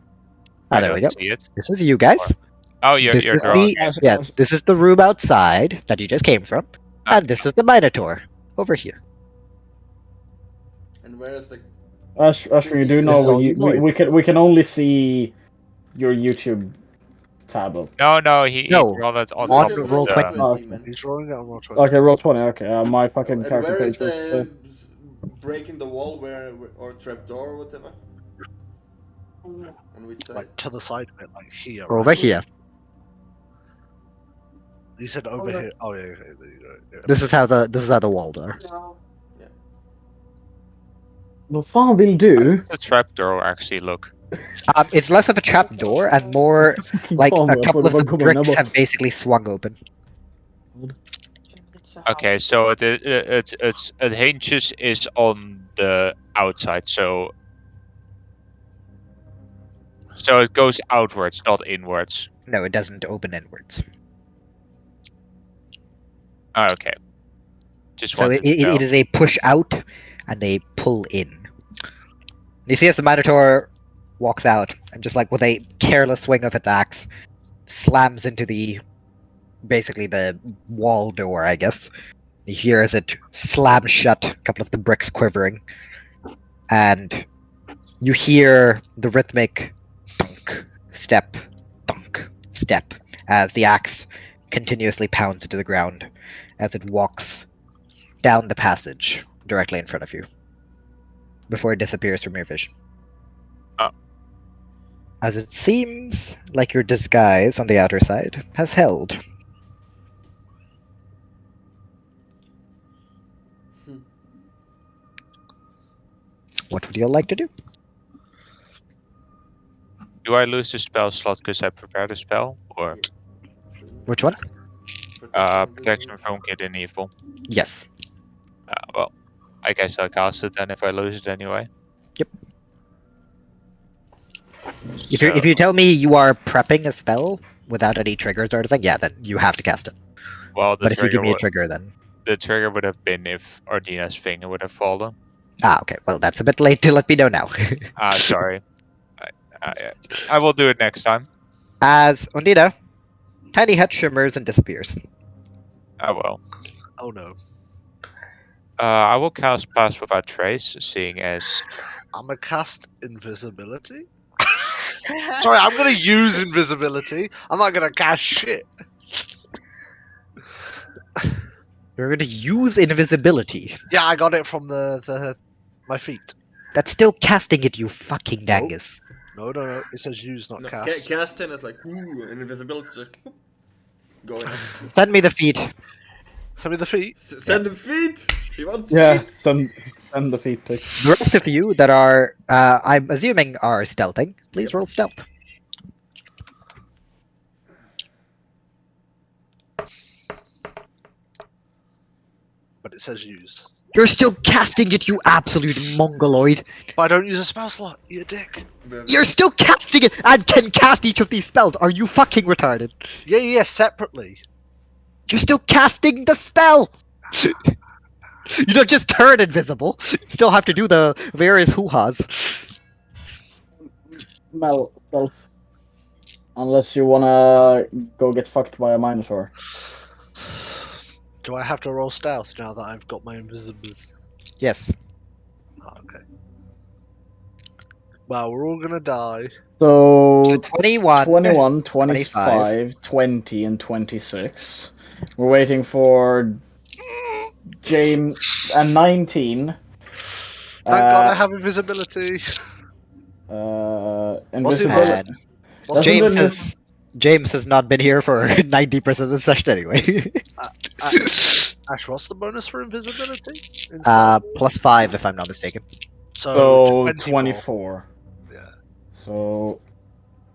I There we don't go. see it. This is you guys. Oh, you're This is drawing. this is the room outside that you just came from, and this is the Minotaur over here. And where is the? Ashford, you do know we can only see your YouTube tab up. No, he No, drawn it on on top of Roll20. He's drawing it on Roll20. Okay, Roll20. Okay, my fucking And character where is page was. the breaking the wall or trapdoor or whatever? On which side? Like to the side of it, like here. Over right? here. You said over here. Oh yeah, there you go. Yeah. This is how the walls are. Vad fan vill du? The trapdoor actually look. It's less of a trap door and more like a couple of the bricks have basically swung open. Okay, so it hinges is on the outside, so it goes outwards, not inwards. No, it doesn't open inwards. Oh, okay. Just So wanted to know. it is a push out and a pull in. You see as the Minotaur walks out and just like with a careless swing of its axe, slams into basically the wall door, I guess. You hear as it slams shut, a couple of the bricks quivering, and you hear the rhythmic thunk, step, as the axe continuously pounds into the ground as it walks down the passage directly in front of you before it disappears from your vision. Oh. As it seems like your disguise on the outer side has held. What would you all like to do? Do I lose the spell slot because I prepared a spell, or Which one? protection from good and evil? Yes. Well, I guess I'll cast it then if I lose it anyway. Yep. If you tell me you are prepping a spell without any triggers or anything, yeah, then you have to cast it. Well, But if you give me a trigger, then the trigger would have been if Ardina's finger would have fallen. okay. Well, that's a bit late to let me know now. Sorry. I will do it next time. As Ondina, tiny hut shimmers and disappears. I will. Oh no. I will cast Pass Without Trace, seeing as I'm gonna cast invisibility. Sorry, I'm gonna use invisibility. I'm not gonna cast shit. You're going to use invisibility. Yeah, I got it from my feet. That's still casting it, you fucking dangus. No. It says use, not No, cast. casting it like ooh, and invisibility just going. Send me the feet. Send me the feet. Send the feet. He wants Yeah, feet. send the feet pics. The rest of you that are, I'm assuming, are stealthing, please roll stealth. But it says use. You're still casting it, you absolute mongoloid. But I don't use a spell slot, you dick. You're still casting it and can cast each of these spells. Are you fucking retarded? Yeah, separately. You're still casting the spell. You don't just turn invisible. You still have to do the various hoo-has. Mel, stealth. Unless you wanna go get fucked by a Minotaur. Do I have to roll stealth now that I've got my invisibles? Yes. Oh, okay. Well, we're all gonna die. So 21, 21, 25, 20, and 26. We're waiting for James and 19. Thank God I have invisibility. Invisibility. And What's Doesn't James it- has James has not been here for 90% of the session anyway. Ash, what's the bonus for invisibility? In +5 if I'm not mistaken. So 24. 24. Yeah. So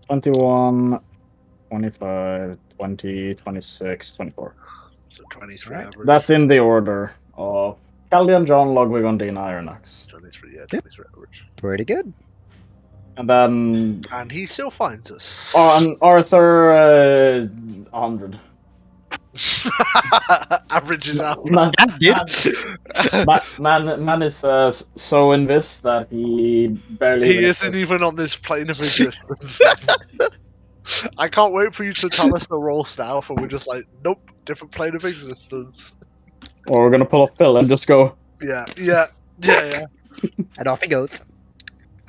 21, 25, 20, 26, 24. So 23 Right. average. That's in the order of Caldian, John, Ludwig, Undine, Iron Axe. 23, yeah, Yep. 23 average. Pretty good. And then And he still finds us. and Arthur 100. Averages out. Man, Dude. man is so invis that he barely. He even isn't exists. even on this plane of existence. I can't wait for you to tell us the roll stealth, and we're just like, nope, different plane of existence. Or we're gonna pull up Phil and just go. Yeah. And off he goes.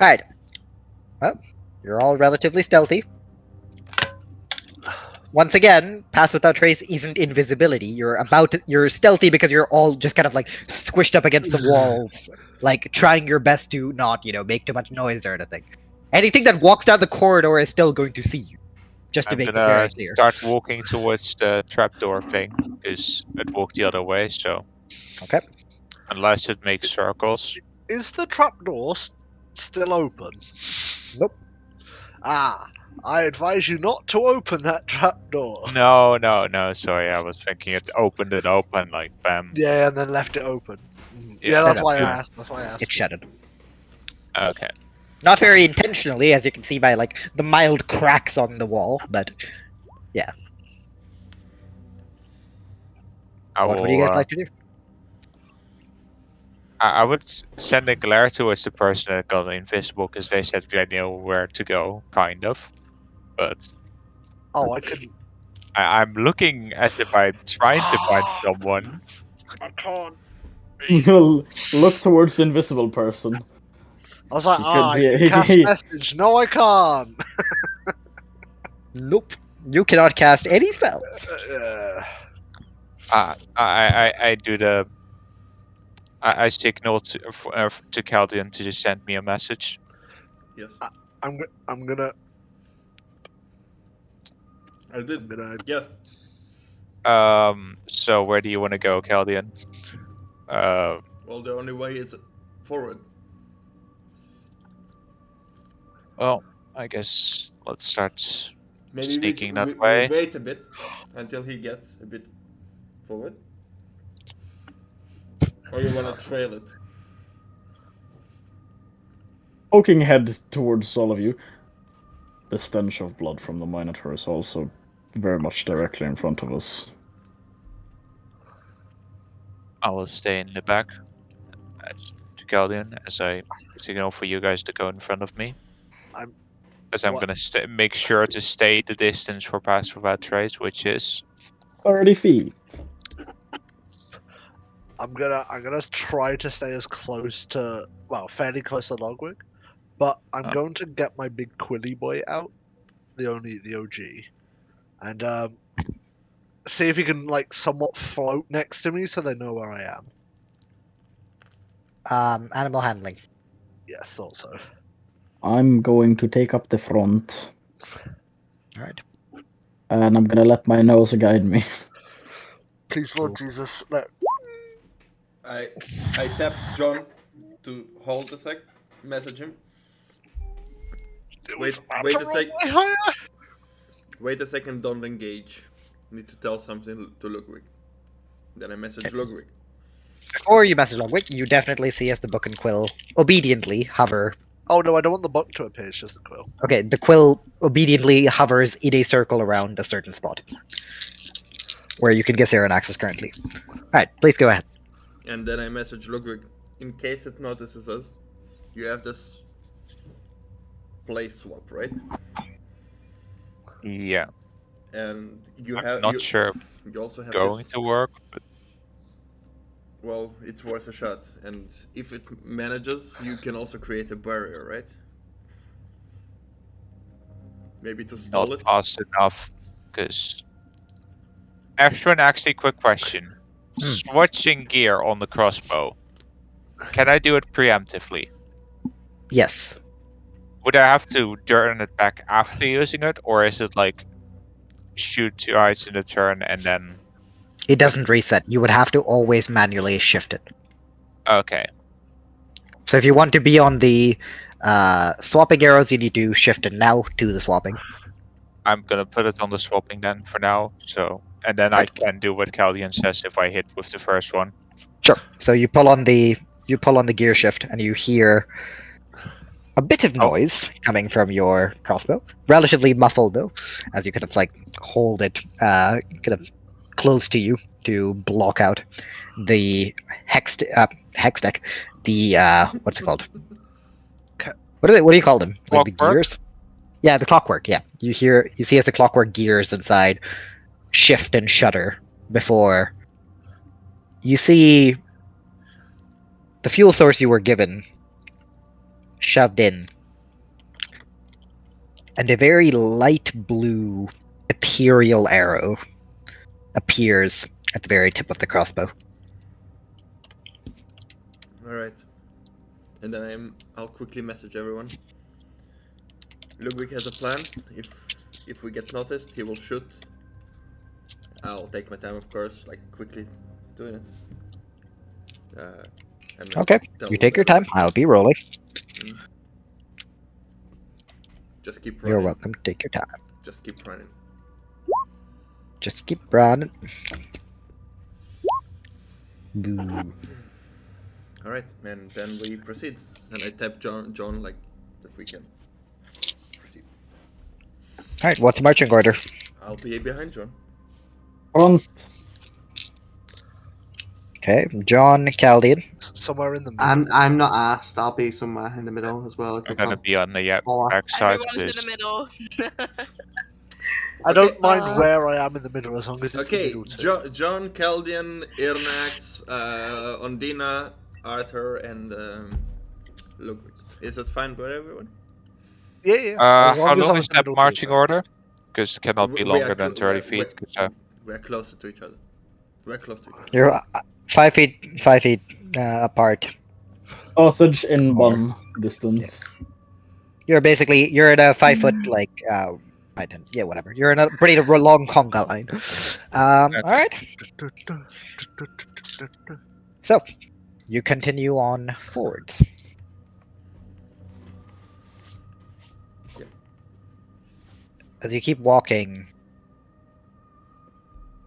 Alright. Well, you're all relatively stealthy. Once again, Pass Without Trace isn't invisibility. You're stealthy because you're all just kind of like squished up against the walls, like trying your best to not, make too much noise or anything. Anything that walks down the corridor is still going to see you. Just to I'm make this gonna very clear. start walking towards the trapdoor thing, because it walked the other way, so... Okay. Unless it makes circles. Is the trapdoor still open? Nope. Ah, I advise you not to open that trapdoor. No, sorry, I was thinking it opened it open, like, bam. Yeah, and then left it open. Yeah, Yeah, that's no, why I no. asked. That's why I asked. It shattered. Okay. Not very intentionally, as you can see by like the mild cracks on the wall, but yeah. What would you guys like to do? I would send a glare towards the person that got invisible, because they said they know where to go, kind of. But Oh, I couldn't. I'm looking as if I'm trying to find someone. I can't. Look towards the invisible person. I was like, He I could- can cast message. No, I can't. Nope. You cannot cast any spells. I do the. I signal to Caldian to just send me a message. Yes. I'm gonna. I did. I'm gonna. Yes. So where do you want to go, Caldian? Well, the only way is forward. Well, I guess let's start Maybe sneaking we that way. wait a bit until he gets a bit forward. Or you want to trail it? Poking head towards all of you. The stench of blood from the Minotaur is also very much directly in front of us. I will stay in the back to Caldian as I signal for you guys to go in front of me. As I'm What? gonna make sure to stay the distance for Pass Without Trace, which is 30 feet. I'm gonna try to stay as close to, fairly close to Logwig, but I'm going to get my big Quilly boy out, the OG, and see if he can somewhat float next to me so they know where I am. Animal handling. Yes, thought so. I'm going to take up the front, Alright. and I'm gonna let my nose guide me. Please, Lord Jesus, I tap John to hold a sec, message him. Wait a sec. Wait a second, don't engage. Need to tell something to Ludwig. Then I message Ludwig. Before you message Logwick, you definitely see as the book and quill obediently hover. Oh no, I don't want the book to appear, it's just the quill. Okay, the quill obediently hovers in a circle around a certain spot. Where you can get Saren access currently. Alright, please go ahead. And then I message Ludwig. In case it notices us, you have this place swap, right? yeah. And you I'm have not sure you also have going this, to work, but well, it's worth a shot. And if it manages, you can also create a barrier, right? Maybe to stall not it. fast enough. Because Ashwin, actually, quick question: switching gear on the crossbow. Can I do it preemptively? Yes. Would I have to turn it back after using it, or is it like shoot twice in a turn and then? It doesn't reset. You would have to always manually shift it. Okay. So if you want to be on the swapping arrows, you need to shift it now to the swapping. I'm gonna put it on the swapping then for now. So, and then I can do what Caldian says if I hit with the first one. Sure. So you pull on the gear shift, and you hear a bit of noise coming from your crossbow. Relatively muffled though, as you kind of like hold it kind of close to you to block out the hex deck. The what's it called? What do you call them? Like the Clockwork? gears? Yeah, the clockwork. Yeah, you see as the clockwork gears inside shift and shudder before you see the fuel source you were given shoved in, and a very light blue ethereal arrow appears at the very tip of the crossbow. Alright. And then I'll quickly message everyone. Ludwig has a plan. If we get noticed, he will shoot. I'll take my time, of course, like quickly doing it. And then Okay, tell you take your time. everyone. I'll be rolling. Just keep running. You're welcome. Take your time. Just keep running. Just keep running. Boo. Alright, and then we proceed. And I tap John like that we can proceed. Alright, what's the marching order? I'll be behind John. Front. Okay, John, Caldian. Somewhere in the middle. I'm not asked. I'll be somewhere in the middle as well. If I'm we gonna can. be on the Or- back side. Everyone's in the middle. I don't mind where I am in the middle as long as it's the Okay, middle too. John, Caldian, Irnax, Ondina, Arthur, and Ludwig. Is that fine by everyone? Yeah, yeah. As How as long I'm is in the that middle marching too. order? Because it cannot be We are longer than clo- 30 we're- feet. 'Cause, We're closer to each other. We're close to each other. You're 5 feet apart. Sausage in bun distance. You're in a 5 foot like I don't, yeah, whatever. You're in a pretty long conga line. All right. So you continue on forwards. Yep. As you keep walking,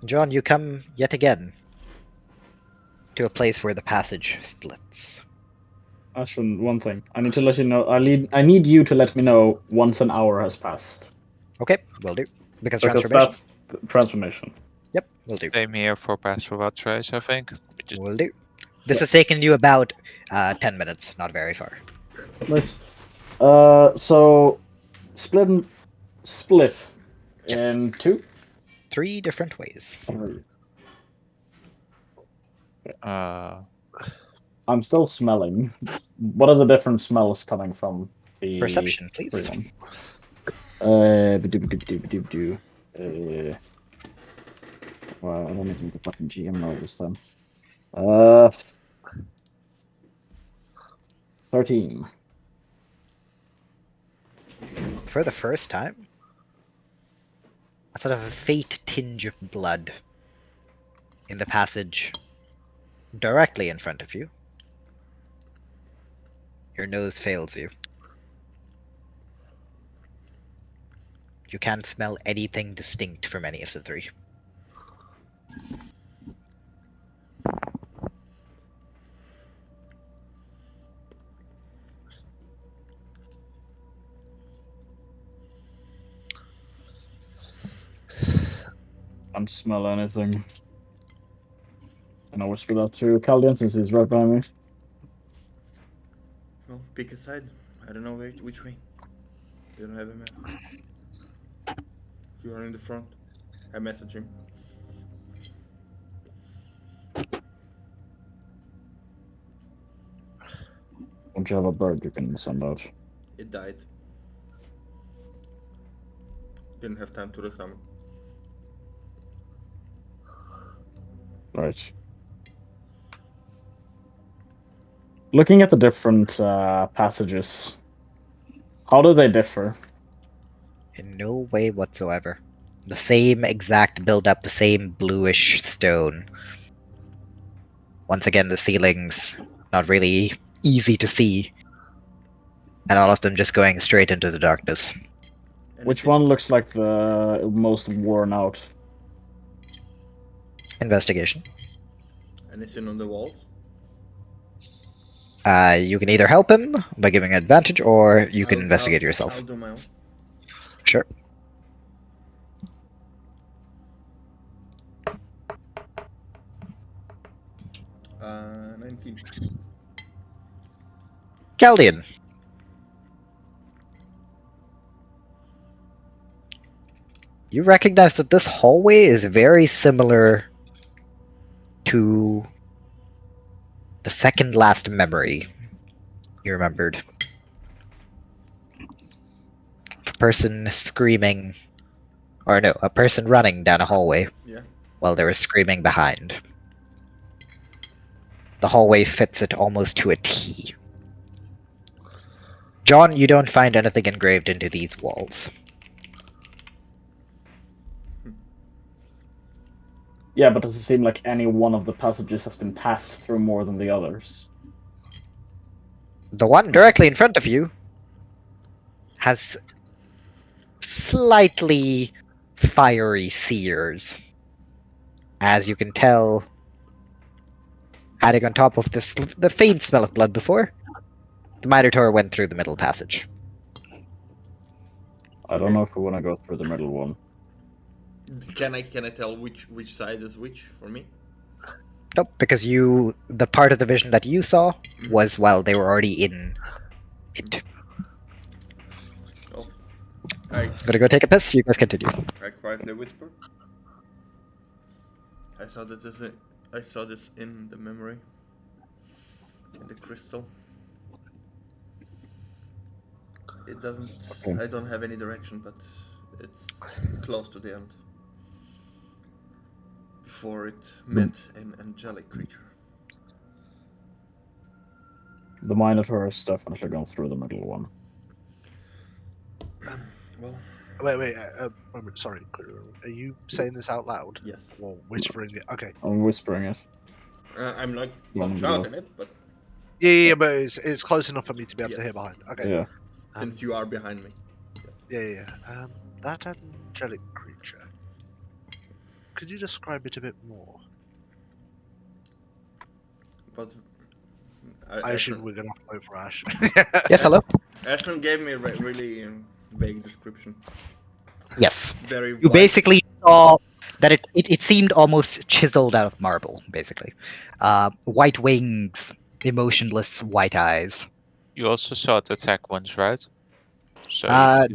John, you come yet again to a place where the passage splits. Ashwin, one thing. I need to let you know. I need you to let me know once an hour has passed. Okay, will do. Because Because transformation. that's the transformation. Yep, will do. Same here for Pass Without Trace, I think. Will do. This has taken you about 10 minutes, not very far. Nice. So split Yes. in two. 3 different ways. I'm still smelling. What are the different smells coming from the Perception, please. prison? Ba-do-ba-do-ba-do-ba-do. Well, I don't need to make the fucking GM roll this time. 13. For the first time, a sort of a faint tinge of blood in the passage directly in front of you. Your nose fails you. You can't smell anything distinct from any of the 3. Can't smell anything. And I whisper that to Caldian since he's right behind me. Well, pick a side. I don't know which way. You don't have a map. You are in the front. I message him. Don't you have a bird you can send out? It died. Didn't have time to resummon. Right. Looking at the different passages, how do they differ? In no way whatsoever. The same exact build-up, the same bluish stone. Once again, the ceilings not really easy to see, and all of them just going straight into the darkness. Which one looks like the most worn out? Investigation. Anything on the walls? You can either help him by giving an advantage, or you can investigate yourself. I'll do my own. Sure. Uh, 19. Caldian. You recognize that this hallway is very similar to the second last memory you remembered. A person screaming, or no, a person running down a hallway Yeah. while there was screaming behind. The hallway fits it almost to a T. John, you don't find anything engraved into these walls. Yeah, but does it seem like any one of the passages has been passed through more than the others? The one directly in front of you has slightly fiery sears. As you can tell, adding on top of this, the faint smell of blood before, the Minotaur went through the middle passage. I don't know if we want to go through the middle one. Can I tell which side is which for me? Nope, because the part of the vision that you saw was while they were already in it. Oh. I Gonna go take a piss, you guys continue. quietly whisper. I saw this in the memory. In the crystal. It doesn't Okay. I don't have any direction, but it's close to the end. Before it met an angelic creature. The Minotaur has definitely gone through the middle one. Well, Wait, a minute, sorry. Are you saying this out loud? yes. Or whispering it? Okay. I'm whispering it. I'm not One shouting it, but Yeah, but it's close enough for me to be able to hear Yes. behind. Okay. Yeah. since you are behind me. Yes. Yeah. That angelic creature. Could you describe it a bit more? But I assume we're gonna have to wait for Ash. Yes, hello? Ashton gave me a really vague description. Yes. Very You wide. basically saw that it seemed almost chiseled out of marble, basically. White wings, emotionless white eyes. You also saw it attack once, right? So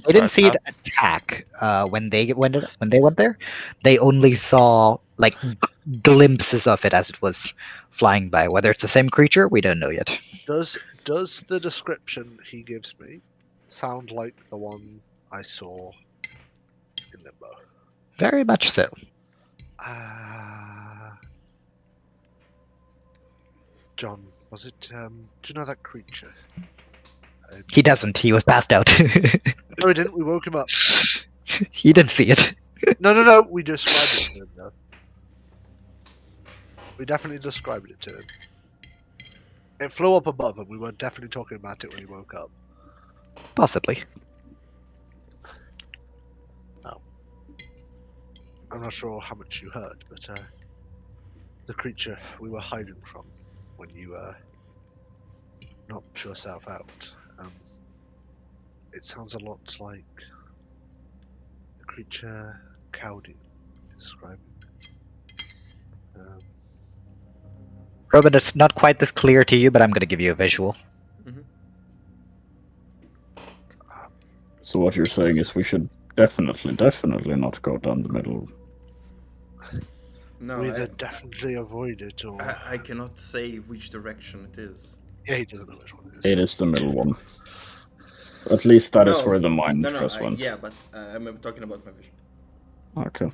They didn't see it attack when they went there. They only saw like glimpses of it as it was flying by. Whether it's the same creature, we don't know yet. Does the description he gives me sound like the one I saw in Limbo? Very much so. John, was it? Do you know that creature? He doesn't. He was passed out. No, we didn't. We woke him up. He didn't see it. No. We described it to him, though. We definitely described it to him. It flew up above him. We were definitely talking about it when he woke up. Possibly. I'm not sure how much you heard, but the creature we were hiding from when you knocked yourself out. It sounds a lot like the creature Cowdy describing. Robin, it's not quite this clear to you, but I'm going to give you a visual. So what you're saying is we should definitely not go down the middle. No, We either definitely avoid it, or I cannot say which direction it is. yeah, he doesn't know which one it is. It is the middle one. At least that is No, where the mine No, trust went. yeah, but I'm talking about my vision. Okay.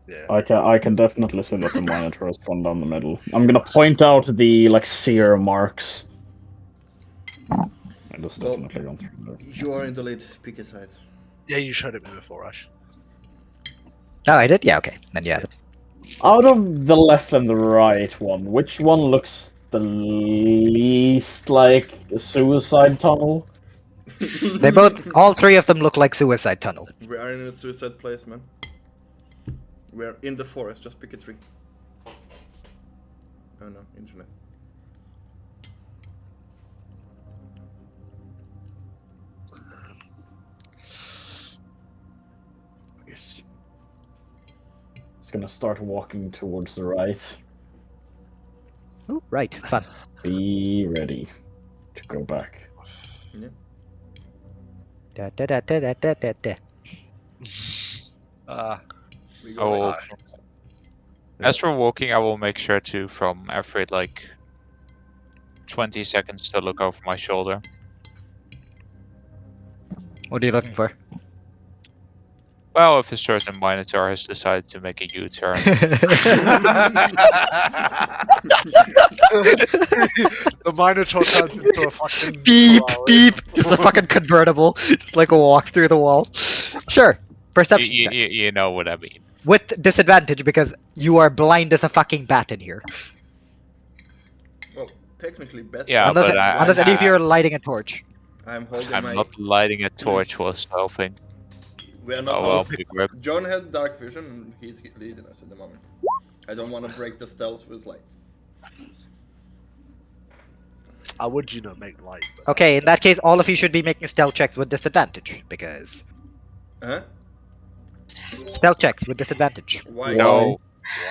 Yeah. I can definitely see that the monitor has gone down the middle. I'm gonna point out the like sear marks. It has Well, definitely gone through there. You are in the lead. Pick a side. Yeah, you showed it me before, Ash. Oh, I did? Yeah, okay. Then yeah. Out of the left and the right one, which one looks the least like a suicide tunnel? They both, all three of them look like suicide tunnel. We are in a suicide place, man. We are in the forest. Just pick a tree. Oh no, internet. Yes. It's gonna start walking towards the right. Ooh, right, fun. Be ready to go back. Yeah. Da, da, da, da, da, da, da. We I go will, right. as we're walking, I will make sure to, from every like 20 seconds, to look over my shoulder. What are you looking for? Well, if a certain Minotaur has decided to make a U-turn. The Minotaur turns into a fucking Beep, Ferrari. beep! Just a fucking convertible. Just like a walk through the wall. Sure. Perception check. You know what I mean. With disadvantage because you are blind as a fucking bat in here. Well, technically, better. Yeah, unless but unless any of you are lighting a torch. I'm holding I'm my. not lighting a torch while stealthing. We are not. Oh well, holding- big rip. John has dark vision, and he's leading us at the moment. I don't want to break the stealth with light. I would, you know, make light. but Okay, in that case, all of you should be making stealth checks with disadvantage because Huh? stealth checks with disadvantage Why? No,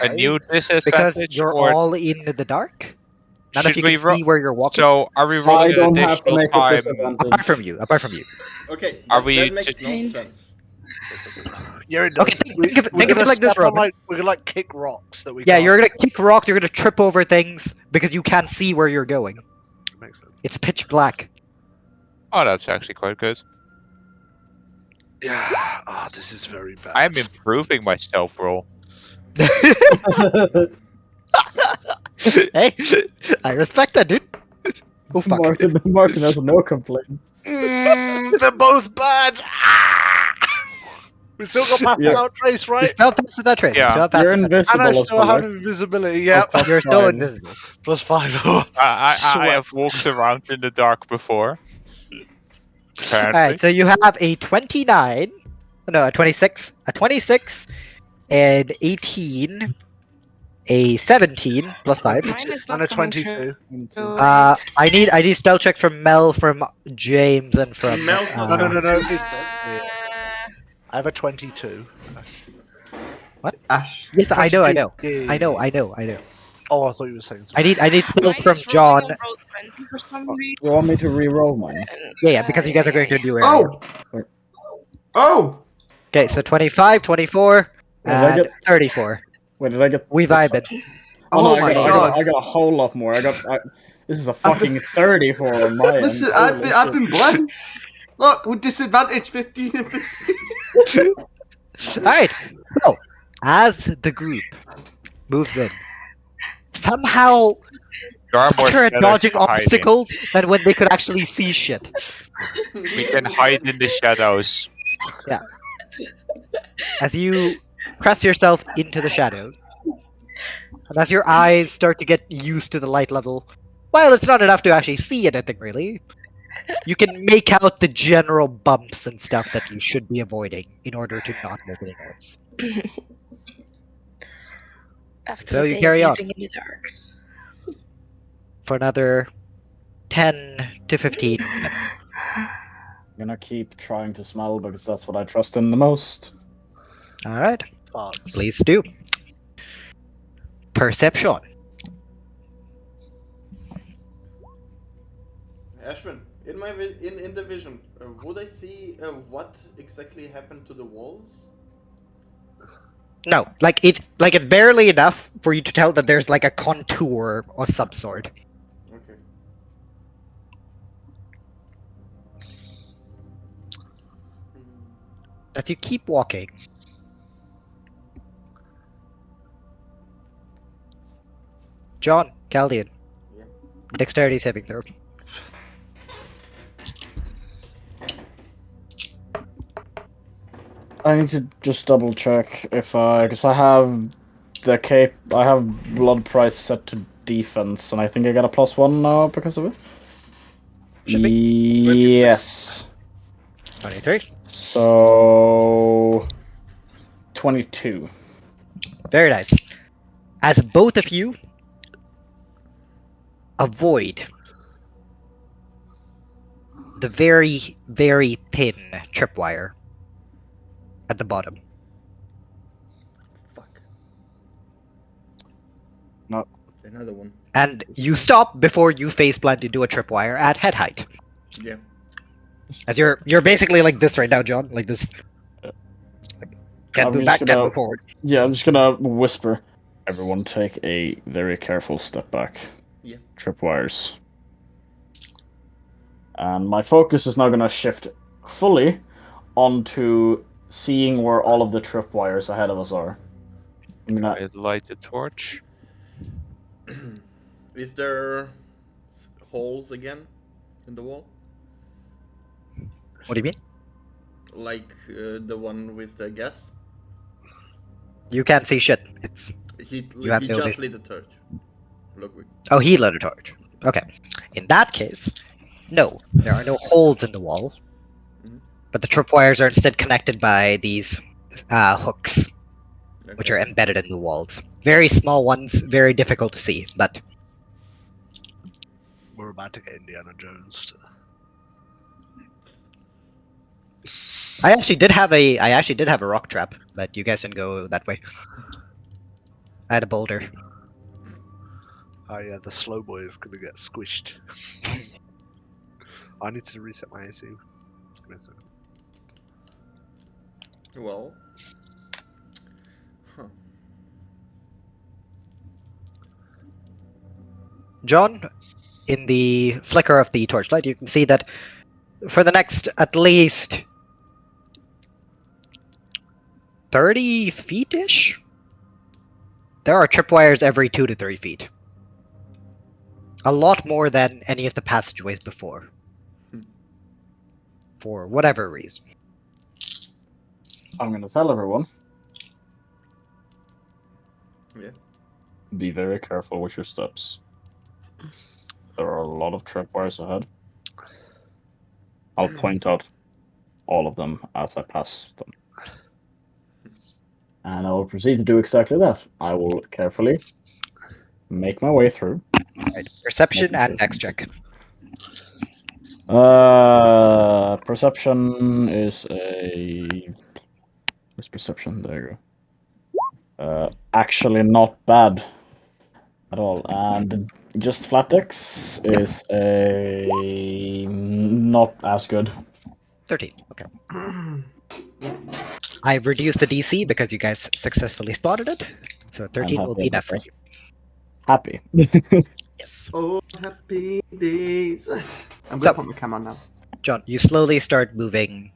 why? a new because disadvantage. you're or all in the dark. None of should you we can see where you're walking. So are we rolling an don't have to additional make a time? disadvantage. apart from you, apart from you. Okay. Are that, we that makes just- no sense. Yeah, it does. Okay, think of it gonna like this, step on, Roman. we're gonna like kick rocks that we. Yeah, can't- you're gonna kick rocks. You're gonna trip over things because you can't see where you're going. Makes sense. It's pitch black. Oh, that's actually quite good. Yeah. Ah, this is very bad. I'm improving my stealth roll. Hey, I respect that, dude. Oh fuck. Martin has no complaints. They're both bad. Ah! We still got past Yeah. without trace, You right? still pass that trade. Yeah, Still pass You're that. invisible And I as still well. have right? invisibility. Yep. Plus You're still nine. invisible. Plus 5. I Sweat. have walked around in the dark before. Apparently. Alright, so you have a 29, no, a 26, and 18, a 17 plus 5. Mine is not And a coming 22. through. I need stealth checks from Mel, from James, and from. Mel- No, no, no, no. It's, Uh, I have a 22. Ash. Yes, I know. Yeah, yeah, yeah, I know. yeah. Oh, I thought you were saying I something. need stealth Mine from is John. rolling on roll 20 for some reason. You want me to re-roll mine? and, Yeah, because you guys are going to do area. Oh! Oh! Okay, so 25, 24, Did I and get- 34. Wait, did I get? We vibing. Oh no, my I god. got a whole lot more. This is a fucking 34 on my end. Listen, Holy I've shit. been blessed. Look, with disadvantage 15 and 15. Alright, so, as the group moves in, somehow There are more better at shadows dodging to hide in. obstacles than when they could actually see shit. We can hide in the shadows. As you press yourself into the shadows, and as your eyes start to get used to the light level, while it's not enough to actually see anything really, you can make out the general bumps and stuff that you should be avoiding in order to not make any noise. After So a you day carry on. living in the darks. For another 10 to 15 minutes. I'm gonna keep trying to smell because that's what I trust in the most. Alright, Farts. please do. Perception. Ashwin, in the vision, would I see what exactly happened to the walls? No, it's barely enough for you to tell that there's like a contour of some sort. Okay. As you keep walking, John, Caldian, Yeah. dexterity saving throw. I need to just double check if because I have I have blood price set to defense, and I think I got a +1 now because of it. Should be. Yes. 23. So 22. Very nice. As both of you avoid the very, very thin tripwire at the bottom. Fuck. No. Another one. And you stop before you face plant into a tripwire at head height. Yeah. As you're basically like this right now, John. Like this. Like, can't I'm move just back, can't gonna- move forward. Yeah, I'm just gonna whisper. Everyone take a very careful step back. Yeah. Tripwires. And my focus is now gonna shift fully onto seeing where all of the tripwires ahead of us are. I'm gonna I light the torch. Is there holes again in the wall? What do you mean? Like the one with the gas? You can't see shit. It's He have he no just vision. lit the torch. Look, Oh, he lit a torch. Okay. In that case, no, there are no holes in the wall. Mhm. But the tripwires are instead connected by these hooks, which are embedded in the walls. Very small ones, very difficult to see, but We're about to get Indiana Jones. I actually did have a rock trap, but you guys didn't go that way. I had a boulder. Oh yeah, the slow boy is gonna get squished. I need to reset my AC. well. Huh. John, in the flicker of the torchlight, you can see that for the next at least 30 feet-ish, there are tripwires every 2 to 3 feet. A lot more than any of the passageways before. For whatever reason. I'm gonna tell everyone. Yeah. Be very careful with your steps. There are a lot of tripwires ahead. I'll point out all of them as I pass them. And I will proceed to do exactly that. I will carefully make my way through. Right. Perception Making and sure. dex check. Perception is a. What's perception? There you go. Actually, not bad at all. And just flat dex is a not as good. 13. Okay. I've reduced the DC because you guys successfully spotted it. So 13 will happy be about enough for that. you. Happy. Yes. Oh, happy days. I'm So- gonna put my cam on now. John, you slowly start moving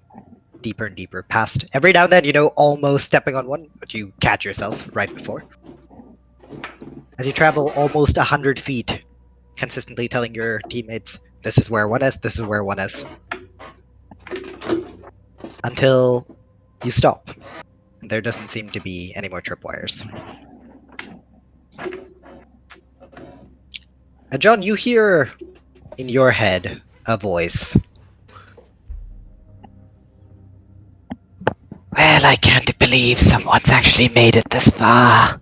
deeper and deeper past. Every now and then, almost stepping on one, but you catch yourself right before. As you travel almost 100 feet, consistently telling your teammates, this is where one is, this is where one is. Until you stop. And there doesn't seem to be any more tripwires. And John, you hear in your head a voice. Well, I can't believe someone's actually made it this far.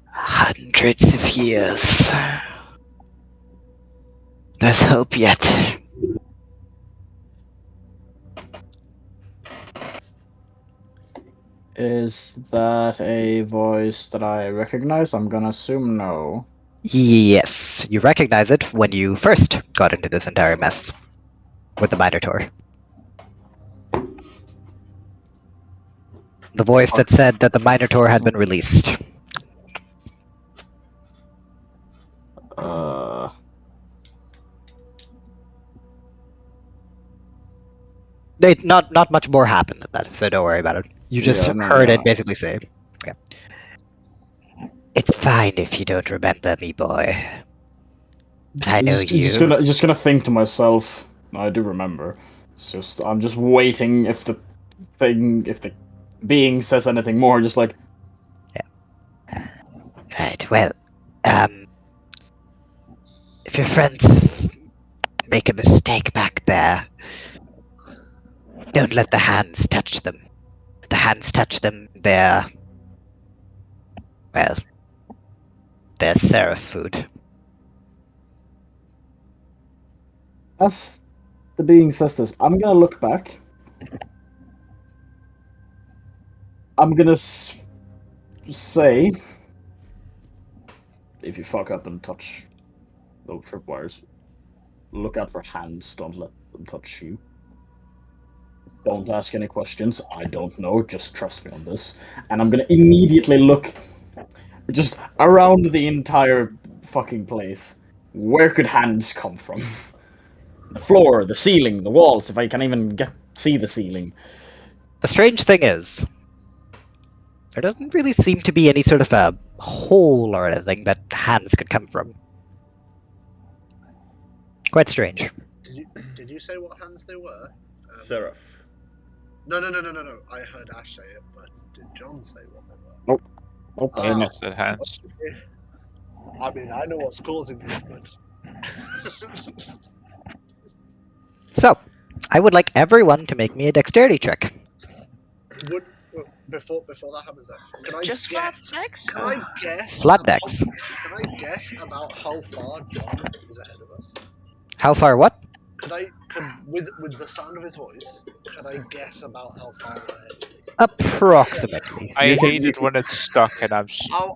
Hundreds of years. There's hope yet. Is that a voice that I recognize? I'm gonna assume no. Yes, you recognize it when you first got into this entire mess with the Minotaur. The voice that said that the Minotaur had been released. Not much more happened than that, so don't worry about it. You just Yeah, no, heard yeah. it basically say. Yeah. It's fine if you don't remember me, boy. But I know you. Just gonna think to myself. I do remember. It's just I'm just waiting if the being says anything more. Just like Right, well, if your friends make a mistake back there, don't let the hands touch them. If the hands touch them, they're Seraph food. as the being says this, I'm gonna look back. I'm gonna say, if you fuck up and touch those tripwires, look out for hands. Don't let them touch you. Don't ask any questions. I don't know. Just trust me on this. And I'm gonna immediately look just around the entire fucking place. Where could hands come from? The floor, the ceiling, the walls. If I can even see the ceiling. The strange thing is, there doesn't really seem to be any sort of a hole or anything that hands could come from. Quite strange. Did you say what hands they were? Seraph. No. I heard Ash say it, but did John say what they were? Nope. I missed the hands. I mean, I know what's causing movement. So, I would like everyone to make me a dexterity check. Before that happens, can I Just flat guess? sex? Can I guess? Flat about- dex. Can I guess about how far John is ahead of us? How far what? Could with the sound of his voice, could I guess about how far away it is? Approximately. I hate it when it's stuck, and I'm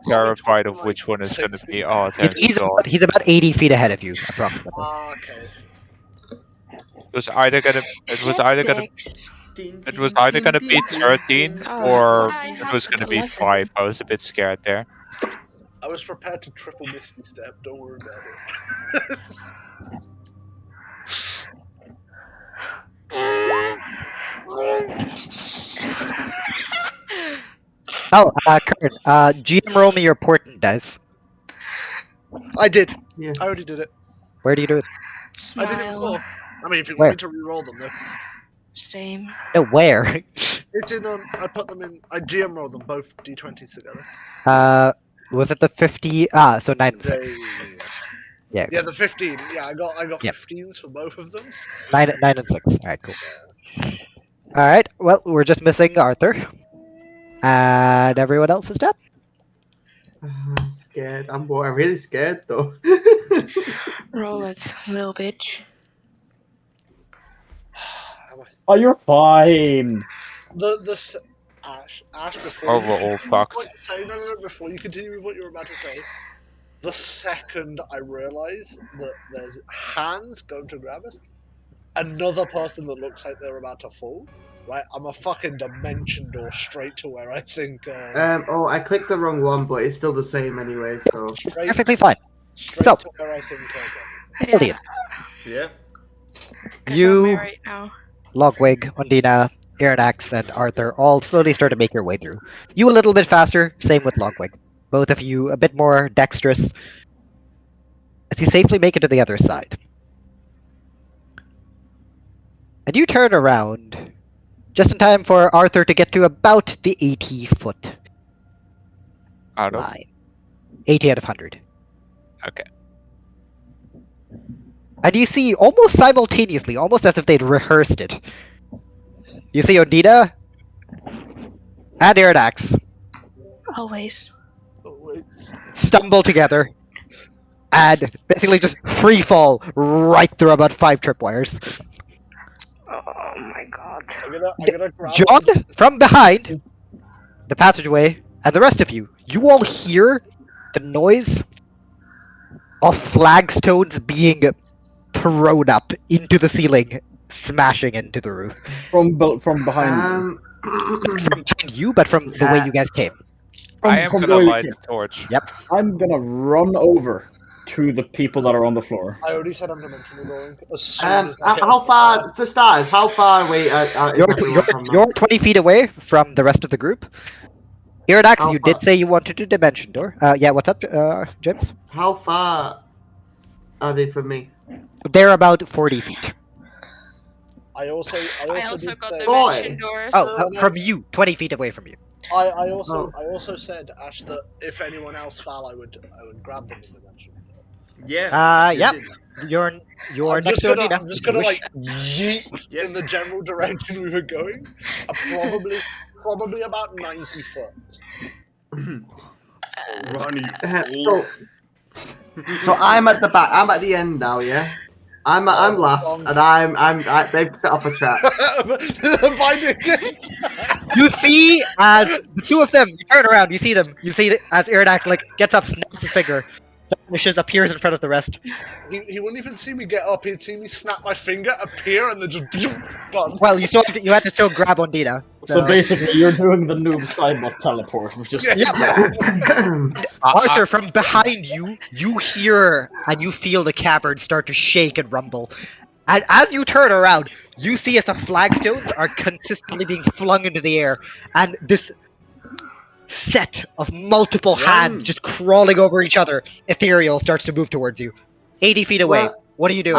terrified of which one is going to be. Oh, thank God. He's about 80 feet ahead of you, approximately. Okay. It was either gonna be 13 or it was gonna be 5. I was a bit scared there. I was prepared to triple Misty Step. Don't worry about it. Oh, Kurt, GM roll me your portent dice. I did. Yes. I already did it. Where do you do it? I did it Smile. before. I mean, if you Where? want me to re-roll them, though. Same. No, where? It's in. I put them in. I GM rolled them both d20s together. Was it the 50? So 9 and 6. Yeah. Yeah, the 15. Yeah, I got Yep. 15s for both of them. 9 and 6. Alright, cool. Alright, well, we're just missing Arthur. And everyone else is dead. I'm scared. I'm really scared though. Roll it, little bitch. Oh, you're fine. Ash before. Oh, we're all fucked. No. Before you continue with what you were about to say, the second I realise that there's hands going to grab us, another person that looks like they're about to fall. Right, I'm a fucking dimension door straight to where I think. Oh, I clicked the wrong one, but it's still the same anyway. So Perfectly fine. Straight So- to where I think. Elliot, Yeah. you, right now. Logwig, Undina, Irinax, and Arthur all slowly start to make your way through. You a little bit faster, same with Logwig. Both of you a bit more dexterous as you safely make it to the other side. And you turn around just in time for Arthur to get to about the 80-foot Out of line. 80 out of 100. okay. And you see, almost simultaneously, almost as if they'd rehearsed it, you see Ondina and Irinax Always. stumble together and basically just free fall right through about 5 tripwires. Oh my god. I'm gonna grab. John, from behind the passageway, and the rest of you, you all hear the noise of flagstones being thrown up into the ceiling, smashing into the roof. From behind. From behind you, but from the way you guys came. I am from gonna where you light came. the torch. Yep. I'm gonna run over to the people that are on the floor. I already said I'm dimensional dooring. As soon as I get How far, for starters, how far away is everyone from that? You're 20 feet away from the rest of the group. Iridax, How you far? did say you wanted to dimension door. Yeah, what's up, James? How far are they from me? They're about 40 feet. I also I also did got say, the Boy. dimension door. Oh, So from you, 20 feet away from you. I also said, Ash, that if anyone else fell, I would grab them in dimension. Yeah. you Yep. did. You're I'm next just to gonna, Anita. I'm just gonna Wish. like yeet Yep. in the general direction we were going. Probably about 90 foot. Run, you So, fools. so I'm at the back. I'm at the end now. Yeah. I'm last, and they've set up a trap. By dickens. You see, as the two of them, you turn around, you see them. You see as Iridax like gets up, snaps his finger, vanishes, appears in front of the rest. He wouldn't even see me get up. He'd see me snap my finger, appear, and then just gone. Well, you had to still grab Ondina. So basically, you're doing the noob sidebot teleport. With just Arthur, from behind you, you hear and you feel the cavern start to shake and rumble. And as you turn around, you see as the flagstones are consistently being flung into the air, and this set of multiple hands just crawling over each other, ethereal, starts to move towards you. 80 feet away. Well, What are you doing?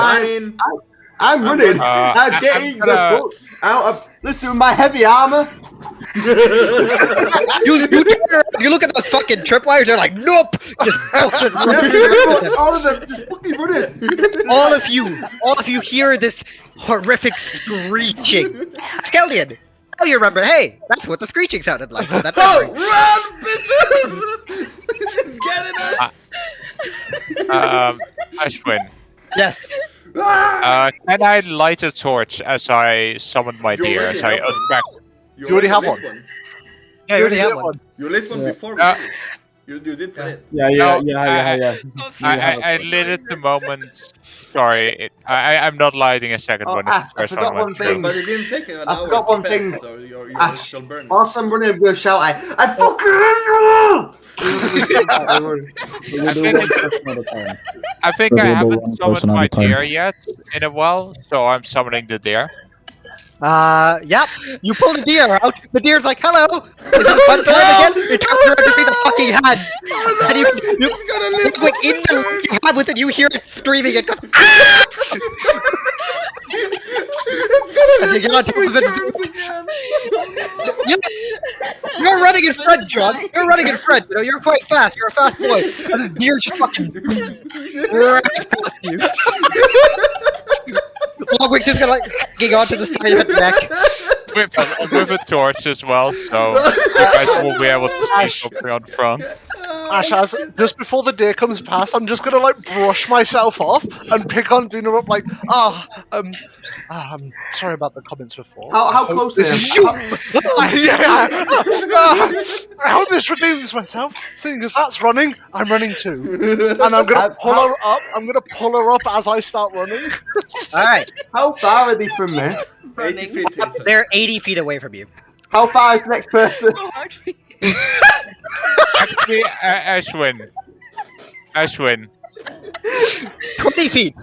I'm running. I'm getting the fuck out of. Listen, with my heavy armor. you look at those fucking tripwires, they're like, nope! Just fucking All of them, just fucking running. all of you hear this horrific screeching. Skeldian, oh, you remember, hey, that's what the screeching sounded like. That Oh, run, bitches! Get it up! Ashwin, yes. can I light a torch as I summon my You deer? already As I have one. unwrap? You already have lit one. Yeah, you already have one. You lit one Yeah. before we Uh, did. You did say it. yeah. I lit it the moment. Sorry, I'm not lighting a second Oh, one. Ash, It's the I first forgot one one through. thing. But it didn't take an I hour forgot to one pass, thing. so you're Ash, still burning. whilst I'm running, we'll shout, I fucking I think I haven't summoned my deer yet in a while, so I'm summoning the deer. Yep. You pull the deer out. The deer's like, hello. Is it fun time again? It turns around to see the fucking hand. And you wait, in the look you have with it, you hear it screaming. It goes, ah! And you get on top of it. You're running in front, John. You're running in front. You know, you're quite fast. You're a fast boy. And this deer just fucking right past you. Logwix is gonna like hang onto the side of its neck. With a torch as well, so you guys will be able to see something on front. Ash, just before the deer comes past, I'm just gonna like brush myself off and pick on Dina up like, sorry about the comments before. How close is Shoot! I hope this redeems myself, seeing as that's running, I'm running too. And I'm gonna pull her up. I'm gonna pull her up as I start running. All right. How far are they from me? 80 feet. he said. They're 80 feet away from you. How far is the next person? Actually, Ashwin, 20 feet.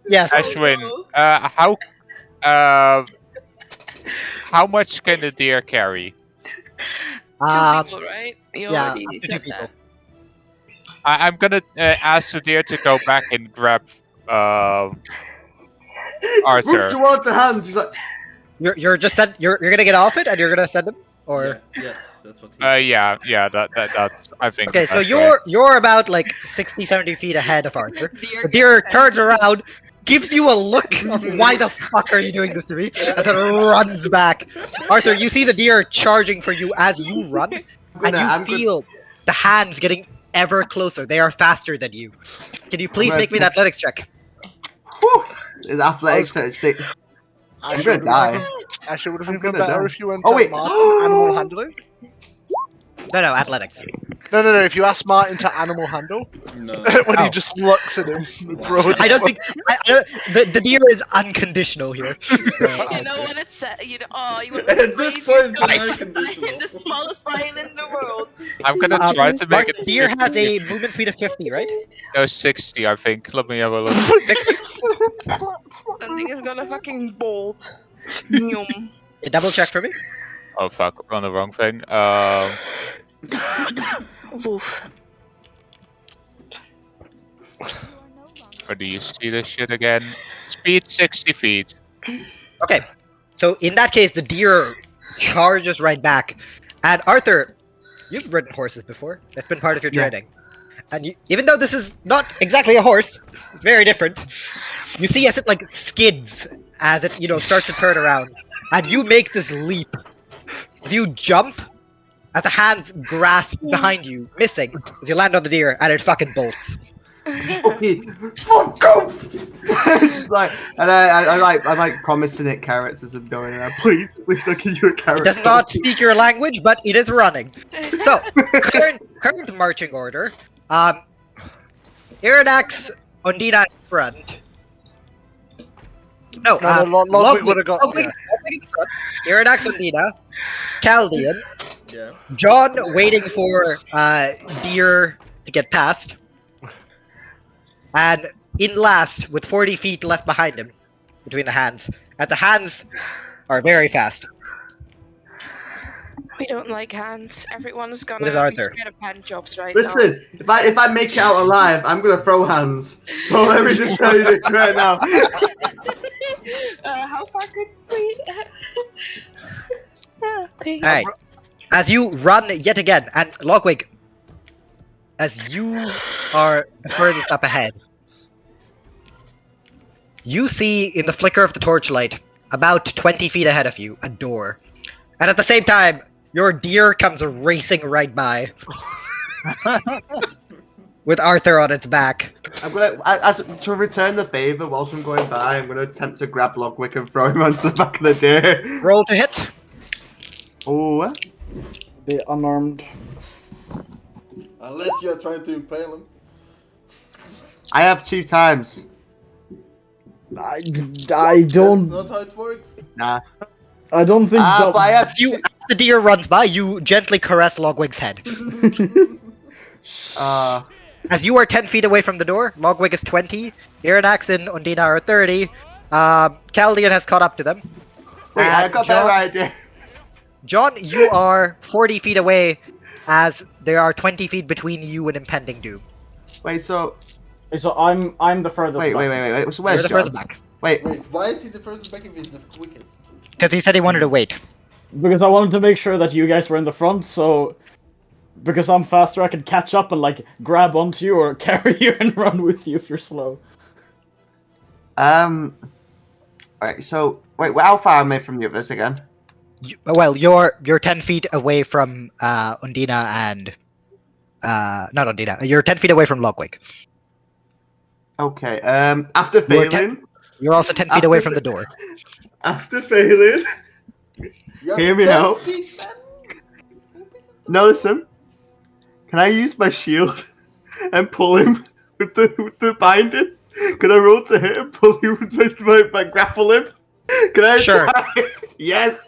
Yes. Ashwin, how much can the deer carry? Two people, right? You yeah, already up to 2 said people. that. I'm gonna ask the deer to go back and grab Arthur. Run towards the hands. He's like, You're just send. You're gonna get off it and you're gonna send him, or Yeah, yes, that's what he Yeah, that's I think. okay. So that's you're about like 60, 70 feet ahead of Arthur. The deer turns around, gives you a look of why the fuck are you doing this to me, and then runs back. Arthur, you see the deer charging for you as you run, and you feel the hands getting ever closer. They are faster than you. Can you please make me an athletics check? Whew. Athletics at 6. I'm gonna die. Actually, would have I'm been gonna better die. if you went Oh, wait. animal handling. No, athletics. No. If you ask Martin to animal handle, No. when Oh. he just looks at him, throw it I don't down. think the deer is unconditional here. You know what it said? You know, oh, you would At this point, it's in unconditional. the smallest island in the world. I'm gonna try to Mark, make it. deer has 50. a movement speed of 50, right? No, 60, I think. Let me have a look. That thing is gonna fucking bolt. Yum. You double check for me. Oh fuck, on the wrong thing. Oof. Where do you see this shit again? Speed 60 feet. Okay, so in that case, the deer charges right back. And Arthur, you've ridden horses before. That's been part of your Yeah. training. And you, even though this is not exactly a horse, it's very different. You see as it like skids as it starts to turn around, and you make this leap. You jump as the hands grasp behind you, missing as you land on the deer, and it fucking bolts. Fuck off! Just like, and I'm like promising it carrots as I'm going around. Please, I'll give you a It carrot. does not speak your language, but it is running. So, current marching order. Iridax, Undina in front. No, Logwig would have got. Logwig in front. Iridax, Undina, Chaldean, Yeah. John waiting for deer to get past, and in last with 40 feet left behind him between the hands. And the hands are very fast. We don't like hands. Everyone's gonna What is be Arthur? scared of hand jobs right Listen, if I make it out alive, I'm gonna throw hands. So let me just tell you this right now. How far could we? Okay. Alright. As you run yet again, and Logwig, as you are the furthest up ahead, you see in the flicker of the torchlight, about 20 feet ahead of you, a door. And at the same time, your deer comes racing right by. With Arthur on its back. I'm gonna, to return the favor whilst I'm going by, I'm gonna attempt to grab Logwick and throw him onto the back of the deer. Roll to hit. Oh, The unarmed. Unless you're trying to impale him. I have 2 times. I That's don't. not how it works. Nah. I don't think. But I have. As the deer runs by, you gently caress Logwig's head. As you are 10 feet away from the door, Logwig is 20, Iridax and Undina are 30, Chaldean has caught up to them. Wait, I And got that right. John, you are 40 feet away, as there are 20 feet between you and impending doom. Wait, so. So I'm the furthest. Wait. back. So where's You're the John? furthest back. Wait. Wait, why is he the first back if he's the quickest? Because he said he wanted to wait. Because I wanted to make sure that you guys were in the front, so because I'm faster, I can catch up and like grab onto you or carry you and run with you if you're slow. Alright, so wait, how far am I from the others again? Well, you're 10 feet away from Undina and not Undina. You're 10 feet away from Logwig. Okay. After failing. You're also 10 feet away from the door. After failing. Hear me out. No, listen. Can I use my shield and pull him with the binding? Can I roll to hit and pull him with my grapple him? Can I? Sure. Yes.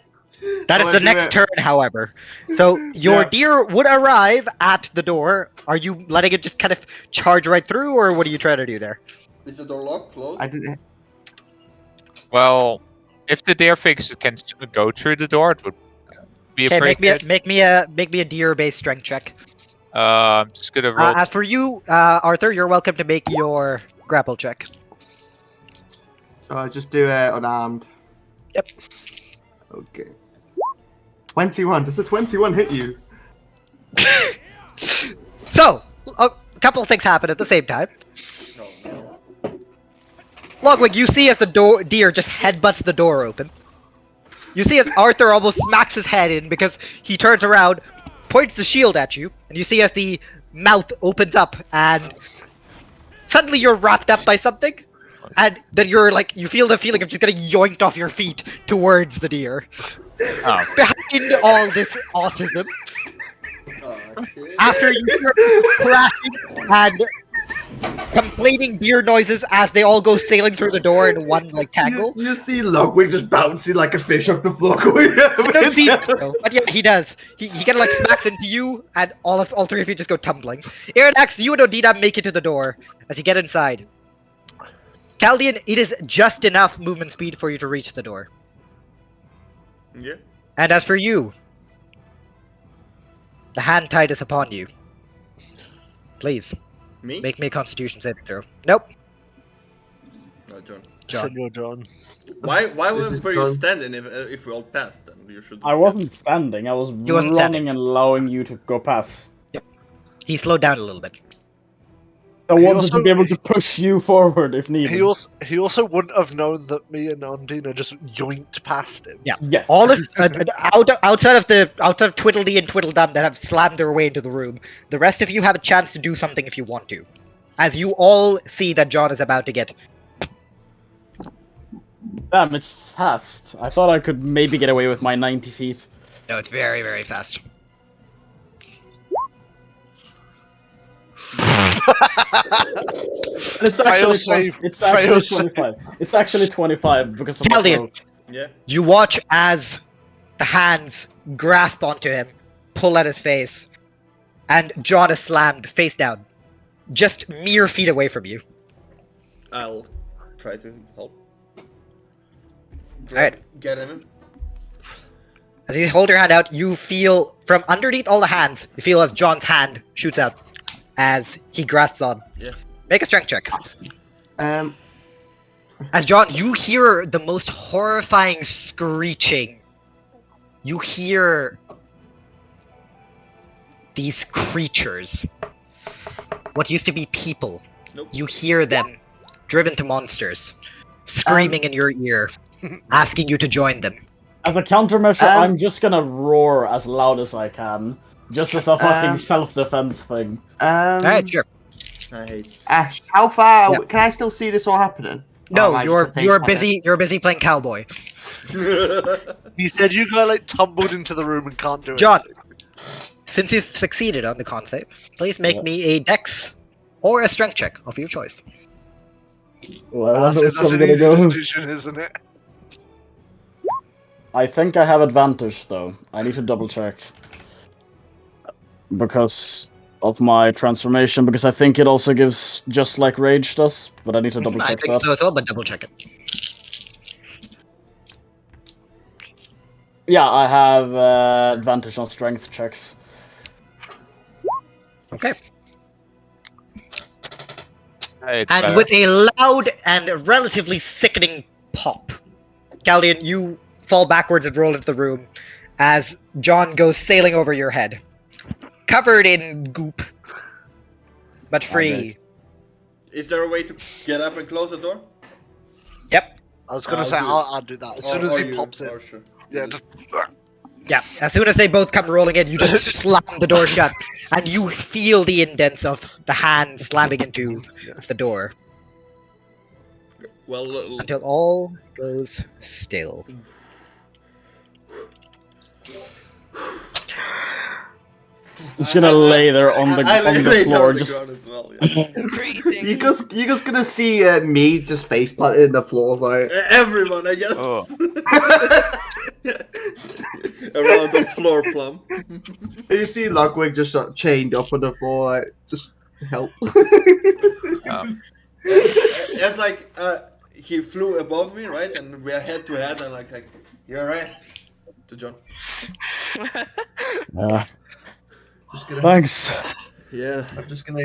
That is the next turn, however. So your deer would arrive at the door. Are you letting it just kind of charge right through, or what are you trying to do there? Is the door locked? Closed? I didn't. Well, if the deer thinks it can go through the door, it would be a Okay, pretty good. make me a deer-based strength check. I'm just gonna roll. As for you, Arthur, you're welcome to make your grapple check. So I'll just do it unarmed. Yep. Okay. 21. Does a 21 hit you? So, a couple of things happen at the same time. No. Logwig, you see as the deer just headbutts the door open. You see as Arthur almost smacks his head in because he turns around, points the shield at you, and you see as the mouth opens up and suddenly you're wrapped up by something, and then you're like, you feel the feeling of just getting yoinked off your feet towards the deer. Oh. Behind all this autism, Oh, After you hear crashing and complaining beer noises as they all go sailing through the door in one like tangle. You see Ludwig just bouncing like a fish off the floor going You don't see that though, but yeah, he does. He kind of like smacks into you, and all three of you just go tumbling. Irinax, you and Odina make it to the door as you get inside. Chaldean, it is just enough movement speed for you to reach the door. Yeah. And as for you, the hand tide is upon you. Please, Me? make me a Constitution saving throw. Nope. No, John. John. Senor John. Why This is were you John. standing if we all passed? Then you should. I wasn't standing. I was wasn't running standing. and allowing you to go past. He slowed down a little bit. I He wanted to also- be able to push you forward if needed. He also wouldn't have known that me and Ondina just yoinked past him. Yeah. Yes. All of outside of Twiddledee and Twiddledum that have slammed their way into the room, the rest of you have a chance to do something if you want to. As you all see that John is about to get. Damn, it's fast. I thought I could maybe get away with my 90 feet. No, it's very, very fast. It's actually, save. it's actually Fail save. 25. It's actually 25 because of my Chaldean. throw. Yeah. You watch as the hands grasp onto him, pull at his face, and John is slammed face down, just mere feet away from you. I'll try to help. Alright. Get him. As you hold your hand out, you feel from underneath all the hands, you feel as John's hand shoots out as he grasps on. Yeah. Make a strength check. Um, As John, you hear the most horrifying screeching. You hear these creatures. What used to be people. Nope. You hear them driven to monsters, screaming in your ear, asking you to join them. As a countermeasure, Um, I'm just gonna roar as loud as I can. Just as a fucking self-defense thing. Alright, sure. I hate. Ash, how far Yeah. can I still see this all happening? Or No, am I you're just a you're face busy. You're busy playing cowboy. He said you got like tumbled into the room and can't do it. John, since you've succeeded on the con save, please make Yeah. me a dex or a strength check of your choice. Well, That's, which that's I'm an gonna easy go. decision, isn't it? I think I have advantage though. I need to double check. Because of my transformation, because I think it also gives just like rage does, but I need to double I check think that. so as well, but double check it. Yeah, I have advantage on strength checks. Okay. Hey, it's And better. with a loud and relatively sickening pop, Chaldean, you fall backwards and roll into the room as John goes sailing over your head. Covered in goop, but free. nice. Is there a way to get up and close the door? Yep. I was gonna I'll say do it. I'll do that as soon as he you- pops in. or sure. Yeah, just Yeah, as soon as they both come rolling in, you just slam the door shut, and you feel the indents of the hand slamming into the door Well, until all goes still. Just gonna lay there on the I on the lay floor, down the just ground as well. Yeah. Breathing. you're just gonna see me just face planted in the floor like. Everyone, I guess. Oh. Around the floor plumb. And you see Ludwig just chained up on the floor, like, just help. It's like he flew above me, right? And we are head to head, and like you're alright. To John. Just gonna, thanks. Yeah. I'm just gonna.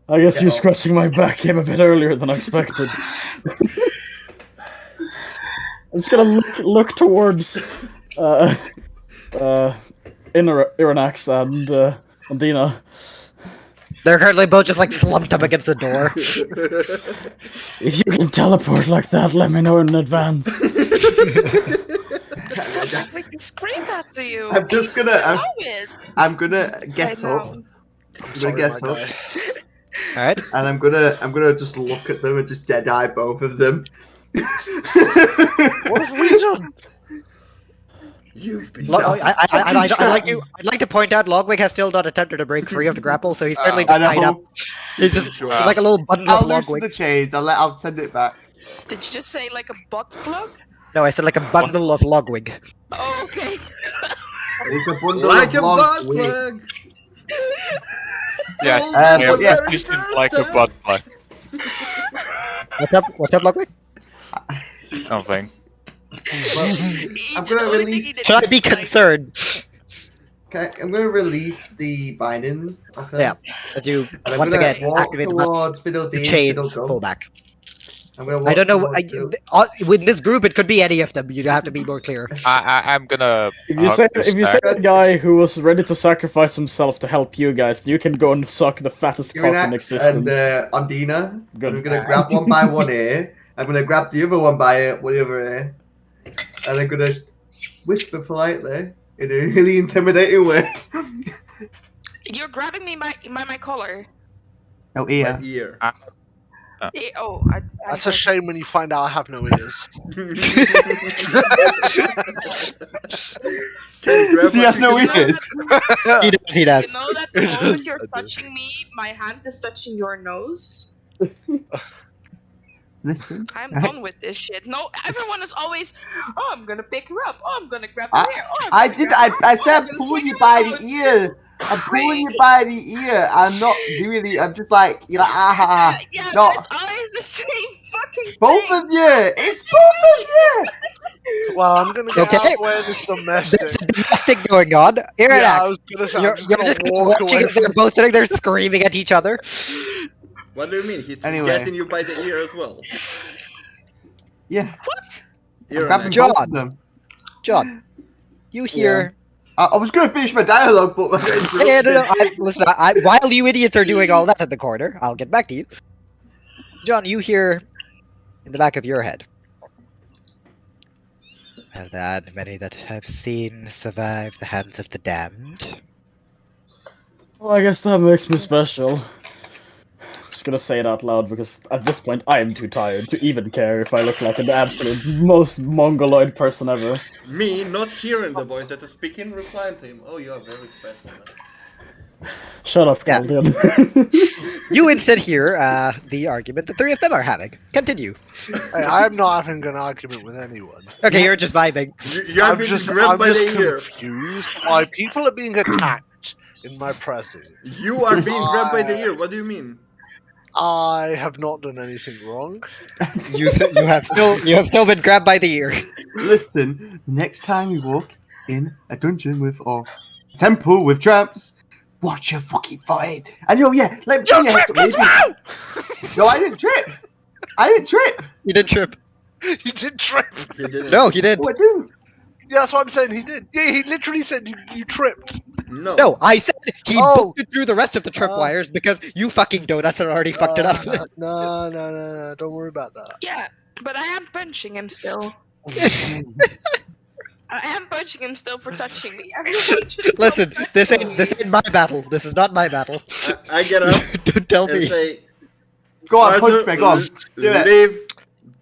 I guess you off. scratching my back came a bit earlier than expected. I'm just gonna look towards Irinax and Ondina. They're currently both just like slumped up against the door. If you can teleport like that, let me know in advance. We can scream that to you. I'm just gonna. Know it. I'm gonna get I up. know. I'm gonna sorry, get my up, guy. Alright. and I'm gonna just look at them and just dead eye both of them. What have we done? You've been. I'd like to point out Logwig has still not attempted to break free of the grapple, so he's certainly just I tied up. know. He's just Sure. he's like a little bundle I'll of loosen Logwig. the chains. I'll send it back. Did you just say like a butt plug? No, I said like a bundle of Logwig. Oh, okay. It's a bundle Like of a long butt wig. plug. Yes, Oh, yeah, the yeah. very this isn't first like a time. butt plug. What's up, Logwig? Nothing. I'm gonna release- Should I be concerned? Okay, I'm gonna release the binding. Okay. Yeah. As you And I'm once gonna again walk activate towards the Fiddledee. chains, Fiddledum. pull back. I'm gonna walk I don't know. towards Fiddle- With this group, it could be any of them. You'd have to be more clear. I'm gonna. If you hug say the if you say stack. the guy who was ready to sacrifice himself to help you guys, you can go and suck the fattest cock in Irinax existence. and Ondina. Good. I'm gonna grab one by one ear. I'm gonna grab the other one by the other ear. And I'm gonna whisper politely in a really intimidating way. You're grabbing me my collar. No My ear. ear. Oh, I That's a shame when you find out I have no ears. Can grab Does he my have no ear? ears? He does. You know that the moment you're touching me, my hand is touching your nose. Listen. I'm done with this shit. No, everyone is always, oh, I'm gonna pick her up. Oh, I'm gonna grab her hair. Oh, I'm gonna grab her. I Oh, said I'm gonna pulling swing you her by nose. the ear. I'm pulling you by the ear. I'm not really. I'm just like you're like ah. Yeah, No. but it's always the same fucking Both thing. of you. It's both of you. Well, I'm gonna get Okay. out of the way of this domestic. There's a domestic going on. Yeah, I Irinax, was gonna say, you're, I'm just you're gonna just walk watching away as they're from both sitting there screaming at each other. What do you mean? He's Anyway. getting you by the ear as well. Yeah. Ear I'm grabbing John. both of them. John, you hear? I was gonna finish my dialogue, but I got interrupted. Yeah, no. Listen, while you idiots are doing all that in the corner, I'll get back to you. John, you hear in the back of your head. Have that many that have seen survive the hands of the damned? Well, I guess that makes me special. Just gonna say it out loud because at this point I am too tired to even care if I look like the absolute most mongoloid person ever. Me not hearing the voice that is speaking, replying to him. Oh, you are very special. Shut up, Yeah. Caldian. You instead hear the argument the three of them are having. Continue. Hey, I'm not having an argument with anyone. Okay, you're just vibing. You are I'm being just, grabbed I'm by just the ear. confused why people are being attacked in my presence. You are being grabbed by the ear. What do you mean? I have not done anything wrong. You have still been grabbed by the ear. Listen, next time you walk in a dungeon with or temple with traps, watch your fucking forehead. And yeah, let me tell you. No, I didn't trip. I didn't trip. You did trip. You did trip. He didn't. No, he did. Oh, I didn't. Yeah, that's what I'm saying. He did. Yeah, he literally said you tripped. No. No, I said he Oh. booked it through the rest of the tripwires because you fucking donuts had already fucked it up. No. Don't worry about that. Yeah, but I am punching him still. I am punching him still for touching me. Everyone should stop Listen, this touching ain't my battle. This is not my battle. I get up Don't tell and me. say, Go on, Arthur, punch me. Go on. Do it. leave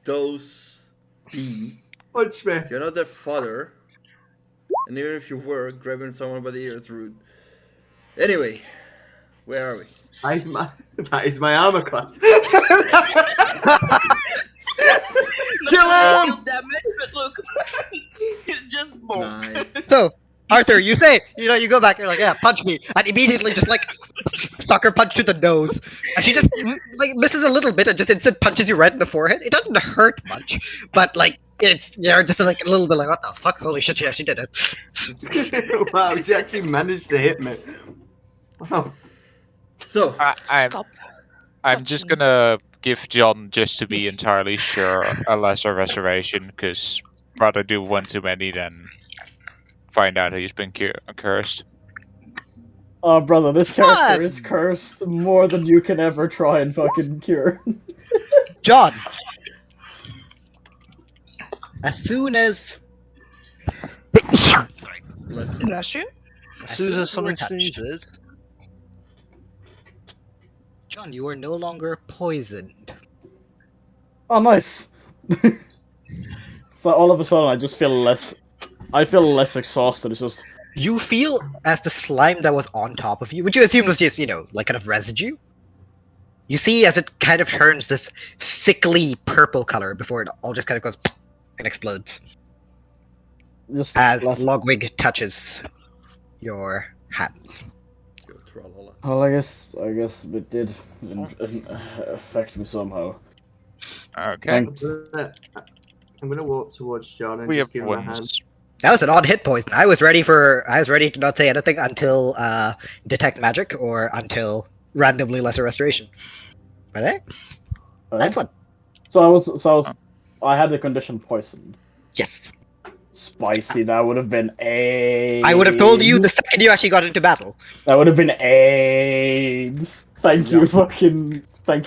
those be. Punch me. You're not their father. And even if you were, grabbing someone by the ear is rude. Anyway, where are we? That is my armor class. Kill him! Damage, but look, it's just boom. Nice. So, Arthur, you say, you go back, you're like, yeah, punch me, and immediately just like, sucker punch to the nose, and she just like misses a little bit and just instant punches you right in the forehead. It doesn't hurt much, but like, you're just like a little bit like, what the fuck, holy shit, she actually did it. Wow, she actually managed to hit me. Wow. So, I'm just gonna give John, just to be entirely sure, a lesser reservation, because rather do one too many than find out he's been cursed. Oh, brother, this character What? is cursed more than you can ever try and fucking cure. John, as soon as... Sorry. bless you. Bless you. As soon as someone you were touched. sneezes, John, you are no longer poisoned. Oh, nice. So all of a sudden I just feel less I feel less exhausted. It's just You feel as the slime that was on top of you, which you assume was just, like kind of residue. You see as it kind of turns this sickly purple color before it all just kind of goes and explodes. just As less- Logwig touches your hands. Go Trollala. Well, I guess it did affect me somehow. Okay. Thanks. I'm gonna walk towards John and We just have give him a hand. ones. That was an odd hit poison. I was ready to not say anything until detect magic or until randomly lesser restoration. But hey, nice one. I had the condition poison. Yes. Spicy. That would have been AIDS. I would have told you the second you actually got into battle. That would have been AIDS. Thank you,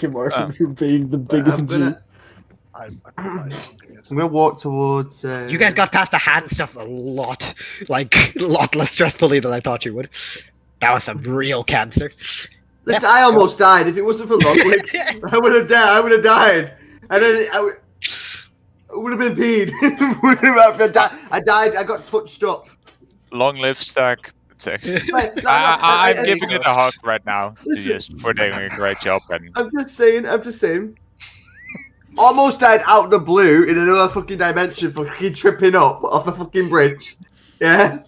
Martin, for being the biggest I'm G. gonna, I'm gonna walk towards. You guys got past the hand stuff a lot less stressfully than I thought you would. That was some real cancer. Listen, I almost died. If it wasn't for Logwig, I would have died. I would have died, and then I would have been peed. I died. I got touched up. Long live Stack. Text. Right, no, I'm giving it a hug right now to just for doing a great job. And I'm just saying. Almost died out of the blue in another fucking dimension for fucking tripping up off a fucking bridge. Yeah.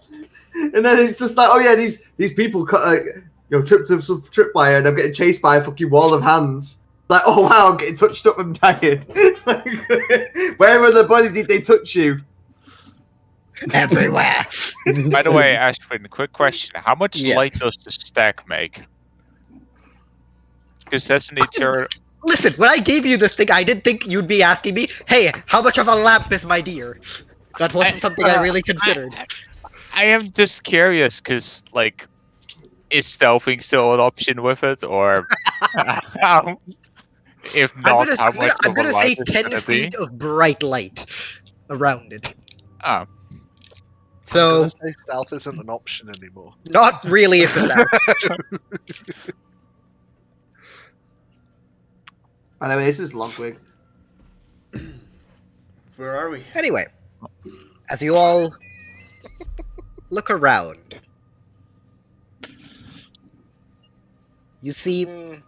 And then it's just like, oh yeah, these people tripped up some tripwire and I'm getting chased by a fucking wall of hands. Like, oh wow, I'm getting touched up and dying. Where in the body did they touch you? Everywhere. by the way, Ashwin, quick question: how much Yes. light does the stack make? Because that's an eternal. Listen, when I gave you this thing, I didn't think you'd be asking me, hey, how much of a lamp is my deer? That wasn't something I really considered. I am just curious, because like, is stealthing still an option with it, or if not, how much I'm of a gonna say light is 10 gonna be? feet of bright light around it. Oh, So, Say stealth isn't an option anymore. not really if it's out. By the way, this is Logwig. Where are we? Anyway, as you all look around, you seem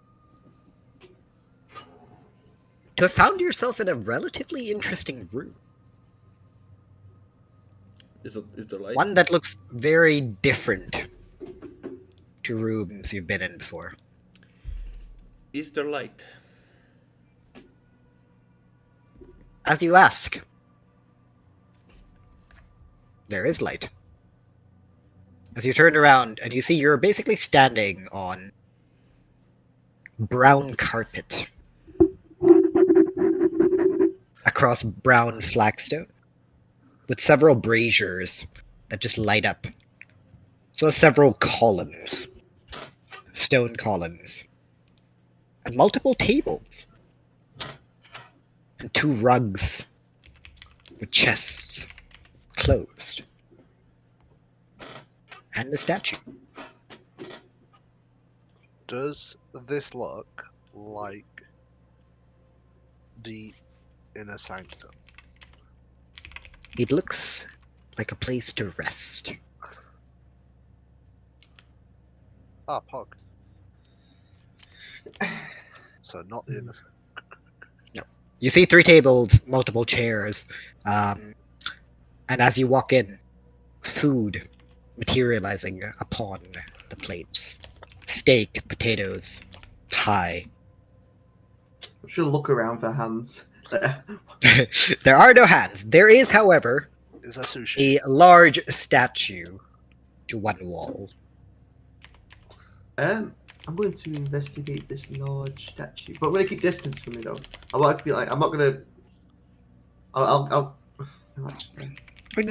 to have found yourself in a relatively interesting room. Is there light? One that looks very different to rooms you've been in before. Is there light? As you ask, there is light. As you turn around and you see you're basically standing on brown carpet across brown flagstone with several braziers that just light up. So several columns, stone columns, and multiple tables. And 2 rugs with chests closed. And a statue. Does this look like the inner sanctum? It looks like a place to rest. Ah, Pog. So not the inner sanctum. You see 3 tables, multiple chairs, and as you walk in, food materializing upon the plates. Steak, potatoes, pie. I should look around for hands. There are no hands. There is, however, Is that sushi? a large statue to one wall. I'm going to investigate this large statue, but I'm going to keep distance from it though. I want to be like, I'm not going to. I'll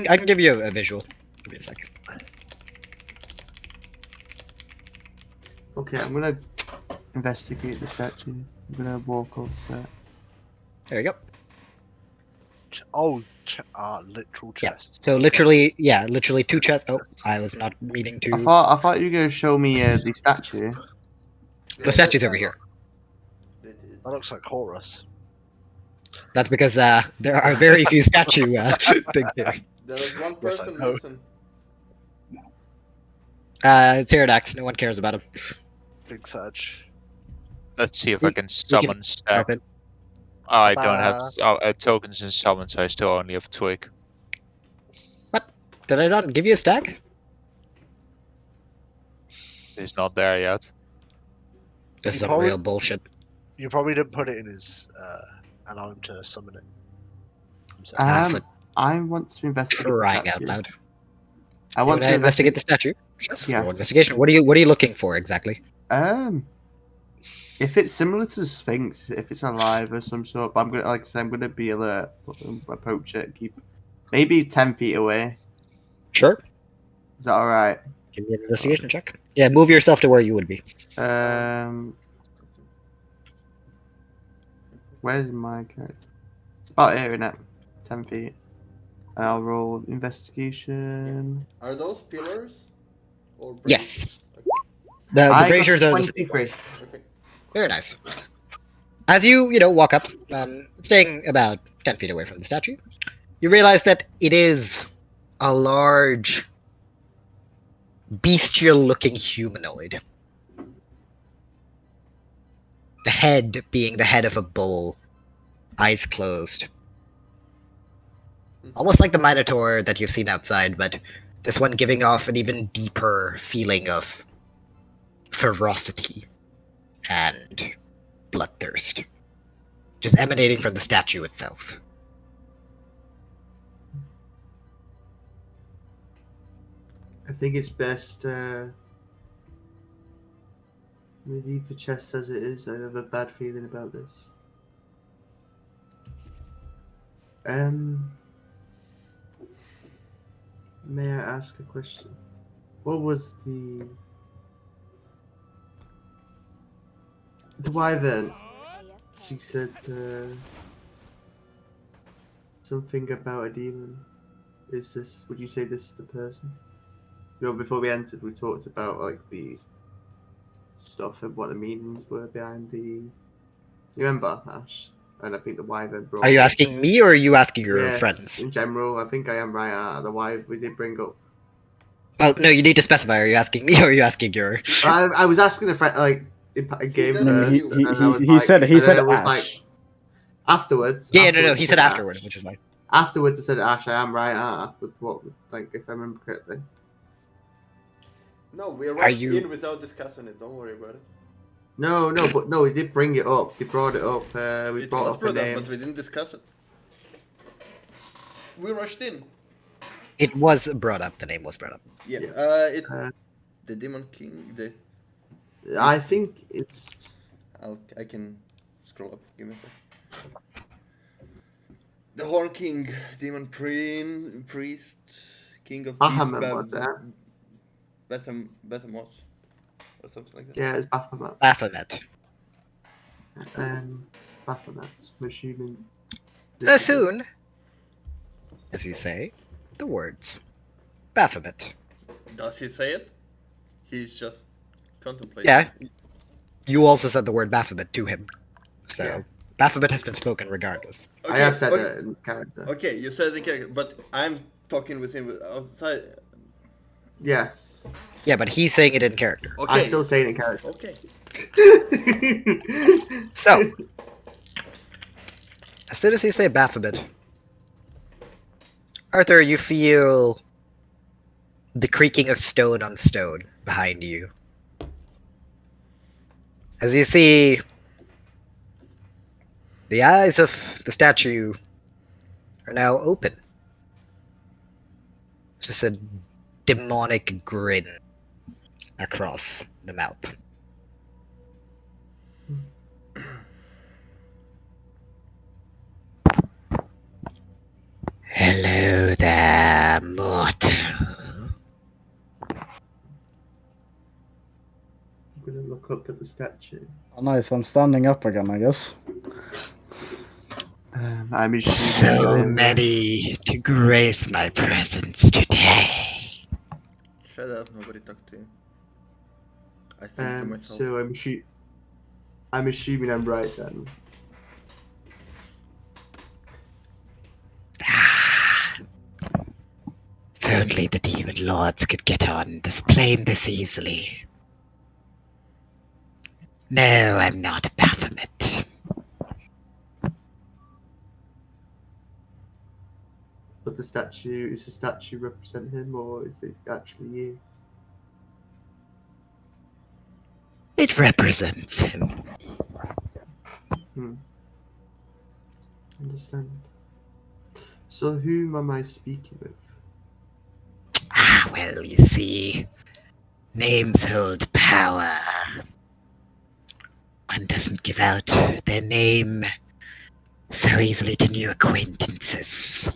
I can give you a visual. Give me a second. Okay, I'm going to investigate the statue. I'm going to walk up there. There you go. Literal Yeah. chests. So literally 2 chests. Oh, I was not meaning to. I thought you were going to show me the statue. The statue's over here. That looks like Horus. That's because there are very few statue things here. There was one Yes, I person know. missing. It's Iridax. No one cares about him. Big Sag. Let's see if I can can summon stack. Okay. I don't have tokens and summons. I still only have twig. Did I not give you a stack? It's not there yet. This is You some probably- real bullshit. You probably didn't put it in his allow him to summon it. himself. Ah, I want to investigate. the Crying out statue. loud. I You want want to investigate the statue? Yeah. Roll investigation. What are you looking for exactly? If it's similar to Sphinx, if it's alive or some sort, but I'm gonna, like I said, I'm gonna be alert, approach it, keep maybe 10 feet away. Sure. Is that all right? Give me an investigation check. Yeah, move yourself to where you would be. Where's my character? It's about here, isn't it? 10 feet. And I'll roll investigation. Are those pillars? Or Yes. braziers? The I got braziers are the 23. Okay. Very nice. As you walk up, staying about 10 feet away from the statue, you realize that it is a large, bestial-looking humanoid. The head being the head of a bull, eyes closed. Almost like the Minotaur that you've seen outside, but this one giving off an even deeper feeling of ferocity and bloodthirst, just emanating from the statue itself. I think it's best. Leave the chest as it is. I have a bad feeling about this. May I ask a question? What was the wyvern? She said something about a demon. Is this? Would you say this is the person? You know, before we entered, we talked about like the stuff and what the meanings were behind the. You remember, Ash? And I think the wyvern brought. Are you asking me or are you asking your Yes, friends? in general, I think I am right. The wyvern we did bring up. Well, no, you need to specify. Are you asking me or are you asking your... I was asking a friend like a game said first. he- and I was he like- said and then it was Ash. like afterwards. Yeah, no, afterwards he I said Ash. afterward, which is why. Afterwards, I said Ash. I am right. With what, like, if I remember correctly. No, we rushed you- in without discussing it. Don't worry about it. No, but no, we did bring it up. They brought it up. We It brought was up a brought up, name. but we didn't discuss it. We rushed in. It was brought up. The name was brought up. Yeah. Yeah. The Demon King. I think it's. I can scroll up. Give me a sec. The Horn King, Demon Priest, King of Bahamut was that? Behemoth, or something like that. Yeah, it's Baphomet. Baphomet. Baphomet. I'm assuming. Soon, as you say, the words. Baphomet. Does he say it? He's just contemplating. Yeah. You also said the word Baphomet to him. So, Yeah. Baphomet has been spoken regardless. I have said okay. it in character. Okay, you said it in character, but I'm talking with him outside. Yes. Yeah, but he's saying it in character. Okay. I still say it in character. Okay. So, as soon as you say Baphomet, Arthur, you feel the creaking of stone on stone behind you. As you see, the eyes of the statue are now open. It's just a demonic grin across the mouth. Hello there, mortal. I'm gonna look up at the statue. Oh, nice. I'm standing up again, I guess. I'm assuming. So many to grace my presence today. Shut up, nobody talked to you. I think to myself. So I'm assuming I'm right then. only the demon lords could get on this plane this easily. No, I'm not a Baphomet. But the statue, is the statue represent him, or is it actually you? It represents him. Understand. So whom am I speaking with? Ah, well, you see, names hold power. One doesn't give out their name so easily to new acquaintances.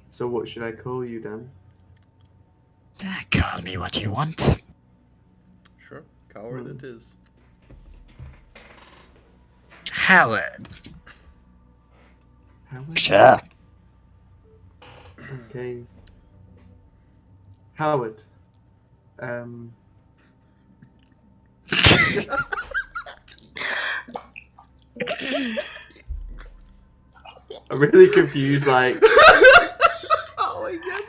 So what should I call you then? Call me what you want. Sure, coward it is. Howard. Howard? Sure. Okay. Howard. I'm really confused, like... Oh my god.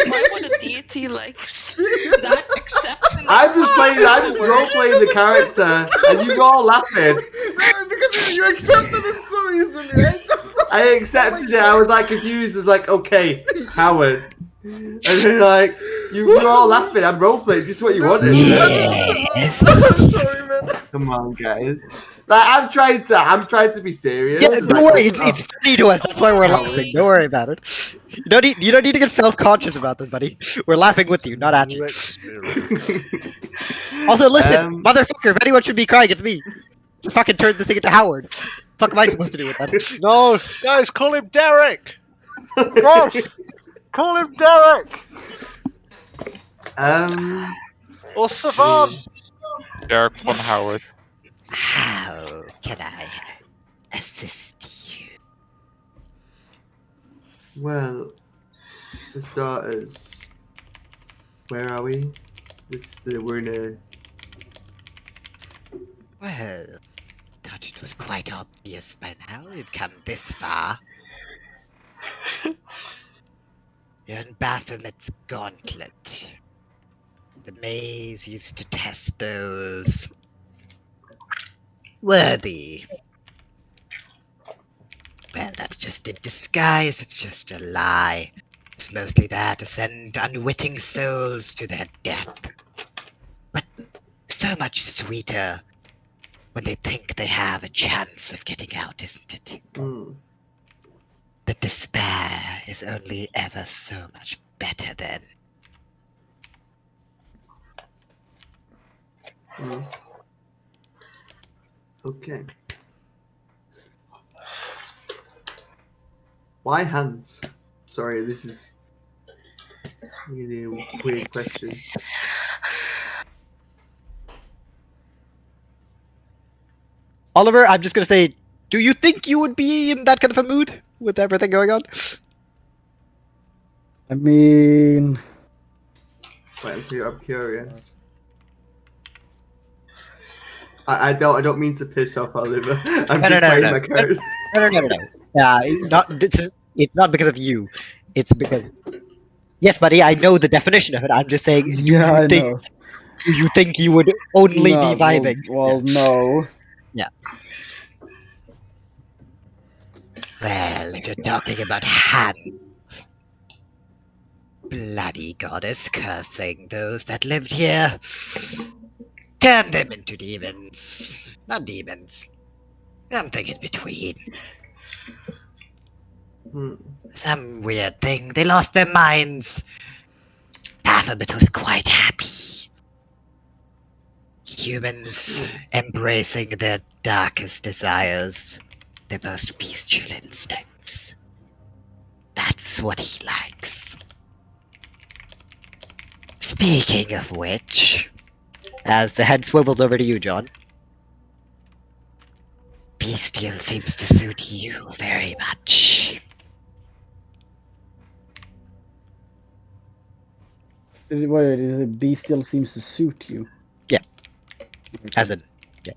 Why would a deity like that accept? I'm just role-playing the character, and you were all laughing. Because you accepted it so easily, right? I accepted it, I was like confused, it's like, okay, Howard. And then like, you were all laughing, I'm role-playing, just what you wanted. I'm sorry, man. Come on, guys. Like, I'm trying to be serious. Yeah, like, don't worry, it's funny to us, that's why we're laughing, don't worry about it. You don't need to get self-conscious about this, buddy. We're laughing with you, not at you. Also, listen, motherfucker, if anyone should be crying, it's me. Just fucking turn this thing into Howard. Fuck am I supposed to do with that? No, guys, call him Derek. Yes, call him Derek. Or Savant. Derek von Howard. How can I assist you? Well, for starters, where are we? We're in a... Well, thought it was quite obvious by now we've come this far. You're in Baphomet's gauntlet. The maze used to test those worthy. Well, that's just a disguise, it's just a lie. It's mostly there to send unwitting souls to their death. But so much sweeter when they think they have a chance of getting out, isn't it? The despair is only ever so much better then. Okay. Why hands? Sorry, this is really a weird question. Oliver, I'm just gonna say, do you think you would be in that kind of a mood with everything going on? I mean... Wait, I'm curious. I don't mean to piss off Oliver. I'm just playing my character. No. It's not because of you. It's because... Yes, buddy, I know the definition of it. I'm just saying, do you think you would only be vibing? Well, no. Yeah. Well, if you're talking about hands, bloody goddess cursing those that lived here, turn them into demons. Not demons. Something in between. Some weird thing. They lost their minds. Baphomet was quite happy. Humans embracing their darkest desires, their most bestial instincts. That's what he likes. Speaking of which, as the head swivels over to you, John, bestial seems to suit you very much. Wait, is it bestial seems to suit you? Yeah. As in, yeah.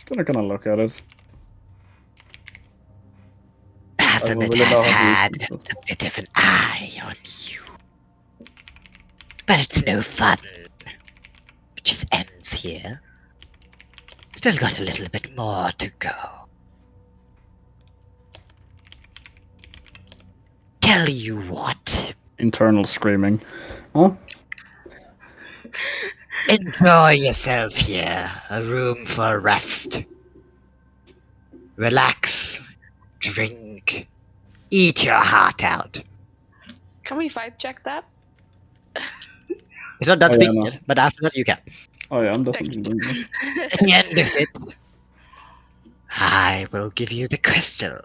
Just gonna look at it. Baphomet really know has how had to use a bit of an eye on you. But it's no fun. It just ends here. Still got a little bit more to go. Tell you what. internal screaming. Huh? Enjoy yourself here. A room for rest. Relax. Drink. Eat your heart out. Can we vibe check that? He's not done Oh, yeah, speaking no. yet, but after that you can. Oh yeah, I'm definitely doing that. At the end of it, I will give you the crystal.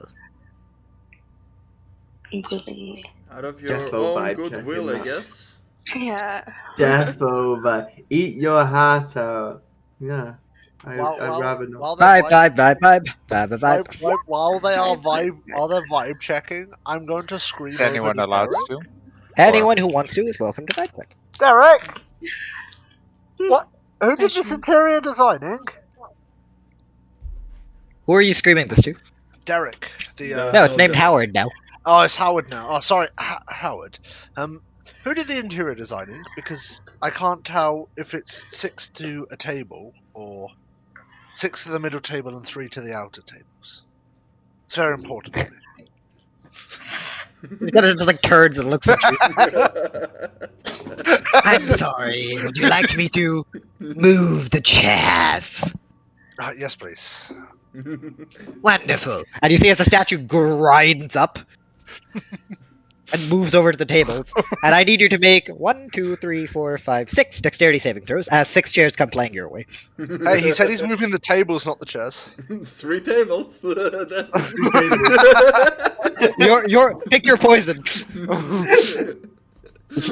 Willingly. Out of your Defo own vibe goodwill, checking I that. guess. Yeah. Defo vibe. Eat your heart out. Yeah. I'd rather not. While they're while they are vibe checking, I'm going to scream. Is anyone over to allowed Derek. to? Anyone who wants to is welcome to vibe check. Derek, what? Who did this interior designing? Who are you screaming this to? Derek. The No, it's named Howard now. Oh, it's Howard now. Oh, sorry, Howard. Who did the interior designing? Because I can't tell if it's 6 to a table or 6 to the middle table and 3 to the outer tables. It's very important to me. He's got just like turds and looks at you. I'm sorry. Would you like me to move the chairs? Yes, please. Wonderful. And you see as the statue grinds up and moves over to the tables. And I need you to make 1, 2, 3, 4, 5, 6 dexterity saving throws as 6 chairs come flying your way. Hey, he said he's moving the tables, not the chairs. 3 tables. Pick your poison. Six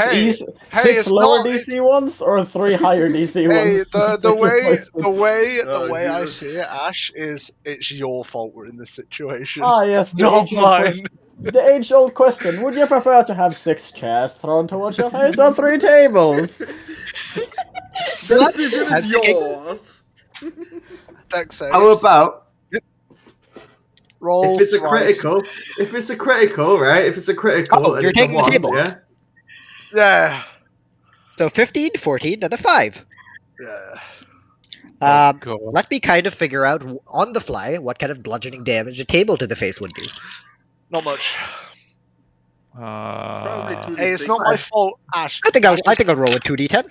hey, easy, hey, 6 it's lower not- DC ones or 3 higher DC Hey, ones? the way Oh, I Jesus. see it, Ash, is it's your fault we're in this situation. Ah, yes, the Not age-old mine. question. The age-old question: would you prefer to have 6 chairs thrown towards your face or 3 tables? The decision is yours. Dex saves. How about Roll if it's a thrice. critical? If it's a critical, right? If it's a critical, Oh, and you're it's a taking the 1, tables. yeah. Yeah. So 15, 14, and a 5. Yeah. Let me kind of figure out on the fly what kind of bludgeoning damage a table to the face would do. Not much. Probably 2d6. Hey, it's not my fault, Ash. I think I'll roll a 2d10.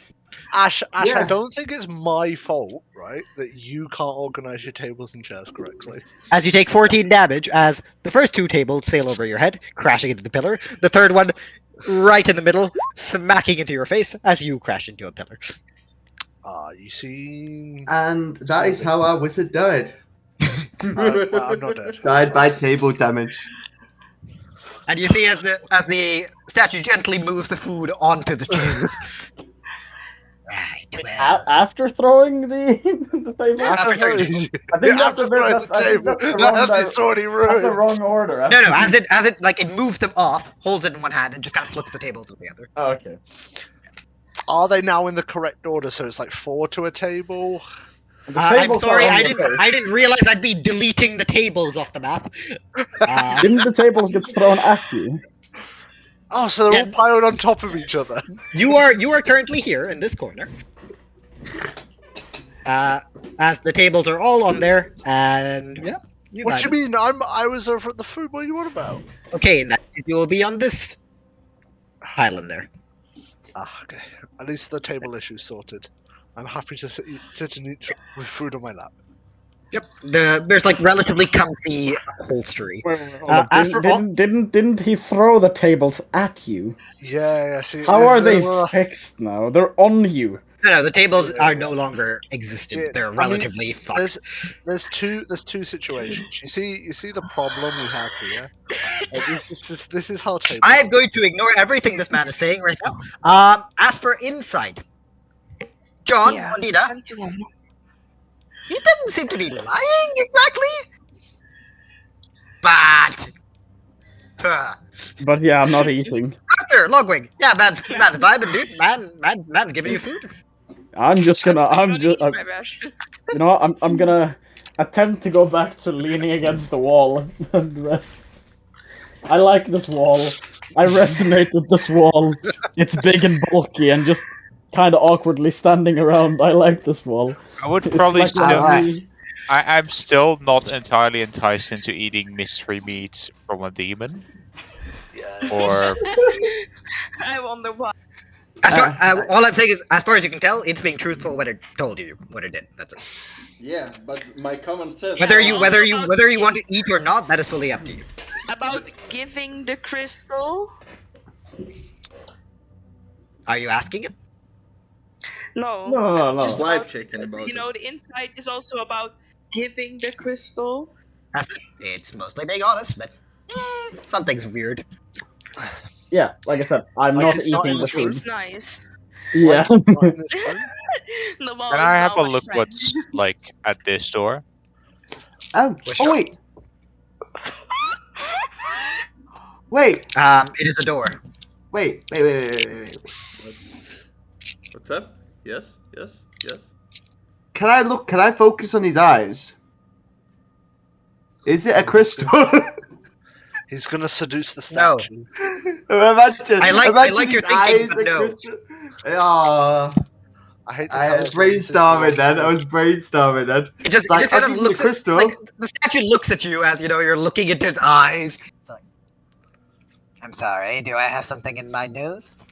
Ash, Yeah. I don't think it's my fault, right, that you can't organize your tables and chairs correctly. As you take 14 damage, as the first 2 tables sail over your head, crashing into the pillar. The third one, right in the middle, smacking into your face as you crash into a pillar. You see... And that is how our wizard died. I'm not dead. Died by table damage. And you see as the statue gently moves the food onto the chairs. Right, well. After throwing the table? After I think that's a bit. That's the wrong. That's already That's the ruined. wrong order. No, as it like it moves them off, holds it in one hand, and just kind of flips the table to the other. Oh, okay. Are they now in the correct order? So it's like 4 to a table? The I'm tables are sorry, on I your didn't face. realize I'd be deleting the tables off the map. Didn't the tables get thrown at you? Oh, so they're Yeah. all piled on top of each other. You are currently here in this corner. As the tables are all on there, and yeah. What do you mean? I was over at the food. What are you on about? Okay, in that case, you will be on this island there. Okay. At least the table issue's sorted. I'm happy to sit and eat with food on my lap. Yep. There's like relatively comfy upholstery. As for all- Didn't he throw the tables at you? Yeah. See, How are they were- fixed now? They're on you. No, the tables are no longer existent. Yeah, They're I mean, relatively fucked. There's two situations. You see the problem we have here. This is how tables. I am going to ignore everything this man is saying right now. As for inside, John, Yeah. Anita, 21. he doesn't seem to be lying exactly. But But yeah, I'm not eating. Arthur, Logwig, yeah, man's vibing, dude. Man's giving you food. I'm just gonna. I'm eat my bash. You know what? I'm gonna attempt to go back to leaning against the wall and rest. I like this wall. I resonate with this wall. It's big and bulky and just kind of awkwardly standing around. I like this wall. I would It's probably like still. a- I'm still not entirely enticed into eating mystery meat from a demon. Or I wonder why. All I'm saying is, as far as you can tell, it's being truthful when it told you what it did. That's it. Yeah, but my common sense. Whether you want to eat or not, that is fully up to you. About giving the crystal? Are you asking it? No. No. Just Live checking about you know, the insight is also about giving the crystal. That's it. It's mostly being honest, but something's weird. Yeah, like I said, I'm Like, not it's not eating in the the food. Seems nice. Yeah. Not in this room. The wall can is I have now a my look friend. what's like at this door? Oh wait. Wait. It is a door. Wait. What's up? Yes. Can I focus on his eyes? Is it a crystal? He's gonna seduce the No. statue. Imagine. I like your his thinking, eyes but are no. crystal. Oh, I hate to I tell was you, this is brainstorming the- then. I was brainstorming then. It just, Like, it just kind I'll of give you the looks crystal. like the statue looks at you as you're looking into its eyes. It's like, I'm sorry. Do I have something in my nose?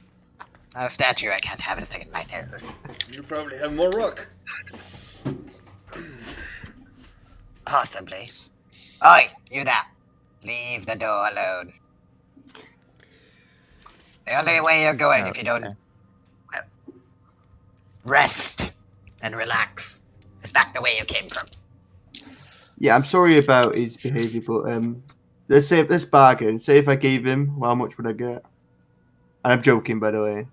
A statue. I can't have anything in my nose. You probably have more rock. Possibly. Oi, you there. Leave the door alone. The only way you're going if you don't rest and relax is back the way you came from. Yeah, I'm sorry about his behaviour, but let's bargain. Say if I gave him, well, how much would I get? And I'm joking, by the way.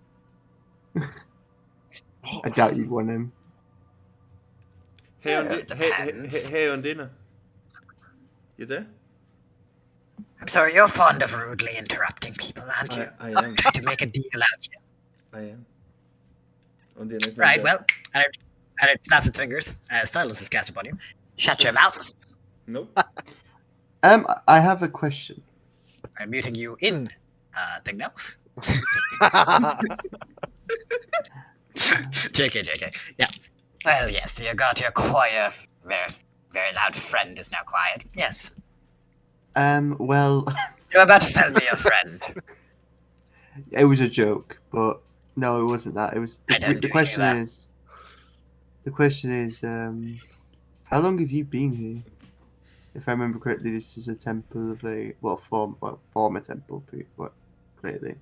I doubt you'd want him. Hey, it depends. hey, Undina. You there? I'm sorry, you're fond of rudely interrupting people, aren't you? I am. Trying to make a deal out here. I am. Undina is not Right, there. well, and it snaps its fingers as Silas is cast upon you. Shut your mouth. Nope. I have a question. I'm muting you in thing now. JK. Yeah. Well, yes, you got your quiet, very loud friend is now quiet. Yes. Well, You're about to tell me your friend. it was a joke, but no, it wasn't that. It was I don't the do question any of is. The question is, how long have you been here? If I remember correctly, this is a temple of a former temple, clearly,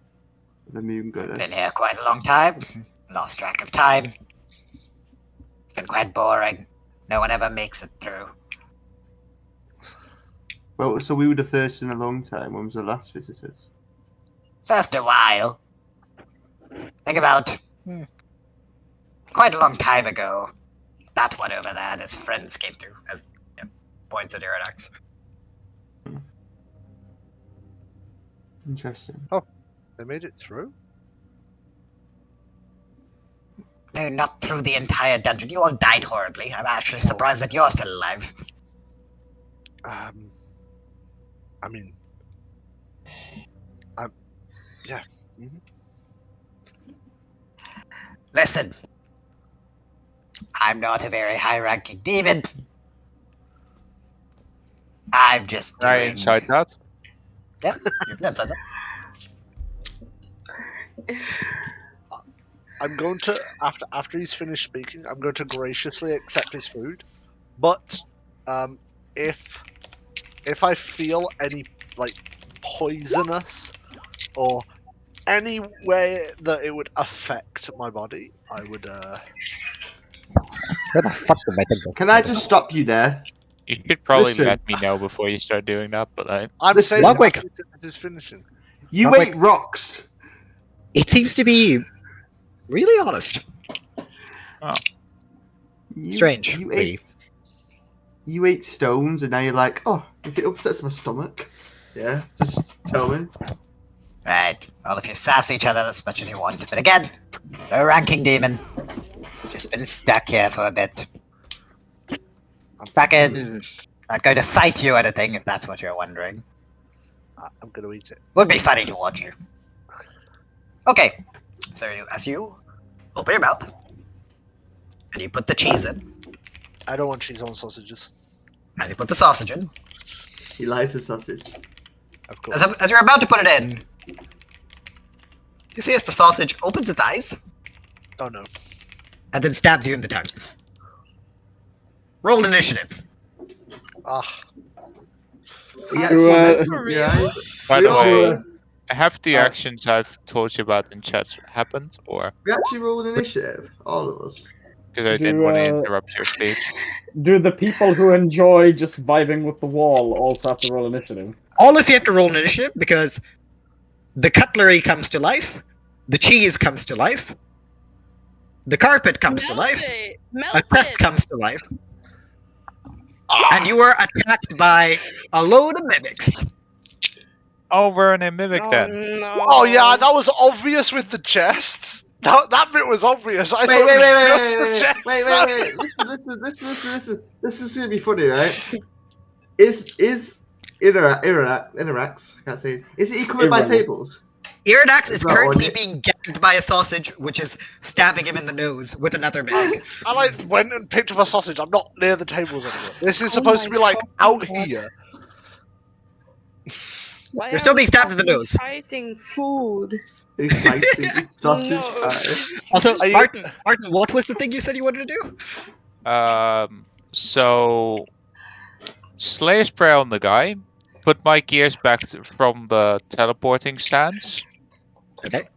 of a moon Been goddess. here quite a long time. Lost track of time. It's been quite boring. No one ever makes it through. Well, so we were the first in a long time. When was the last visitors? First a while. Think about quite a long time ago. That one over there and his friends came through as points at Iridax. Interesting. They made it through? No, not through the entire dungeon. You all died horribly. I'm actually surprised that you're still alive. I mean, yeah. Listen. I'm not a very high-ranking demon. I'm just Can I doing... inside that? Yeah, you can inside that. I'm going to after he's finished speaking, I'm going to graciously accept his food. But if I feel any like poisonous or any way that it would affect my body, I would Where the fuck did I think of? Can I just stop you there? You should probably Listen. let me know before you start doing that, but I'm Listen, saying Ludwig. after it is finishing. You Ludwig. ate rocks. It seems to be really honest. You, Strange. You ate stones, and now you're like, oh, if it upsets my stomach, yeah, just tell me. Right. Well, if you sass each other as much as you want. But again, no ranking demon. Just been stuck here for a bit. Fucking, not going to cite you anything if that's what you're wondering. I'm gonna eat it. Would be funny to watch you. Okay, so as you open your mouth and you put the cheese in, I don't want cheese on sausages. as you put the sausage in, He likes his sausage. Of course. as you're about to put it in, you see as the sausage opens its eyes Oh no. and then stabs you in the tongue. Roll initiative. Ah. He actually mentions your eyes. By the Really? way, have the Oh. actions I've told you about in chat happened, or We actually rolled initiative, all of us. because I didn't want to interrupt your speech? Do the people who enjoy just vibing with the wall also have to roll initiative? All of you have to roll an initiative because the cutlery comes to life, the cheese comes to life, the carpet comes to life, a chest comes to life, and you are attacked by a load of mimics. Oh, we're in a mimic then. No. Oh yeah, that was obvious with the chests. That bit was obvious. I Wait, thought wait, it wait, was just wait, the wait, chest. wait, wait, wait. Listen. This is gonna be funny, right? Is Interax? I can't say it. Is he coming by Irrelevant. tables? Iridax is It's not currently on it. being gagged by a sausage, which is stabbing him in the nose with another bag. I like went and picked up a sausage. I'm not near the tables anymore. This is Oh supposed to my be like out God. here. Why You're still are being we stabbed in the fucking nose. Fighting food. He's fighting sausage. No. Also, Are you- Martin, what was the thing you said you wanted to do? So slay spray on the guy. Put my gears back from the teleporting stance. Okay.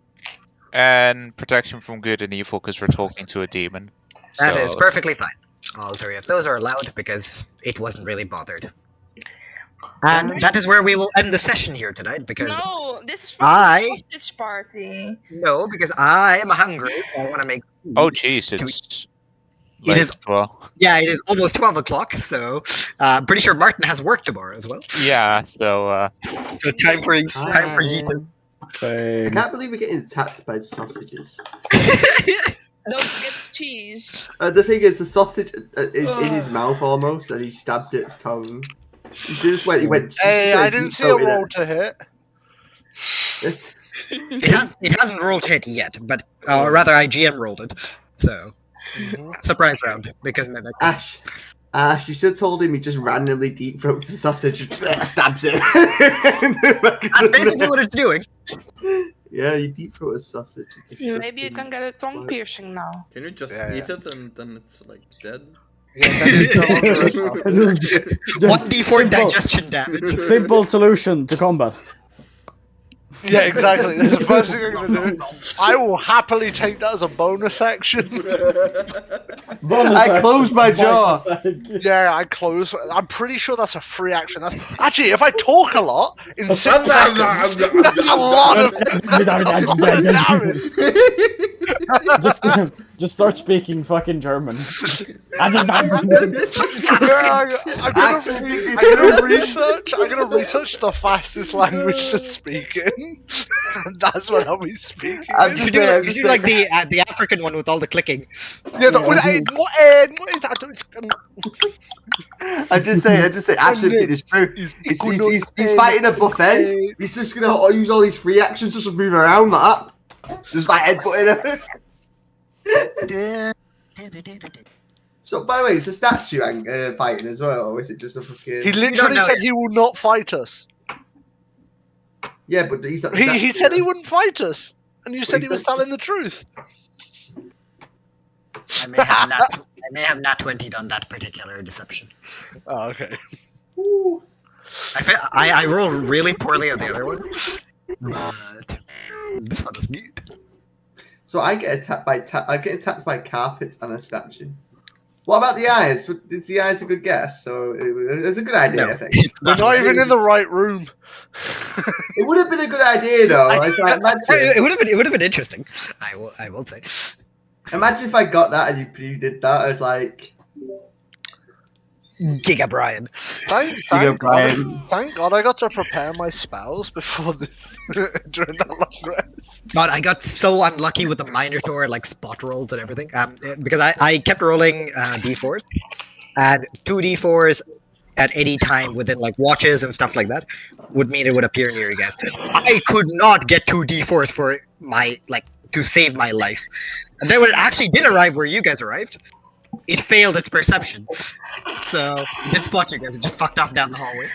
And protection from good and evil because we're talking to a demon. That is So- perfectly fine. All three of those are allowed because it wasn't really bothered. And that is where we will end the session here tonight because No, this is from I- the sausage party. no, because I am hungry. I want to make. Food. Oh jeez, Can we- it's It late is- as well. Yeah, it is almost 12 o'clock, so I'm pretty sure Martin has work tomorrow as well. Yeah, so So time for you to. I can't believe we're getting attacked by sausages. Don't forget cheese. The thing is, the sausage is in his mouth almost, and he stabbed its tongue. He just went. He went. Hey, I didn't see a roll to hit. It hasn't rolled hit yet, but rather IGM rolled it. So surprise round because mimic. Ash, you should have told him he just randomly deep throats the sausage and stabs him. That's basically what it's doing. Yeah, you deep throat a sausage. It's Maybe you disgusting. can get a tongue piercing now. Can you just Yeah, eat it and then it's like dead? Just 1d4 simple- digestion damage. Simple solution to combat. Yeah, exactly. That's the first thing I'm gonna do. I will happily take that as a bonus action. Bonus I action. closed my jaw. Bonus action. Yeah, I close. I'm pretty sure that's a free action. That's actually, if I talk a lot in 6 seconds, that's a lot of damage. just start speaking fucking German. I'm gonna research the fastest language to speak in. That's what I'll be speaking. I'm in. You should do like the African one with all the clicking. Yeah, I'm just saying, actually, it's true. He's fighting a buffet. He's just gonna use all these free actions just to move around like that. Just like headbutting him. So, by the way, is the statue fighting as well, or is it just a fucking? He literally know said yet. he will not fight us. Yeah, but he's not. He said he wouldn't fight us, and you said he was Exactly. telling the truth. I may have not 20'd on that particular deception. Oh, okay. I rolled really poorly on the other one, but this one is neat. So I get attacked by carpets and a statue. What about the eyes? Is the eyes a good guess? So it was a good idea, No. I think. We're not even in the right room. It would have been a good idea though. It's like, It would have been interesting. I will say. imagine if I got that and you did that. I was like, Giga Brian. Thank God I got to prepare my spells before this during that long rest. God, I got so unlucky with the Minotaur like spot rolls and everything. Because I kept rolling d4s, and 2d4s at any time within like watches and stuff like that would mean it would appear near you guys. I could not get 2d4s for my to save my life. And then when it actually did arrive where you guys arrived, it failed its perception. So it didn't spot you guys, it just fucked off down the hallway.